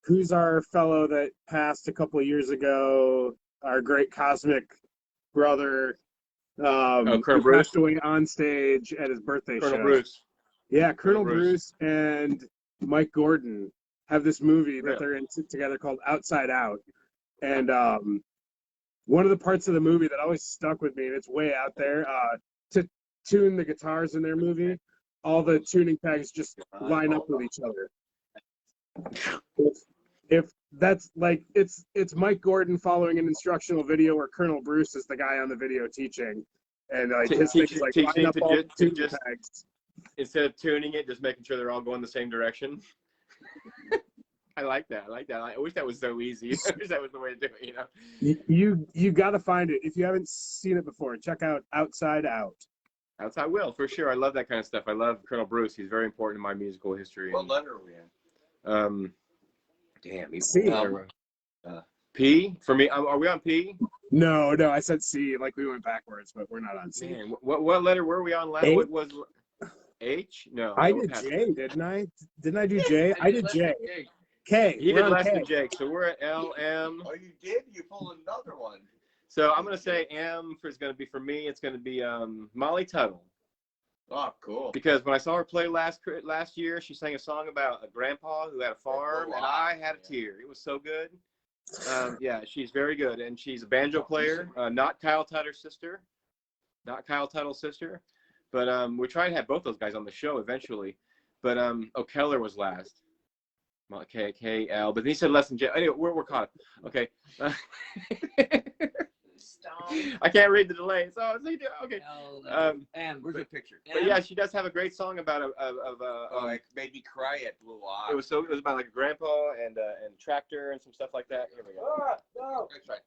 who's our fellow that passed a couple of years ago? Our great cosmic brother. Colonel who Bruce? passed away on stage at his birthday show. Colonel Bruce. Yeah, Colonel Bruce. Bruce and Mike Gordon have this movie that Really? they're in together called Outside Out. And one of the parts of the movie that always stuck with me, and it's way out there, to tune the guitars in their movie, all the tuning pegs just line up with each other. If that's like, it's Mike Gordon following an instructional video where Colonel Bruce is the guy on the video teaching. And his thing is like line up all the tuning pegs. Instead of tuning it, just making sure they're all going the same direction. I like that. I wish that was so easy. I wish that was the way to do it, You got to find it. If you haven't seen it before, check out Outside Out. I will, for sure. I love that kind of stuff. I love Colonel Bruce. He's very important in my musical history. What letter are we in? Damn. C. P? For me, are we on P? No, I said C, like we went backwards, but we're not on C. Man, what letter were we on last? H? What was H? No. I we're did past J, didn't I? Didn't I do J? I did J. K. He We're did on less K. than Jake, so we're at L, M. Oh, you did? You pulled another one. So I'm going to say M is going to be, for me, it's going to be Molly Tuttle. Oh, cool. Because when I saw her play last year, she sang a song about a grandpa who had a farm, and I had a tear. It was so good. Yeah, she's very good, and she's a banjo player. Not Kyle Tuttle's sister, but we're trying to have both those guys on the show eventually. But O'Keller was last. KL, but he said less than J. Anyway, we're caught up. Okay. Stop. I can't read the delay. So okay. And Where's the picture? But yeah, she does have a great song about It made me cry at Blue Eye. it was about like a grandpa and tractor and some stuff like that. Here we go. No. That's right.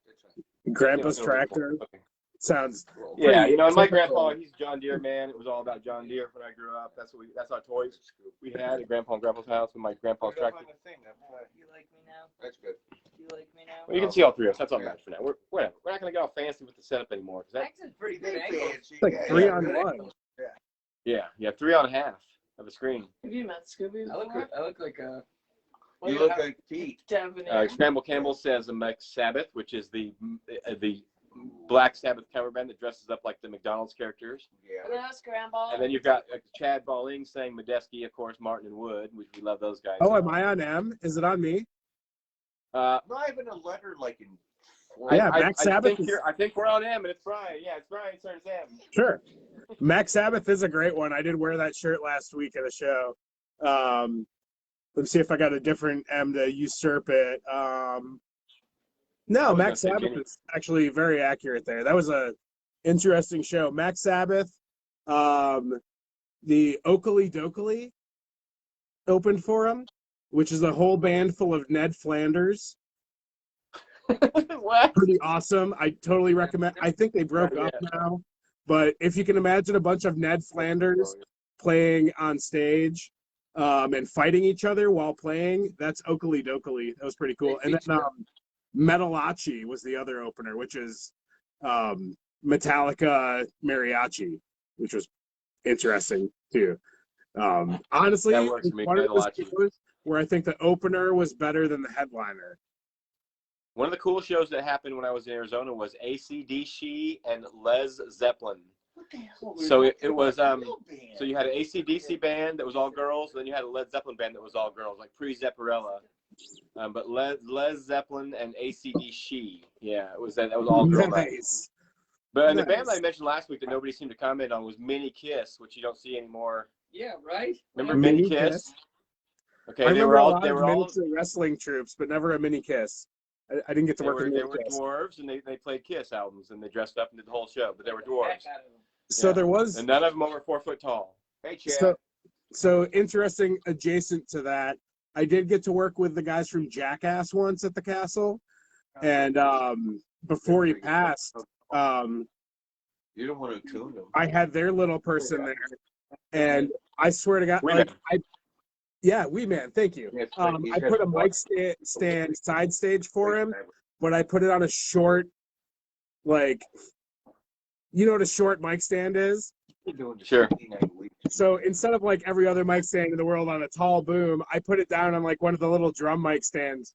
Grandpa's Yeah, tractor okay. sounds. Yeah, pretty and my typical. grandpa, he's a John Deere man. It was all about John Deere when I grew up. That's our toys we had at Grandpa and Grandpa's house with my grandpa's tractor. You like me now? That's good. You like me now? Well, you can see all three of us. That's all that matters for now. We're not gonna get all fancy with the setup anymore. Cause That's a pretty good angle. It's like 3-on-1. yeah, 3 on half of the screen. Have you met Scooby? I look like a. You look like Pete. Scramble Campbell says a Mac Sabbath, which is the Black Sabbath cover band that dresses up like the McDonald's characters. Yeah. Hello, Scramble. And then you've got Chad Balling saying Medeski, of course, Martin and Wood, which we love those guys. Oh, am I on M? Is it on me? Not even a letter like in. Yeah, Mac Sabbath. I think we're on M, and it's Brian. Yeah, it's Brian. Turns M. Sure. Mac Sabbath is a great one. I did wear that shirt last week at a show. Let's see if I got a different M to usurp it. No, Mac Sabbath is actually very accurate there. That was a interesting show. Mac Sabbath, the Oakley Dokley opened for him, which is a whole band full of Ned Flanders. What? Pretty awesome. I totally recommend. I think they broke up now, but if you can imagine a bunch of Ned Flanders playing on stage and fighting each other while playing, that's Oakley Dokley. That was pretty cool. And then Metalachi was the other opener, which is Metallica Mariachi, which was interesting too. Honestly, That works for me, one of those Metalachi. shows where I think the opener was better than the headliner. One of the cool shows that happened when I was in Arizona was AC/DC and Les Zeppelin. What the hell? So it was so you had an AC/DC band that was all girls, and then you had a Led Zeppelin band that was all girls, like pre-Zepparella. But Les Zeppelin and AC/DC, yeah, that was all girl night. Nice. But the band that I mentioned last week that nobody seemed to comment on was Mini Kiss, which you don't see anymore. Yeah, right? Remember Mini Mini Kiss? Kiss? Okay, I they remember were a all lot of miniature wrestling troops, but never a Mini Kiss. I didn't get to work with they Mini were Kiss. dwarves, and they played Kiss albums, and they dressed up and did the whole show, but they were dwarves. So Yeah. there was And none of them over 4 foot tall. Hey, Chad. so interesting. Adjacent to that, I did get to work with the guys from Jackass once at the castle, and before he passed, You don't want to tune them. I had their little person there, and I swear to God, Wee like Man. Wee Man, thank you. Yes, I put a mic stand side stage for him, but I put it on a short, like, you know what a short mic stand is? Sure. So instead of like every other mic stand in the world on a tall boom, I put it down on like one of the little drum mic stands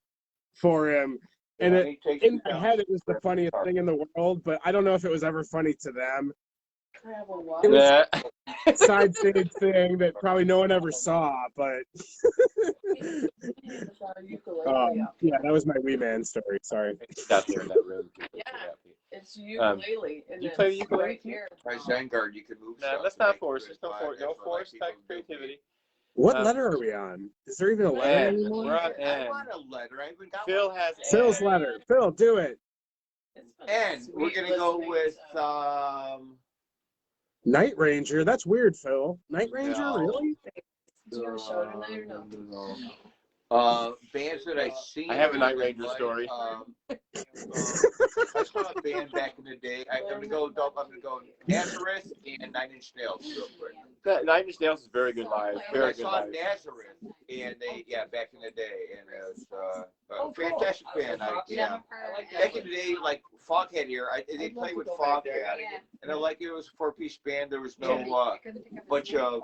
for him. And in my head, it was the funniest thing in the world, but I don't know if it was ever funny to them. It was a side stage thing that probably no one ever saw, but yeah, that was my Wee Man story. Sorry. Out there in that room. Yeah. It's ukulele. You play the ukulele right here. My Vanguard, you can move. No, stuff let's to not make force. it There's no fly. force. No That's what force people type do. creativity. What letter are we on? Is there even a letter N. anymore? We're on I N. want a letter. I haven't got Phil one. has Phil's N. letter. Phil, do it. And we're gonna go with Night Ranger. That's weird, Phil. Night Ranger, No. really? Do you have a show tonight or no? Bands that I seen. I have a Night Ranger story. I saw a band back in the day. I'm gonna go Nazareth and 9 Inch Nails real quick. Nine Inch Nails is very good live. I Very good saw live. Nazareth, and they back in the day, and it was Oh, cool. fantastic band. Back in the day, like Foghat here, they played with Foghat, and I like it was a 4-piece band. There was no bunch of.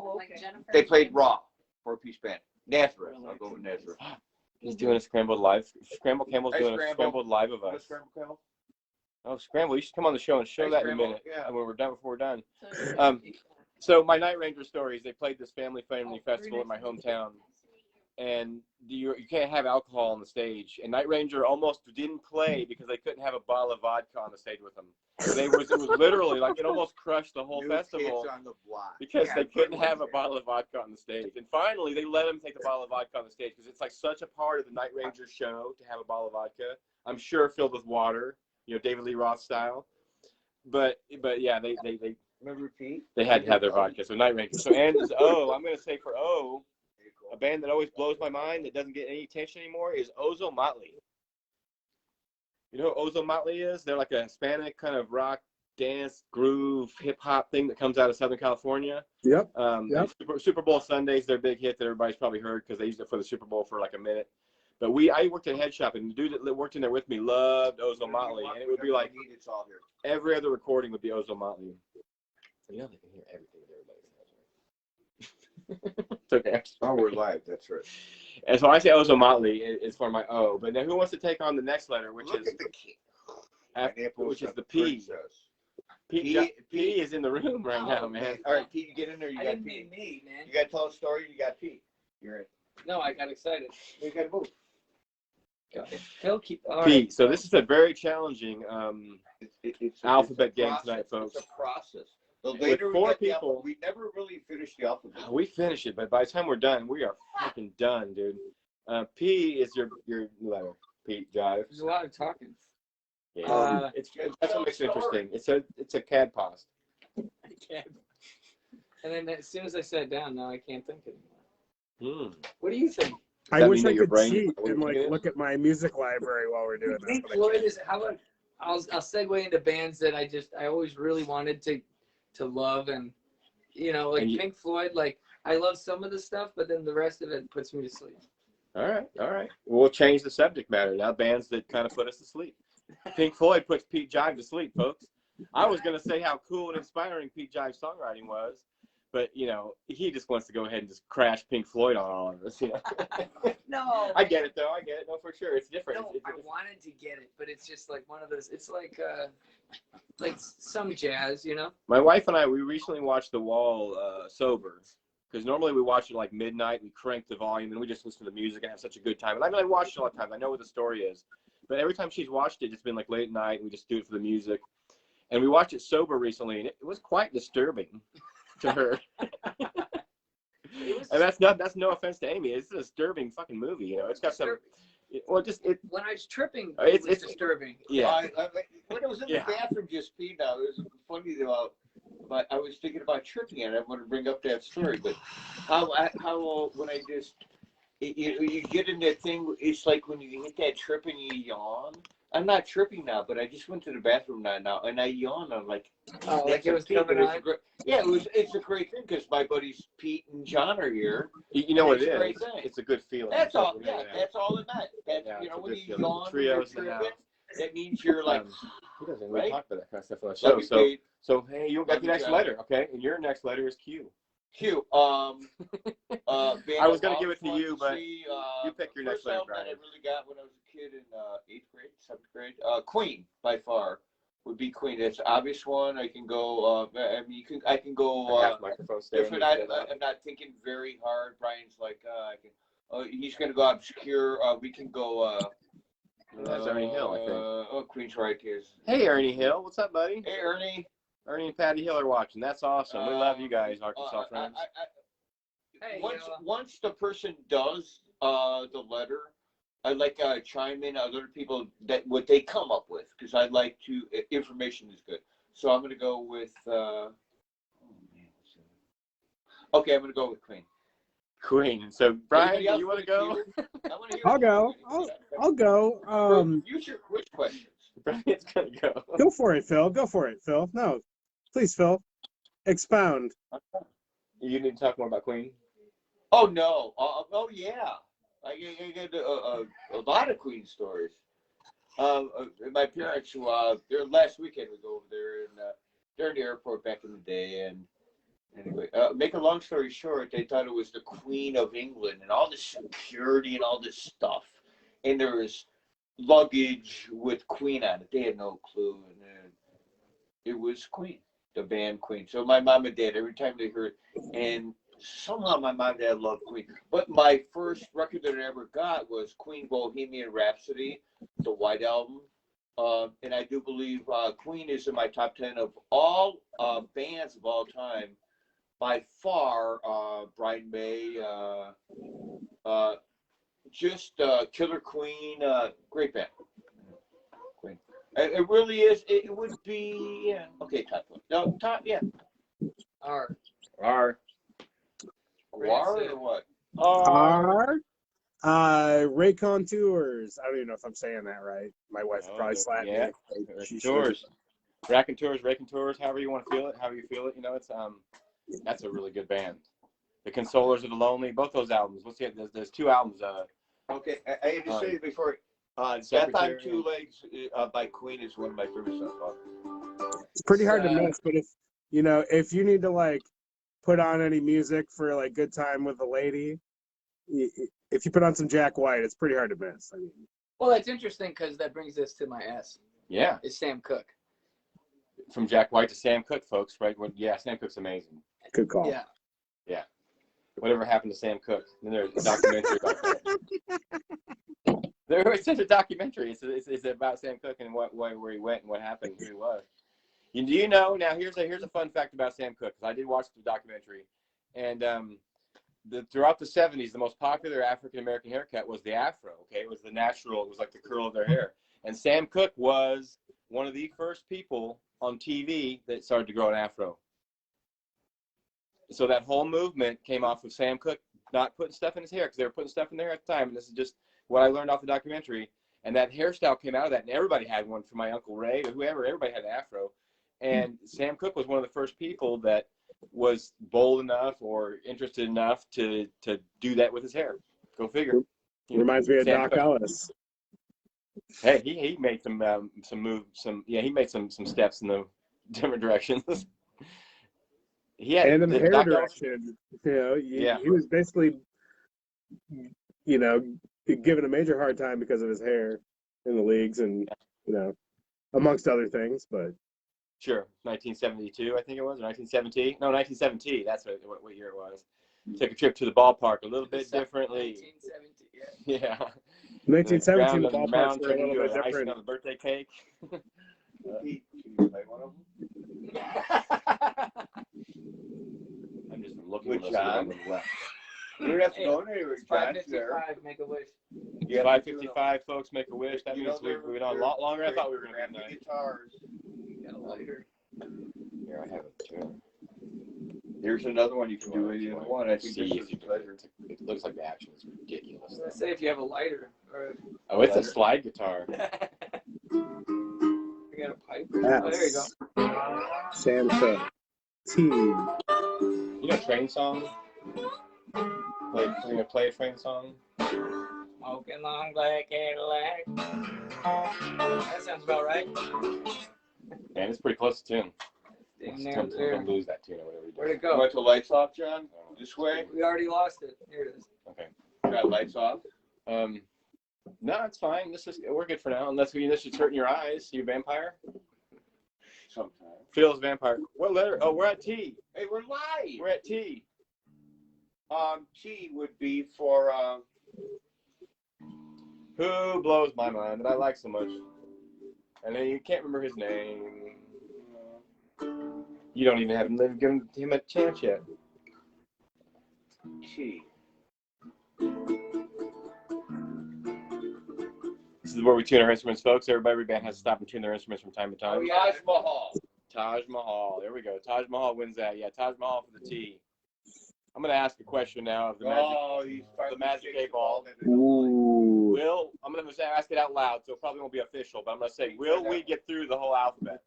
They played raw 4-piece band. Nazareth. I'll go with Nazareth. He's doing a scrambled live. Scramble Campbell's Hey, doing a Scramble. scrambled live of Wanna us. scramble, Camel? Oh, Scramble, you should come on the show and show Hey, that in a Scramble, minute. yeah. When we're done, before we're done. So my Night Ranger stories, they played this family festival at my hometown. and you can't have alcohol on the stage. And Night Ranger almost didn't play because they couldn't have a bottle of vodka on the stage with them. So it was literally like it almost crushed the whole festival on the block. because they couldn't have a bottle of vodka on the stage. And finally, they let them take the bottle of vodka on the stage because it's like such a part of the Night Ranger show to have a bottle of vodka. I'm sure filled with water, David Lee Roth style. But yeah, they Remember Pete? They had to have their vodka. So Night Ranger. So and O, I'm going to say for O, a band that always blows my mind that doesn't get any attention anymore is Ozo Motley. You know who Ozo Motley is? They're like a Hispanic kind of rock, dance, groove, hip hop thing that comes out of Southern California. Yep. Super Bowl Sunday's their big hit that everybody's probably heard because they used it for the Super Bowl for like a minute. But I worked at Head Shop, and the dude that worked in there with me loved Ozo Motley, and it would be like every other recording would be Ozo Motley. They can hear everything that everybody says. It's okay. Oh, we're live. That's right. And so I say Ozo Motley is for my O. But now who wants to take on the next letter, which is the P? P is in the room right now, man. All right, Pete, you get in there. You I got didn't Pete. mean me, man. You got to tell a story. You got Pete. You're in. No, I got excited. You got to move. Got it. Phil, keep. All P. right. So this is a very challenging It's alphabet game process. tonight, folks. It's a process. The later four we get people- we never really finish the alphabet. We finish it, but by the time we're done, we are fucking done, dude. P is your letter. Pete, Jive. There's a lot of talking. Yeah. That's what makes it interesting. It's a CAD past. I can't. And then as soon as I sat down, now I can't think anymore. What do you think? I that wish mean I that your could brain- cheat what and it is? look at my music library while we're doing this. Pink but I Floyd can't. is. How about I'll segue into bands that I always really wanted to love, and like Pink Floyd. Like I love some of the stuff, but then the rest of it puts me to sleep. All right. We'll change the subject matter now. Bands that kind of put us to sleep. Pink Floyd puts Pete Jive to sleep, folks. I was going to say how cool and inspiring Pete Jive's songwriting was, but he just wants to go ahead and just crash Pink Floyd on all of us. No, I get it though. I get it. No, for sure, it's different. No, It's I wanted to get it, but it's just like one of those. It's like some jazz, My wife and I, we recently watched The Wall sober, because normally we watch it like midnight. We crank the volume and we just listen to the music and have such a good time. And I watched it a lot of times. I know what the story is, but every time she's watched it, it's been like late at night. And we just do it for the music. And we watched it sober recently, and it was quite disturbing to her. And that's no offense to Amy. It's a disturbing fucking movie. It's got some. When I was tripping, it's disturbing. Yeah. When I was in the bathroom just peeing out, it was funny but I was thinking about tripping, and I want to bring up that story. But how when I just you get in that thing, it's like when you hit that trip and you yawn. I'm not tripping now, but I just went to the bathroom now, and I yawned. I'm like, like it was coming on. It's a great thing because my buddies Pete and John are here. You know what it It's is? It's a good feeling. That's all. Yeah, that's all it meant. When you yawn, trios now. That means you're like. He doesn't really talk about that kind of stuff on the show. So hey, you got the next letter, okay? And your next letter is Q. Q. I was gonna give it to you, but you pick your next letter, Brian. I really got when I was a kid in 8th grade, 7th grade. Queen by far would be Queen. It's an obvious one. I can go. I can go. Different. I'm not thinking very hard. Brian's like, I can. He's gonna go obscure. We can go. That's Ernie Hill, I think. Queen's right here. Hey, Ernie Hill. What's up, buddy? Hey, Ernie. Ernie and Patty Hill are watching. That's awesome. We love you guys, Arkansas friends. Once the person does the letter, I like chime in other people that what they come up with because I like to information is good. So I'm gonna go with. Okay, I'm gonna go with Queen. Queen. So Brian, you want to go? I'll go. I'll go. Future quiz questions. Brian's gonna go. Go for it, Phil. Go for it, Phil. No, please, Phil. Expound. You need to talk more about Queen. Oh no! Oh yeah! I get a lot of Queen stories. My parents, their last weekend we go over there, and they're in the airport back in the day. And anyway, make a long story short, they thought it was the Queen of England and all this security and all this stuff, and there was luggage with Queen on it. They had no clue, and then it was Queen, the band Queen. So my mom and dad, every time they heard, and somehow my mom and dad loved Queen. But my first record that I ever got was Queen Bohemian Rhapsody, the White Album. And I do believe Queen is in my top 10 of all bands of all time. By far, Brian May, just Killer Queen, great band. Queen. It really is. It would be, yeah. Okay, top one. No, top, yeah. R. R. or what? Ray Contours. I don't even know if I'm saying that right. My wife probably slapped me. She Tours. Raconteurs, Raconteurs, however you want to feel it, however you feel it. You know, it's that's a really good band. The Consolers of the Lonely, both those albums. Let's see, there's 2 albums. Okay, I had to say before. Death on Two Legs by Queen is one of my favorite songs. It's pretty hard to miss, but if you need to like put on any music for like good time with the lady, if you put on some Jack White, it's pretty hard to miss. I mean, well, that's interesting because that brings us to my S. Yeah, it's Sam Cooke. From Jack White to Sam Cooke, folks. Right? Yeah, Sam Cooke's amazing. Good call. Yeah. Yeah. Whatever happened to Sam Cooke? And there's a documentary about that. It's such a documentary. It's about Sam Cooke and where he went and what happened, who he was. Do you know? Now here's a fun fact about Sam Cooke. I did watch the documentary, and throughout the 70s, the most popular African American haircut was the afro. Okay, it was the natural. It was like the curl of their hair. And Sam Cooke was one of the first people on TV that started to grow an afro. So that whole movement came off of Sam Cooke not putting stuff in his hair, because they were putting stuff in their hair at the time. And this is just what I learned off the documentary. And that hairstyle came out of that, and everybody had one. From my Uncle Ray to whoever, everybody had an afro. And Sam Cooke was one of the first people that was bold enough or interested enough to do that with his hair. Go figure. Reminds me of Sam Doc Cooke. Ellis. Hey, he made some he made some steps in the different directions. And in the hair direction, he was basically, given a major hard time because of his hair in the leagues, and amongst other things. But sure, 1972, I think it was, or 1970. No, 1970. That's what year it was. Took a trip to the ballpark a little bit differently. 1970. Yeah. 1917, the ballparks were a little bit different. Icing on the birthday cake. I'm just looking at John. left. You don't have to go anywhere. It's 5:55. Make a wish. Yeah, 5:55, folks. Make a wish. That means we've been on a lot longer. I thought we were going to be tonight. Guitars. Got a lighter. Here, I have it too. Here's another one you can do either one. I think See this is a pleasure. It looks like the action is ridiculous. Let's say if you have a lighter. Oh, it's a slide guitar. You got a pipe? Yes. Oh, there you go. Sam Cooke. T. You know Train Song? We're going to play a Train Song? Smoking long black Cadillac. That sounds about right. Man, it's pretty close to tune. Don't lose that tune or whatever you do. Where'd it You go? want the lights off, John? This way? We already lost it. Here it is. Okay. Got lights off? No, it's fine. We're good for now, unless it's hurting your eyes. You vampire? Sometimes. Phil's vampire. What letter? Oh, we're at T. Hey, we're live. We're at T. T would be for Who blows my mind that I like so much? And then you can't remember his name. You don't even have given him a chance yet. T. This is where we tune our instruments, folks. Every band has to stop and tune their instruments from time to time. Oh, yeah. Taj Mahal. Taj Mahal. There we go. Taj Mahal wins that. Yeah, Taj Mahal for the T. I'm going to ask a question now of the Magic 8 Ball. Ooh. I'm going to ask it out loud, so it probably won't be official, but I'm going to say, will we get through the whole alphabet?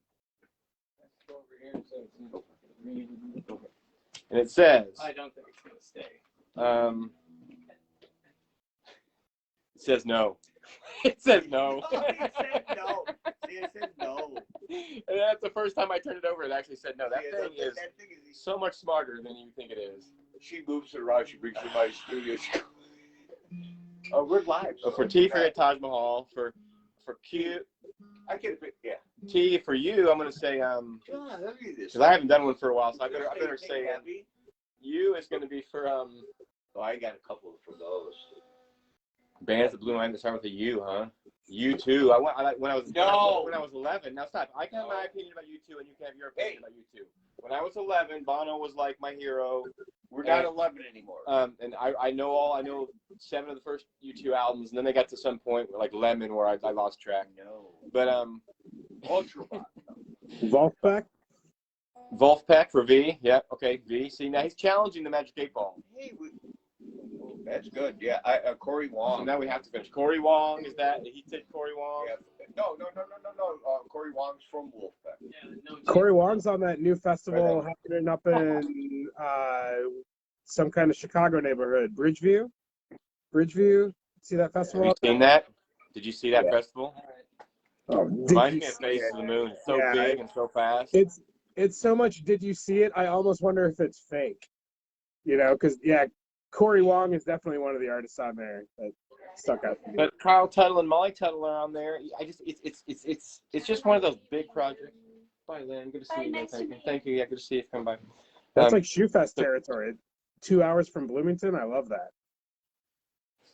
And it says, I don't think it's going to stay. it says no. It says no. It said no. It said no. And that's the first time I turned it over. It actually said no. That thing is so much smarter than you think it is. She moves it around. She brings it to my studio. Oh, we're live. So for T for Taj Mahal, for Q, I get it. Yeah. T for you, I'm gonna say God, look at this. because I haven't done one for a while, so I better say you U2 is going to be for Oh, I got a couple from those. bands that blew my mind that start with a U, huh? U2. When I was 11. Now stop. I can have my opinion about U2, and you can have your opinion about U2. When I was 11, Bono was like my hero. We're not 11 anymore. And I know 7 of the first U2 albums, and then they got to some point like Lemon where I lost track. No. But Ultrabot. Wolfpack? for V. Yeah. Okay. V. See, now he's challenging the Magic 8 Ball. Hey, that's good. Yeah. Corey Wong. So now we have to finish. Corey Wong, is that? He said Corey Wong? Yeah. No. Corey Wong's from Wolfpack. Yeah, Corey Wong's on that new festival happening up in some kind of Chicago neighborhood. Bridgeview? See that festival? Have you seen that? Did you see that festival? Oh, Reminds me of Face of the Moon. It's so big and so fast. It's so much. Did you see it? I almost wonder if it's fake. You know, because Corey Wong is definitely one of the artists on there that stuck out. But Kyle Tuttle and Molly Tuttle are on there. It's just one of those big projects. Bye, Lynn. Good to see you. Nice Thank you. Yeah, good to see you. Come by. That's like Shoe Fest territory. 2 hours from Bloomington. I love that.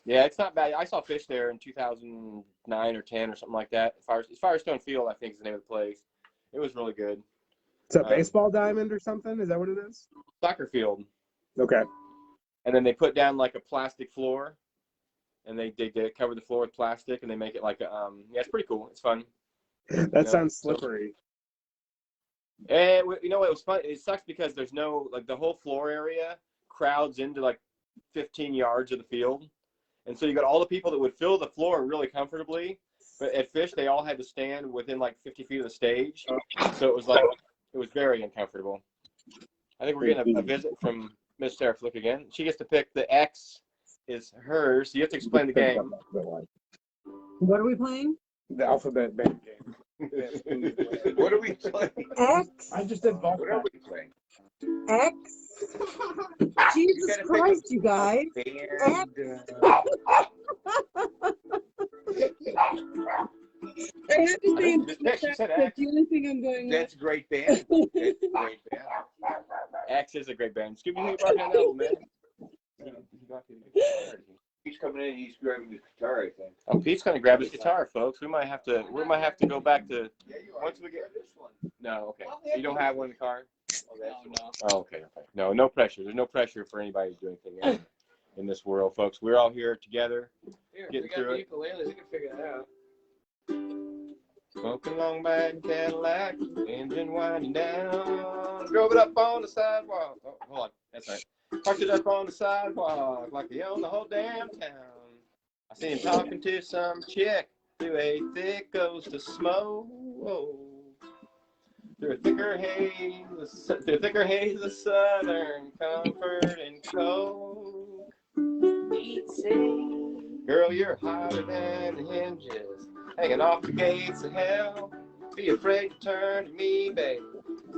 Yeah, it's not bad. I saw Fish there in 2009 or 10 or something like that. Firestone Field, I think, is the name of the place. It was really good. It's a baseball diamond or something? Is that what it is? Soccer field. Okay. And then they put down like a plastic floor, and they cover the floor with plastic, and they make it like a it's pretty cool. It's fun. That sounds slippery. And you know what? It was fun. It sucks because there's no the whole floor area crowds into like 15 yards of the field, and so you got all the people that would fill the floor really comfortably, but at Fish they all had to stand within like 50 feet of the stage, so it was very uncomfortable. I think we're getting a visit from Miss Sarah Flick again. She gets to pick the X is hers. So you have to explain the game. What are we playing? The alphabet band game. What are we playing? X. I just did What are we playing? X. Jesus Christ, you guys. X. I have to say, She said that's X. the only thing I'm going with. That's a great band. X is a great band. Scooby Doo brought that album, man. He's coming in. He's grabbing his guitar, I think. Oh, Pete's gonna grab his guitar, folks. We might have to go back to once we get this one. No, okay. You don't have one in the car? No. Oh, okay. No pressure. There's no pressure for anybody to do anything in this world, folks. We're all here together. Here, Getting we got through the it. ukulele. We can figure that out. Smoking long back Cadillac, engine winding down. Drove it up on the sidewalk. Oh, hold on. That's right. Parked it up on the sidewalk like they own the whole damn town. I seen him talking to some chick through a thick ghost of smoke. Through a thicker haze of southern comfort and coke. Girl, you're hotter than the hinges hanging off the gates of hell. Be afraid to turn to me, babe.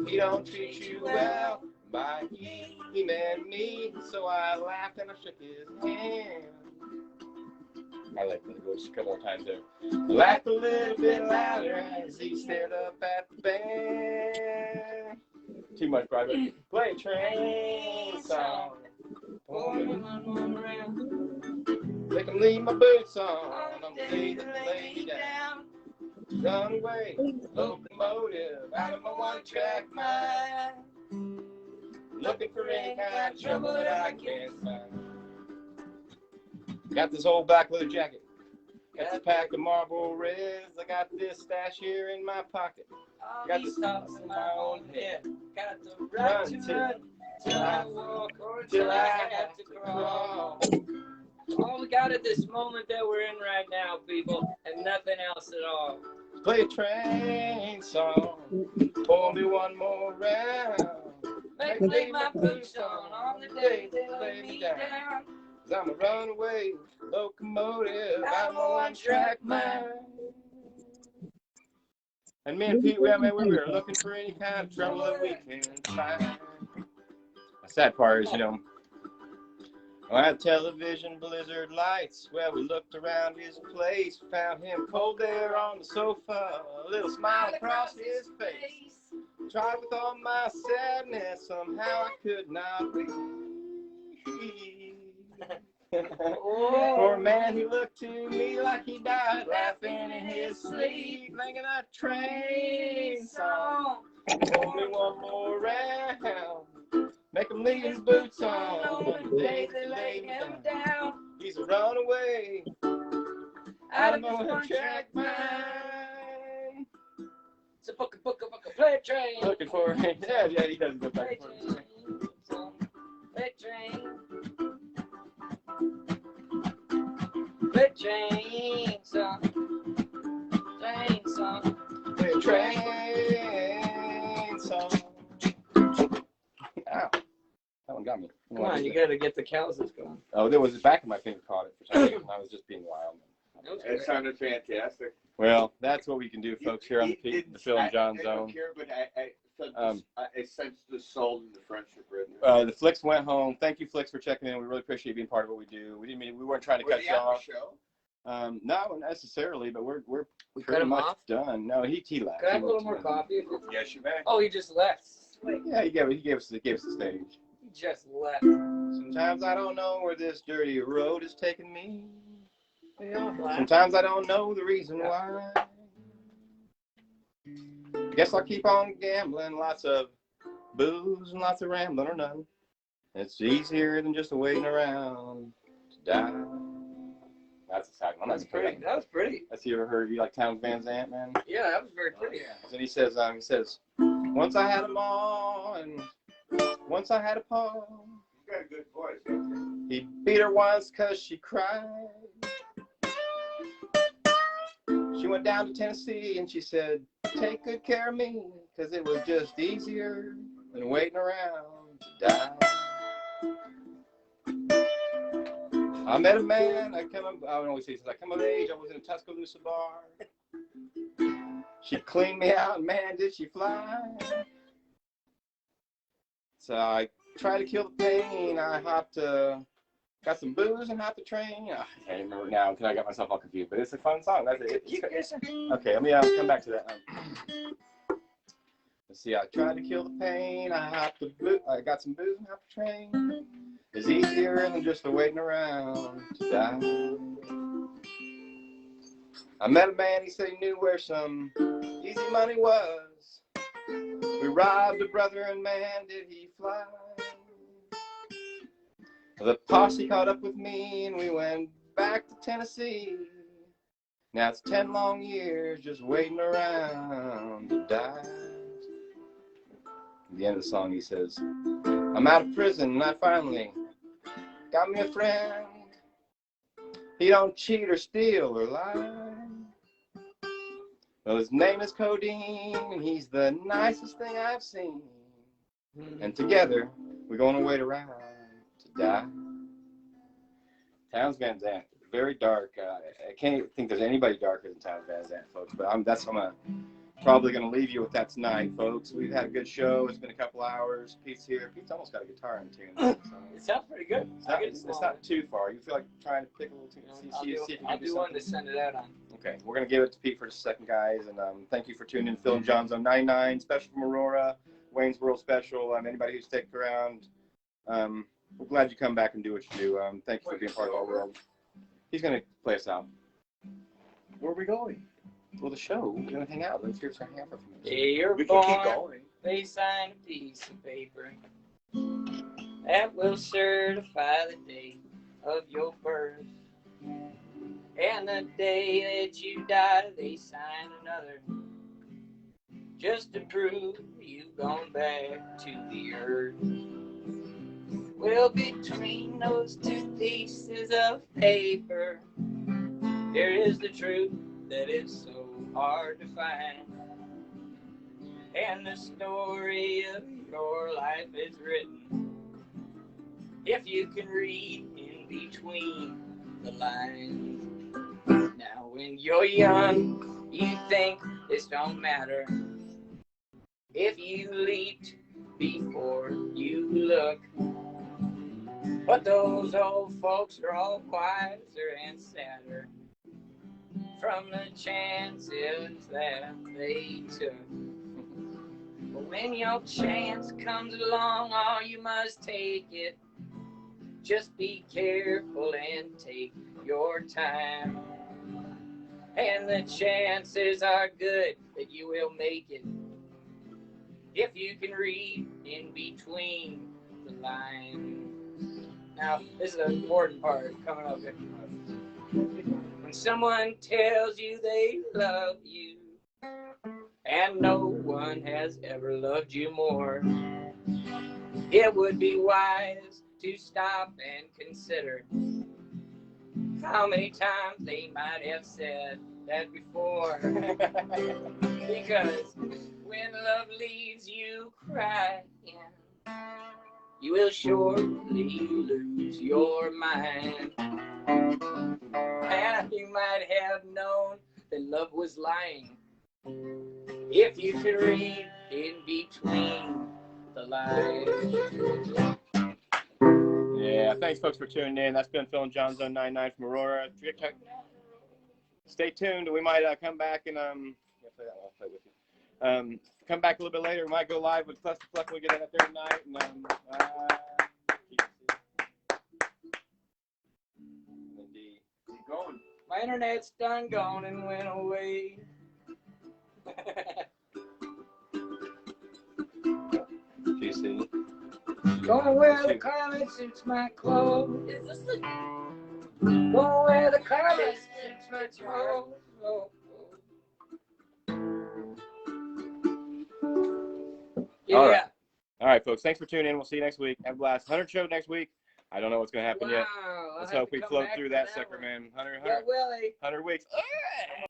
He don't treat you well. By he met me, so I laughed and I shook his hand. I like the ghost a couple of times there. Laughed a little bit louder as he stared up at the band. Too much private. Play a train song. Make him leave my boots on. I'm gonna lay you down. Run away, locomotive out of my one-track mind. Looking for any kind of trouble that I can't find. Got this old black leather jacket. Got this pack of Marlboro Reds. I got this stash here in my pocket. Got this stuff in my own head. Got the right to run till I walk or till I have to crawl. All we got at this moment that we're in right now, people, and nothing else at all. Play a train song. Pour me one more round. Make me lay my boots on the day they lay me down. Cause I'm a runaway locomotive. I'm a one-track mind. And me and Pete, we were looking for any kind of trouble that we can find. The sad part is, on our television blizzard lights, well, we looked around his place, found him cold there on the sofa, a little smile across his face. Tried with all my sadness, somehow I could not wait. For a man who looked to me like he died, laughing in his sleep, making a train song. Only one more round, make him leave his boots on. The day they lay him down, he's a runaway out of a track mine. It's a book, play train. Looking for yeah, he doesn't go back and forth. Play train. Play train song. Train song. Play a train song. Ow. That one got me. Come on, you gotta get the calluses going. Oh, there was the back of my finger caught it for some reason. I was just being wild. It sounded fantastic. Well, that's what we can do, folks, here on the Phil and John I Zone. don't care, but I sensed the soul and the friendship right there. The Flicks went home. Thank you, Flicks, for checking in. We really appreciate you being part of what we do. We weren't trying to cut you off. Show? Not necessarily, but we're We cut pretty him much off? done. No, he left. Could I He have a little went more to- coffee? Yes, you may. Oh, he just left. Wait, Yeah, he gave us the stage. he just left. Sometimes I don't know where this dirty road is taking me. Yeah, Sometimes I don't know the reason why. Guess I'll keep on gambling, lots of booze and lots of rambling or none. It's easier than just waiting around to die. That's a sad one. That's pretty. That was pretty. That's you ever heard? You like Towns Van Zandt, man? Yeah, that was very pretty. And he says, once I had them all, and once I had a paw. You got a good voice. He beat her once 'cause she cried. She went down to Tennessee and she said, take good care of me, 'cause it was just easier than waiting around to die. I met a man, I don't always say, I come of age, I was in a Tuscaloosa bar. She cleaned me out, and man, did she fly. So I tried to kill the pain, I got some booze and hopped the train. I can't remember now because I got myself all confused, but it's a fun song. That's it. Okay, let me come back to that. Let's see, I tried to kill the pain, I got some booze and hopped the train. It's easier than just waiting around to die. I met a man, he said he knew where some easy money was. We robbed a brother and man, did he fly. The posse caught up with me and we went back to Tennessee. Now it's 10 long years just waiting around to die. At the end of the song he says, I'm out of prison and I finally got me a friend. He don't cheat or steal or lie. Well, his name is Codeine and he's the nicest thing I've seen. And together we're going to wait around to die. Towns Van Zandt, very dark. I can't think there's anybody darker than Towns Van Zandt, folks. But I'm probably going to leave you with that tonight, folks. We've had a good show. It's been a couple hours. Pete's here. Pete's almost got a guitar in tune. So It sounds pretty good. it's not too far. You feel like trying to pick a little tune? See if you I'll can do do one something. to send it out on. Okay, we're going to give it to Pete for just a second, guys. And thank you for tuning in. Phil and John Zone 99, special from Aurora, Wayne's World special. Anybody who's sticking around, we're glad you come back and do what you do. Thank you for being part of our world. He's going to play us out. Where are we going? Well, the show. We're going to hang out. Let's hear some hamper from you. You're We can keep born, going. they sign a piece of paper that will certify the date of your birth. And the day that you die, they sign another, just to prove you've gone back to the earth. Well, between those two pieces of paper, there is the truth that is so hard to find. And the story of your life is written if you can read in between the lines. Now when you're young, you think this don't matter. If you leaped before you look. But those old folks are all wiser and sadder from the chances that they took. But when your chance comes along, oh, you must take it. Just be careful and take your time. And the chances are good that you will make it if you can read in between the lines. Now, this is an important part coming up. When someone tells you they love you, and no one has ever loved you more, it would be wise to stop and consider how many times they might have said that before. Because when love leaves you crying, you will surely lose your mind. And you might have known that love was lying if you could read in between the lines. Yeah, thanks folks for tuning in. That's been Phil and John Zone 99 from Aurora. Stay tuned. We might come back and I'll play with you. Come back a little bit later. We might go live with Plus the Pluck when we get out there tonight. And, Keep going. My internet's done gone and went away. GC. Going where the climate suits my clothes. Is this the... Going where the climate suits my clothes. Oh, oh. Yeah. All right, folks. Thanks for tuning in. We'll see you next week. Have a blast. 100 show next week. I don't know what's going to happen yet. Let's hope we float through that sucker, man. 100 Yeah, Willie. 100 weeks.